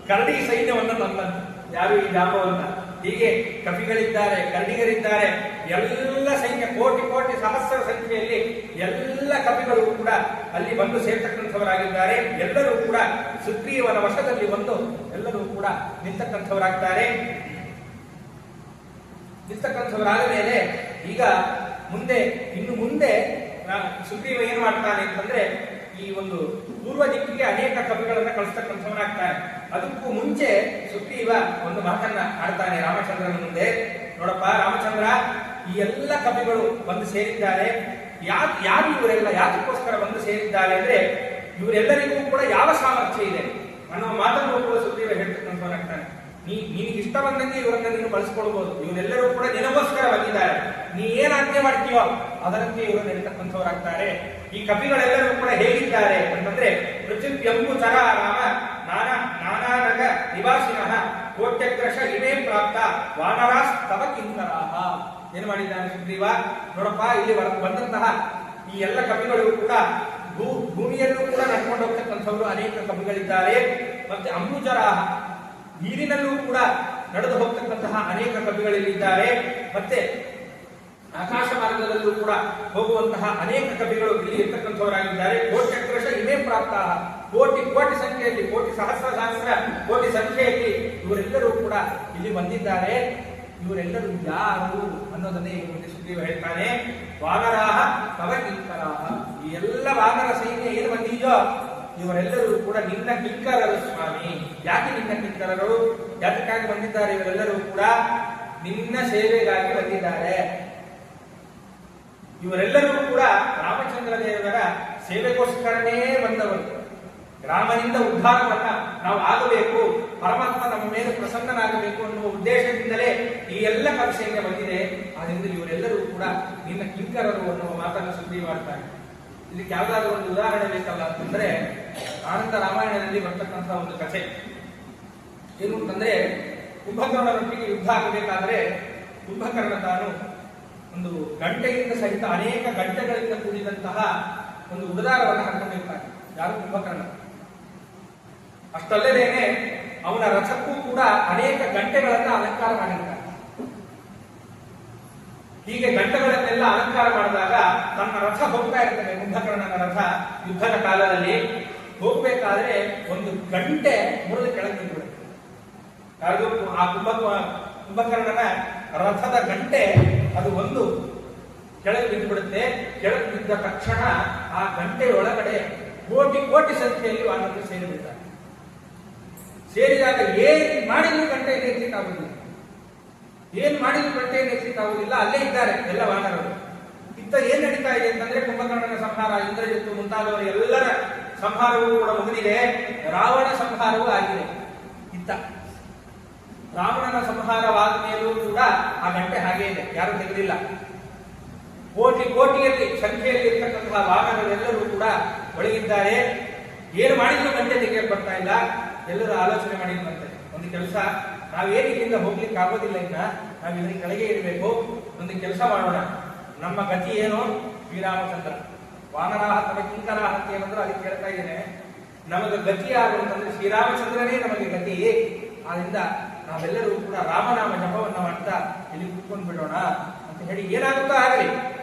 ಕರಡಿ ಸೈನ್ಯವನ್ನು ತಂದಂತೆ. ಯಾರು? ಈ ಜಾಂಬವಂತ. ಹೀಗೆ ಕಪಿಗಳಿದ್ದಾರೆ, ಕರಡಿಗರಿದ್ದಾರೆ, ಎಲ್ಲ ಸೈನ್ಯ ಕೋಟಿ ಕೋಟಿ ಸಹಸ್ರ ಸಂಖ್ಯೆಯಲ್ಲಿ ಎಲ್ಲ ಕಪಿಗಳು ಕೂಡ ಅಲ್ಲಿ ಬಂದು ಸೇರ್ತಕ್ಕಂಥವರಾಗಿದ್ದಾರೆ. ಎಲ್ಲರೂ ಕೂಡ ಸುಗ್ರೀವನ ವಶದಲ್ಲಿ ಬಂದು ಎಲ್ಲರೂ ಕೂಡ ನಿಂತಕ್ಕಂಥವರಾಗ್ತಾರೆ. ನಿಂತಕ್ಕಂಥವರಾದ ಮೇಲೆ ಈಗ ಇನ್ನು ಮುಂದೆ ಸುಗ್ರೀವ ಏನು ಮಾಡ್ತಾನೆ ಅಂತಂದ್ರೆ ಈ ಒಂದು ಪೂರ್ವ ದಿಕ್ಕಿಗೆ ಅನೇಕ ಕವಿಗಳನ್ನ ಕಳಿಸ್ತಕ್ಕಂಥವನಾಗ್ತಾನೆ. ಅದಕ್ಕೂ ಮುಂಚೆ ಸುಗ್ರೀವ ಒಂದು ಮಾತನ್ನ ಆಡ್ತಾನೆ ರಾಮಚಂದ್ರನ ಮುಂದೆ. ನೋಡಪ್ಪ ರಾಮಚಂದ್ರ, ಈ ಎಲ್ಲ ಕವಿಗಳು ಬಂದು ಸೇರಿದ್ದಾರೆ. ಯಾರು ಇವರೆಲ್ಲ ಯಾತಕ್ಕೋಸ್ಕರ ಬಂದು ಸೇರಿದ್ದಾರೆ ಅಂದ್ರೆ ಇವರೆಲ್ಲರಿಗೂ ಕೂಡ ಯಾವ ಸಾಮರ್ಥ್ಯ ಇದೆ ಅನ್ನೋ ಮಾತನ್ನು ಕೂಡ ಸುಗ್ರೀವ ಹೇಳ್ತಕ್ಕಂಥವನಾಗ್ತಾನೆ. ನಿನಗೆ ಇಷ್ಟ ಬಂದಂಗೆ ಇವರನ್ನ ನೀನು ಬಳಸ್ಕೊಳ್ಬಹುದು. ಇವರೆಲ್ಲರೂ ಕೂಡ ನಿನಗೋಸ್ಕರ ಬಂದಿದ್ದಾರೆ. ನೀ ಏನ್ ಆಜ್ಞೆ ಮಾಡ್ತೀಯೋ ಅದರಂತೆ ಇವರು ನಡೀತಕ್ಕಂಥವರಾಗ್ತಾರೆ. ಈ ಕವಿಗಳೆಲ್ಲರೂ ಕೂಡ ಹೇಗಿದ್ದಾರೆ ಅಂತಂದ್ರೆ ಪೃಥಿವ್ಯಂಬು ಚರ ರಾಮ ನಾನಾನಗ ನಿವಾಸಿನಃ ಕೋಟ್ಯಗ್ರಶ ಇಮೇ ಪ್ರಾಪ್ತ ವಾನರಾಸ್ತವ ಕಿಂಕರಾಹ. ಏನ್ ಮಾಡಿದ್ದಾನೆ ಸುಗ್ರೀವ? ನೋಡಪ್ಪ, ಇಲ್ಲಿ ಬಂದಂತಹ ಈ ಎಲ್ಲ ಕವಿಗಳು ಕೂಡ ಭೂಮಿಯಲ್ಲೂ ಕೂಡ ನಡ್ಕೊಂಡು ಹೋಗ್ತಕ್ಕಂಥವ್ರು ಅನೇಕ ಕವಿಗಳಿದ್ದಾರೆ. ಮತ್ತೆ ಅಂಬುಜರಾಹ, ನೀರಿನಲ್ಲೂ ಕೂಡ ನಡೆದು ಹೋಗ್ತಕ್ಕಂತಹ ಅನೇಕ ಕವಿಗಳಿದ್ದಾರೆ. ಮತ್ತೆ ಆಕಾಶ ಮಾರ್ಗದಲ್ಲೂ ಕೂಡ ಹೋಗುವಂತಹ ಅನೇಕ ಕವಿಗಳು ಇಲ್ಲಿ ಇರ್ತಕ್ಕಂಥವರಾಗಿದ್ದಾರೆ. ಕೋಟ್ಯಗ್ರಶ ಇಮೇ ಪ್ರಾಪ್ತ, ಕೋಟಿ ಕೋಟಿ ಸಂಖ್ಯೆಯಲ್ಲಿ, ಕೋಟಿ ಸಹಸ್ರ ಸಹಸ್ರ ಕೋಟಿ ಸಂಖ್ಯೆಯಲ್ಲಿ ಇವರೆಲ್ಲರೂ ಕೂಡ ಇಲ್ಲಿ ಬಂದಿದ್ದಾರೆ. ಇವರೆಲ್ಲರೂ ಯಾರು ಅನ್ನೋದನ್ನೇ ಮುಂದೆ ಸುಗ್ರೀವ ಹೇಳ್ತಾನೆ. ವಾನರಾಹ ತವ ಕಿಂಕರಾಹ. ಈ ಎಲ್ಲ ವಾನರ ಸೈನ್ಯ ಏನು ಬಂದಿದೆಯೋ ಇವರೆಲ್ಲರೂ ಕೂಡ ನಿನ್ನ ಕಿಂಕರರು ಸ್ವಾಮಿ. ಯಾಕೆ ನಿನ್ನ ಕಿಂಕರರು? ಯಾತಕ್ಕಾಗಿ ಬಂದಿದ್ದಾರೆ? ಇವರೆಲ್ಲರೂ ಕೂಡ ನಿನ್ನ ಸೇವೆಗಾಗಿ ಬಂದಿದ್ದಾರೆ. ಇವರೆಲ್ಲರೂ ಕೂಡ ರಾಮಚಂದ್ರ ದೇವರ ಸೇವೆಗೋಸ್ಕರನೇ ಬಂದವರು. ರಾಮನಿಂದ ಉದ್ಧಾರವನ್ನ ನಾವು ಆಗಬೇಕು, ಪರಮಾತ್ಮ ನಮ್ಮ ಮೇಲೆ ಪ್ರಸನ್ನನಾಗಬೇಕು ಅನ್ನುವ ಉದ್ದೇಶದಿಂದಲೇ ಈ ಎಲ್ಲ ಕವಿಸೈನ್ಯ ಬಂದಿದೆ. ಆದ್ದರಿಂದ ಇವರೆಲ್ಲರೂ ಕೂಡ ನಿನ್ನ ಕಿಂಕರರು ಅನ್ನುವ ಮಾತನ್ನು ಸುದ್ದಿ ಮಾಡ್ತಾರೆ. ಇದಕ್ಕೆ ಯಾವ್ದಾದ್ರು ಒಂದು ಉದಾಹರಣೆ ಬೇಕಲ್ಲ ಅಂತಂದ್ರೆ ಆನಂದ ರಾಮಾಯಣದಲ್ಲಿ ಬರ್ತಕ್ಕಂತಹ ಒಂದು ಕಥೆ ಏನು ಅಂತಂದ್ರೆ, ಕುಂಭಕರ್ಣನೊಟ್ಟಿಗೆ ಯುದ್ಧ ಆಗಬೇಕಾದ್ರೆ ಕುಂಭಕರ್ಣ ತಾನು ಒಂದು ಗಂಟೆಯಿಂದ ಸಹಿತ ಅನೇಕ ಗಂಟೆಗಳಿಂದ ಕೂಡಿದಂತಹ ಒಂದು ಉಡದಾರವನ್ನು ಹಾಕೊಂಡಿರ್ತಾನೆ. ಯಾರು? ಕುಂಭಕರ್ಣ. ಅಷ್ಟಲ್ಲದೇನೆ ಅವನ ರಥಕ್ಕೂ ಕೂಡ ಅನೇಕ ಗಂಟೆಗಳನ್ನ ಅಲಂಕಾರ ಮಾಡಿರ್ತಾನೆ. ಹೀಗೆ ಗಂಟೆಗಳನ್ನೆಲ್ಲ ಅಲಂಕಾರ ಮಾಡಿದಾಗ ತನ್ನ ರಥ ಹೋಗ್ತಾ ಇರ್ತದೆ. ಕುಂಭಕರ್ಣನ ರಥ ಯುದ್ಧದ ಕಾಲದಲ್ಲಿ ಹೋಗ್ಬೇಕಾದ್ರೆ ಒಂದು ಗಂಟೆ ಮುರಿದು ಕೆಳಗೆ ನಿಂತಿರುತ್ತೆ. ಆ ಕುಂಭಕರ್ಣನ ರಥದ ಗಂಟೆ ಅದು ಒಂದು ಕೆಳಗೆ ಬಿದ್ದುಬಿಡುತ್ತೆ. ಕೆಳಗೆ ಬಿದ್ದ ತಕ್ಷಣ ಆ ಗಂಟೆ ಒಳಗಡೆ ಕೋಟಿ ಕೋಟಿ ಸಂಖ್ಯೆಯಲ್ಲಿ ವಾನರರು ಸೇರಿಬಿಡ್ತಾರೆ. ಸೇರಿದಾಗ ಏನ್ ಮಾಡಿದ್ರು ಗಂಟೆಯನ್ನು ಎತ್ತಲಿಕ್ಕಾಗುದಿಲ್ಲ, ಏನ್ ಮಾಡಿದ್ರು ಗಂಟೆಯನ್ನು ಎತ್ತಲಿಕ್ಕಾಗುದಿಲ್ಲ. ಅಲ್ಲೇ ಇದ್ದಾರೆ ಎಲ್ಲ ವಾನರರು. ಇತ್ತ ಏನ್ ನಡೀತಾ ಇದೆ ಅಂತಂದ್ರೆ ಕುಂಭಕರ್ಣನ ಸಂಹಾರ, ಇಂದ್ರಜಿತ್ತು ಮುಂತಾದವರ ಎಲ್ಲರ ಸಂಹಾರವೂ ಕೂಡ ಮುಗಿದಿದೆ. ರಾವಣ ಸಂಹಾರವೂ ಆಗಿದೆ. ಇತ್ತ ರಾವಣನ ಸಂಹಾರವಾದ ಮೇಲೂ ಕೂಡ ಆ ಗಂಟೆ ಹಾಗೆ ಇದೆ, ಯಾರು ತೆಗೆದಿಲ್ಲ. ಕೋಟಿ ಕೋಟಿಯಲ್ಲಿ ಸಂಖ್ಯೆಯಲ್ಲಿ ಇರ್ತಕ್ಕಂತಹ ವಾಹನಗಳೆಲ್ಲರೂ ಕೂಡ ಒಳಗಿದ್ದಾರೆ. ಏನು ಮಾಡಿದ್ರು ಗಂಟೆ ತೆಗೆಯಕ್ಕೆ ಬರ್ತಾ ಇಲ್ಲ. ಎಲ್ಲರೂ ಆಲೋಚನೆ ಮಾಡಿದ್ರಂತೆ, ಒಂದು ಕೆಲಸ, ನಾವೇನು ಇಲ್ಲಿಂದ ಹೋಗ್ಲಿಕ್ಕೆ ಆಗೋದಿಲ್ಲ, ಇನ್ನ ನಾವು ಇದನ್ನ ಕೆಳಗೆ ಇರಬೇಕು. ಒಂದು ಕೆಲಸ ಮಾಡೋಣ, ನಮ್ಮ ಗತಿ ಏನು? ಶ್ರೀರಾಮಚಂದ್ರ ವಾನರಾಹತನ ಕಿಂಕರಾಹತ್ಯ ಏನಂದ್ರೆ ಅದಕ್ಕೆ ಹೇಳ್ತಾ ಇದ್ದೇನೆ. ನಮಗೆ ಗತಿ ಯಾರು ಅಂತಂದ್ರೆ ಶ್ರೀರಾಮಚಂದ್ರನೇ ನಮಗೆ ಗತಿ. ಆದ್ರಿಂದ ನಾವೆಲ್ಲರೂ ಕೂಡ ರಾಮನಾಮ ಜಪವನ್ನ ಮಾಡ್ತಾ ಇಲ್ಲಿ ಕುತ್ಕೊಂಡು ಬಿಡೋಣ ಅಂತ ಹೇಳಿ, ಏನಾಗುತ್ತೋ ಆಗಲಿ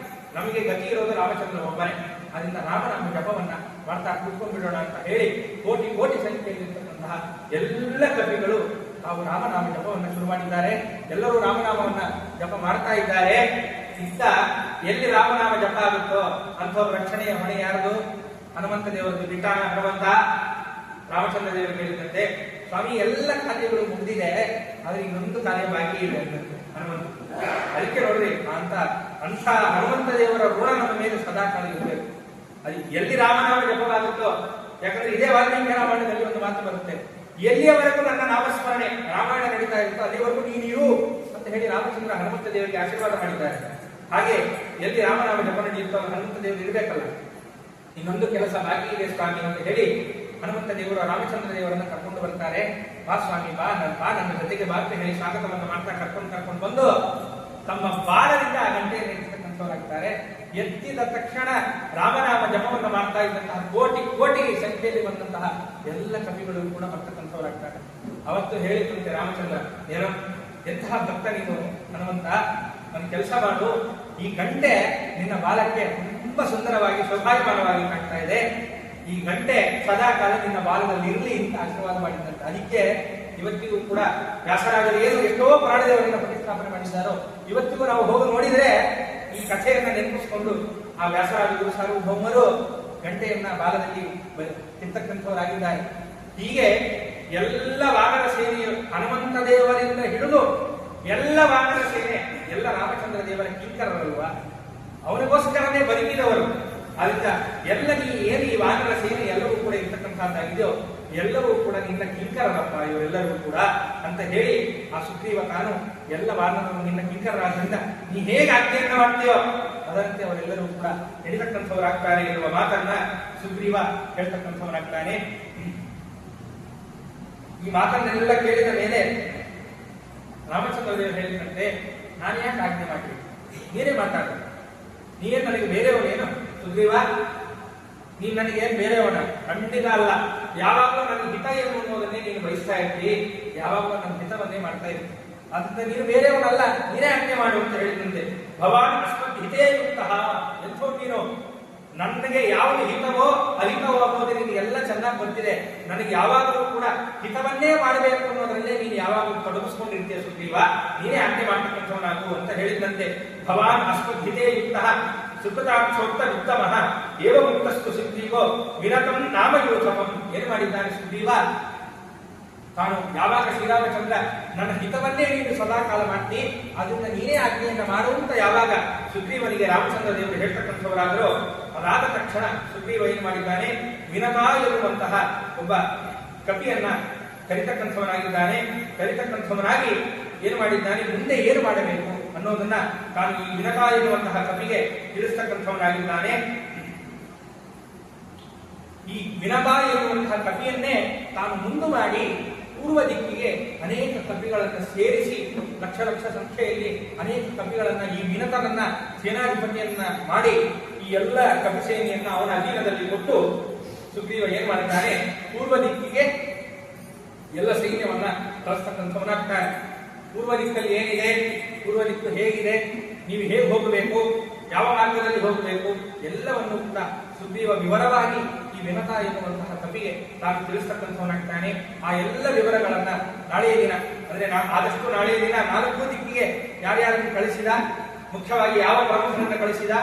ನಮಗೆ ಗತಿ ಇರೋದು ರಾಮಚಂದ್ರ ಒಬ್ಬನೇ. ಅದರಿಂದ ರಾಮನಾಮ ಜಪವನ್ನ ಮಾಡ್ತಾ ಕುತ್ಕೊಂಡು ಬಿಡೋಣ ಅಂತ ಹೇಳಿ ಕೋಟಿ ಕೋಟಿ ಸಂಖ್ಯೆಯಲ್ಲಿರ್ತಕ್ಕಂತಹ ಎಲ್ಲ ಕವಿಗಳು ತಾವು ರಾಮನಾಮ ಜಪವನ್ನ ಶುರು ಮಾಡಿದ್ದಾರೆ. ಎಲ್ಲರೂ ರಾಮನಾಮವನ್ನ ಜಪ ಮಾಡ್ತಾ ಇದ್ದಾರೆ. ಇತ್ತ ಎಲ್ಲಿ ರಾಮನಾಮ ಜಪ ಆಗುತ್ತೋ ಅಂಥವ್ರ ರಕ್ಷಣೆಯ ಹೊಣೆ ಯಾರದು? ಹನುಮಂತ ದೇವರದು. ಬಿಟ್ಟಾಣ ಹನುಮಂತ ರಾಮಚಂದ್ರ ದೇವರು ಹೇಳಿದಂತೆ, ಸ್ವಾಮಿ ಎಲ್ಲ ಕಾರ್ಯಗಳು ಮುಗಿದಿದೆ, ಆದ್ರೆ ಇನ್ನೊಂದು ಕಾರ್ಯ ಬಾಕಿ ಇದೆ ಅಂತಂತೆ ಹನುಮಂತ. ಅದಕ್ಕೆ ನೋಡ್ರಿ ಅಂತ ಹನುಮಂತ ದೇವರ ಋಣ ನಮ್ಮ ಮೇಲೆ ಸದಾ ಕಾಲ ಇರಬೇಕು. ಅದು ಎಲ್ಲಿ ರಾಮನಾಮ ಜಪವಾಗುತ್ತೋ, ಯಾಕಂದ್ರೆ ಇದೇ ವಾಲ್ಮೀಕಿ ರಾಮಾಯಣದಲ್ಲಿ ಒಂದು ಮಾತು ಬರುತ್ತೆ, ಎಲ್ಲಿಯವರೆಗೂ ನನ್ನ ನಾಮಸ್ಮರಣೆ ರಾಮಾಯಣ ನಡೀತಾ ಇರುತ್ತೋ ಅಲ್ಲಿವರೆಗೂ ನೀನಿರು ಅಂತ ಹೇಳಿ ರಾಮಚಂದ್ರ ಹನುಮಂತ ದೇವರಿಗೆ ಆಶೀರ್ವಾದ ಮಾಡಿದ್ದಾರೆ. ಹಾಗೆ ಎಲ್ಲಿ ರಾಮನಾಮ ಜಪ ನಡೆಯುತ್ತೋ ಹನುಮಂತ ದೇವರು ಇರಬೇಕಲ್ಲ. ಇನ್ನೊಂದು ಕೆಲಸ ಬಾಕಿ ಇದೆ ಸ್ವಾಮಿ ಅಂತ ಹೇಳಿ ಹನುಮಂತ ದೇವರು ರಾಮಚಂದ್ರ ದೇವರನ್ನ ಕರ್ಕೊಂಡು ಬರ್ತಾರೆ. ಬಾ ಸ್ವಾಮಿ ಬಾ ನನ್ನ ಜೊತೆಗೆ ಬಾ ಅಂತ ಹೇಳಿ ಸ್ವಾಗತವನ್ನು ಮಾಡ್ತಾ ಕರ್ಕೊಂಡು ಬಂದು ತಮ್ಮ ಬಾಲದಿಂದ ಆ ಗಂಟೆಯನ್ನು ಎತ್ತಿರ್ತಕ್ಕಂಥವರಾಗ್ತಾರೆ. ಎತ್ತಿದ ತಕ್ಷಣ ರಾಮನಾಮ ಜಪವನ್ನು ಮಾಡ್ತಾ ಇದ್ದಂತಹ ಕೋಟಿ ಕೋಟಿ ಸಂಖ್ಯೆಯಲ್ಲಿ ಬಂದಂತಹ ಎಲ್ಲ ಕವಿಗಳು ಕೂಡ ಬರ್ತಕ್ಕಂಥವರಾಗ್ತಾರೆ. ಅವತ್ತು ಹೇಳಿದಂತೆ ರಾಮಚಂದ್ರ, ಏನೋ ಎಂತಹ ಭಕ್ತ ನೀನು ಹನುಮಂತ, ನನ್ನ ಕೆಲಸ ಮಾಡು, ಈ ಗಂಟೆ ನಿನ್ನ ಬಾಲಕ್ಕೆ ತುಂಬಾ ಸುಂದರವಾಗಿ ಶೋಭಾಯಮಾನವಾಗಿ ಕಾಣ್ತಾ ಇದೆ, ಈ ಗಂಟೆ ಸದಾ ಕಾಲ ನಿನ್ನ ಬಾಲದಲ್ಲಿ ಇರಲಿ ಅಂತ ಆಶೀರ್ವಾದ ಮಾಡಿದಂತೆ. ಅದಕ್ಕೆ ಇವತ್ತಿಗೂ ಕೂಡ ವ್ಯಾಸರಾಜರು ಏನು ಎಷ್ಟೋ ಪ್ರಾಣದೇವರನ್ನ ಪ್ರತಿಷ್ಠಾಪನೆ ಮಾಡಿದ್ದಾರೋ ಇವತ್ತಿಗೂ ನಾವು ಹೋಗಿ ನೋಡಿದ್ರೆ ಈ ಕಥೆಯನ್ನ ನೆನಪಿಸಿಕೊಂಡು ಆ ವ್ಯಾಸರಾಜರು ಸಾರ್ವಭೌಮರು ಗಂಟೆಯನ್ನ ಬಾಲದಲ್ಲಿ ತಿಂತಕ್ಕಂಥವರಾಗಿದ್ದಾರೆ. ಹೀಗೆ ಎಲ್ಲ ವಾನರ ಸೇನೆಯು ಹನುಮಂತ ದೇವರಿಂದ ಹಿಡಿದು ಎಲ್ಲ ವಾನರ ಸೇನೆ ಎಲ್ಲ ರಾಮಚಂದ್ರ ದೇವರ ಕಿಂಕರರಲ್ವಾ, ಅವನಿಗೋಸ್ಕರನೇ ಬದುಕಿದವರು. ಅದರಿಂದ ಎಲ್ಲ ಏನು ಈ ವಾನರ ಸೇನೆ ಎಲ್ಲವೂ ಕೂಡ ಇರ್ತಕ್ಕಂಥದ್ದಾಗಿದೆಯೋ ಎಲ್ಲವೂ ಕೂಡ ನಿನ್ನ ಕಿಂಕರರಪ್ಪ ಇವರೆಲ್ಲರೂ ಕೂಡ ಅಂತ ಹೇಳಿ ಆ ಸುಗ್ರೀವ ತಾನು ಎಲ್ಲ ವಾನರರು ನಿನ್ನ ಕಿಂಕರರಾದ್ರಿಂದ ನೀ ಹೇಗೆ ಆಜ್ಞೆಯನ್ನ ಮಾಡ್ತೀಯೋ ಅದರಂತೆ ಅವರೆಲ್ಲರೂ ಕೂಡ ನಡೀತಕ್ಕಂಥವರಾಗ್ತಾರೆ ಎನ್ನುವ ಮಾತನ್ನ ಸುಗ್ರೀವ ಹೇಳ್ತಕ್ಕಂಥವರಾಗ್ತಾನೆ. ಈ ಮಾತನ್ನೆಲ್ಲ ಕೇಳಿದ ಮೇಲೆ ರಾಮಚಂದ್ರ ದೇವರು ಹೇಳಿದಂತೆ, ನಾನು ಯಾಕೆ ಆಜ್ಞೆ ಮಾಡಿ, ನೀನೇ ಮಾತಾಡ, ನೀನೇ ನನಗೆ ಬೇರೆಯವನೇನು ಸುಗ್ರೀವ, ನೀನ್ ನನಗೆ ಬೇರೆಯವನ ಖಂಡಿತ ಅಲ್ಲ. ಯಾವಾಗಲೂ ನನ್ನ ಹಿತ ಏನು ಅನ್ನೋದನ್ನೇ ನೀನು ಬಯಸ್ತಾ ಇರ್ತಿ, ಯಾವಾಗಲೂ ನನ್ನ ಹಿತವನ್ನೇ ಮಾಡ್ತಾ ಇರ್ತಿ. ಅದರಿಂದ ನೀನು ಬೇರೆಯವನಲ್ಲ, ನೀನೇ ಆಜ್ಞೆ ಮಾಡು ಅಂತ ಹೇಳಿದಂತೆ. ಭವಾನ್ ಅಸ್ಮತ್ ಹಿತೇ ಯುಕ್ತಃ, ಎಂಥೋ ನೀನು ನನಗೆ ಯಾವುದು ಹಿತವೋ ಅಹಿತವೋ ಅನ್ನೋದು ನಿನಗೆ ಎಲ್ಲ ಚೆನ್ನಾಗಿ ಗೊತ್ತಿದೆ. ನನಗೆ ಯಾವಾಗಲೂ ಕೂಡ ಹಿತವನ್ನೇ ಮಾಡಬೇಕು ಅನ್ನೋದ್ರಲ್ಲೇ ನೀನು ಯಾವಾಗಲೂ ತೊಡಗಿಸ್ಕೊಂಡಿರ್ತೀಯ ಸುಗ್ರೀವ, ನೀನೇ ಆಜ್ಞೆ ಮಾಡ್ತಕ್ಕಂಥವನಾಗು ಅಂತ ಹೇಳಿದಂತೆ. ಭವಾನ್ ಅಸ್ಮತ್ ಹಿತೇ ಯುಕ್ತಃ ಸುಕೃತಾಕ್ಷೋಕ್ತ ಉತ್ತಮಃ ಏವ ಮುಕ್ತಸ್ತು ಸುಗ್ರೀವೋ ವಿರತಂ ನಾಮಯೋಧಮಂ. ಏನು ಮಾಡಿದ್ದಾನೆ ಸುಗ್ರೀವ, ತಾನು ಯಾವಾಗ ಶ್ರೀರಾಮಚಂದ್ರ ನನ್ನ ಹಿತವನ್ನೇ ನೀನು ಸದಾ ಕಾಲ ಮಾಡ್ತಿ, ಅದರಿಂದ ನೀನೇ ಆಜ್ಞೆಯನ್ನ ಮಾಡುವಂತ ಯಾವಾಗ ಸುಗ್ರೀವನಿಗೆ ರಾಮಚಂದ್ರ ದೇವರು ಹೇಳ್ತಕ್ಕಂಥವರಾದರೂ ಅದಾದ ತಕ್ಷಣ ಸುಗ್ರೀವ ಏನು ಮಾಡಿದ್ದಾನೆ, ವಿನತ ಎನ್ನುವಂತಹ ಒಬ್ಬ ಕಪಿಯನ್ನ ಕರಿತಕ್ಕಂಥವನಾಗಿದ್ದಾನೆ. ಕರಿತಕ್ಕಂಥವನಾಗಿ ಏನು ಮಾಡಿದ್ದಾನೆ, ಮುಂದೆ ಏನು ಮಾಡಬೇಕು ಅನ್ನೋದನ್ನ ತಾನು ಈ ವಿನತ ಎನ್ನುವಂತಹ ಕಪಿಗೆ ತಿಳಿಸ್ತಕ್ಕಂಥವನಾಗಿದ್ದಾನೆ. ಈ ವಿನತ ಎನ್ನುವಂತಹ ಕಪಿಯನ್ನೇ ತಾನು ಮುಂದು ಮಾಡಿ ಪೂರ್ವ ದಿಕ್ಕಿಗೆ ಅನೇಕ ಕಪಿಗಳನ್ನು ಸೇರಿಸಿ ಲಕ್ಷ ಲಕ್ಷ ಸಂಖ್ಯೆಯಲ್ಲಿ ಅನೇಕ ಕಪಿಗಳನ್ನ ಈ ವಿನತನನ್ನ ಸೇನಾಧಿಪತಿಯನ್ನ ಮಾಡಿ ಈ ಎಲ್ಲ ಕಪಿ ಸೇನೆಯನ್ನ ಅವನ ಅಧೀನದಲ್ಲಿ ಕೊಟ್ಟು ಸುಗ್ರೀವ ಏನ್ ಮಾಡಿದ್ದಾನೆ, ಪೂರ್ವ ದಿಕ್ಕಿಗೆ ಎಲ್ಲ ಸೈನ್ಯವನ್ನ ಕಳಿಸ್ತಕ್ಕಂಥವನಾಗ್ತಾನೆ. ಪೂರ್ವ ದಿಕ್ಕಲ್ಲಿ ಏನಿದೆ, ಪೂರ್ವ ದಿಕ್ಕು ಹೇಗಿದೆ, ನೀವು ಹೇಗೆ ಹೋಗಬೇಕು, ಯಾವ ಮಾರ್ಗದಲ್ಲಿ ಹೋಗಬೇಕು ಎಲ್ಲವನ್ನು ಕೂಡ ಸುಗ್ರೀವ ವಿವರವಾಗಿ ಈ ವಿನತ ಎನ್ನುವಂತಹ ಕಪಿಗೆ ತಾನು ತಿಳಿಸ್ತಕ್ಕಂಥವನಾಗ್ತಾನೆ. ಆ ಎಲ್ಲ ವಿವರಗಳನ್ನ ನಾಳೆಯ ದಿನ ಅಂದ್ರೆ ಆದಷ್ಟು ನಾಳೆಯ ದಿನ 4 ದಿಕ್ಕಿಗೆ ಯಾರ್ಯಾರನ್ನು ಕಳಿಸಿದ, ಮುಖ್ಯವಾಗಿ ಯಾವ ಪ್ರಮುಖರನ್ನ ಕಳಿಸಿದ,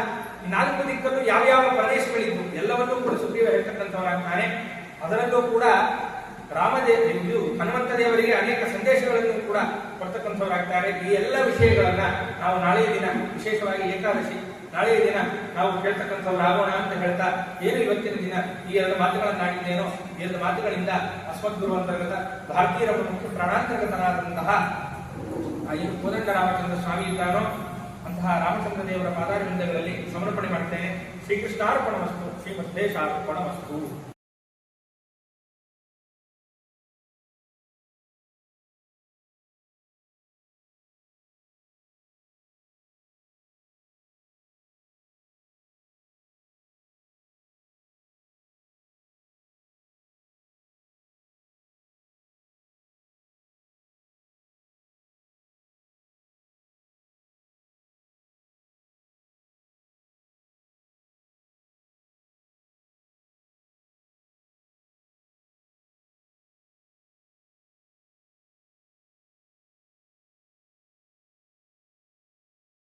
ಈ 4 ದಿಕ್ಕಲ್ಲೂ ಯಾವ ಪ್ರದೇಶಗಳಿದ್ದು ಎಲ್ಲವನ್ನೂ ಕೂಡ ಸುಗ್ರೀವ ಹೇಳ್ತಕ್ಕಂಥವರಾಗ್ತಾನೆ. ಅದರಲ್ಲೂ ಕೂಡ ಇದು ಹನುಮಂತ ದೇವರಿಗೆ ಅನೇಕ ಸಂದೇಶಗಳನ್ನು ಕೂಡ ಕೊಡ್ತಕ್ಕಂಥವರಾಗ್ತಾರೆ. ಈ ಎಲ್ಲ ವಿಷಯಗಳನ್ನ ನಾವು ನಾಳೆಯ ದಿನ, ವಿಶೇಷವಾಗಿ ಏಕಾದಶಿ ನಾಳೆಯ ದಿನ ನಾವು ಕೇಳ್ತಕ್ಕಂಥವ್ರಾಗೋಣ ಅಂತ ಹೇಳ್ತಾ, ಏನು ಇವತ್ತಿನ ದಿನ ಈ 2 ಮಾತುಗಳನ್ನಾಡಿದ್ದೇನೋ, ಈ 2 ಮಾತುಗಳಿಂದ ಅಸ್ಮದ್ಗುರು ಅಂತರ್ಗತ ಭಾರತೀಯರ ಮುಖ್ಯ ಪ್ರಾಣಾಂತರ್ಗತನಾದಂತಹ ಏನು ಕೋದಂಡ ರಾಮಚಂದ್ರ ಸ್ವಾಮಿ ಇದ್ದಾನೋ ಅಂತಹ ರಾಮಚಂದ್ರ ದೇವರ ಪಾದಾರವಿಂದಗಳಲ್ಲಿ ಸಮರ್ಪಣೆ ಮಾಡ್ತೇನೆ. ಶ್ರೀಕೃಷ್ಣಾರ್ಪಣಮಸ್ತು, ಶ್ರೀಮದ್ದೇಶಾರ್ಪಣಮಸ್ತು.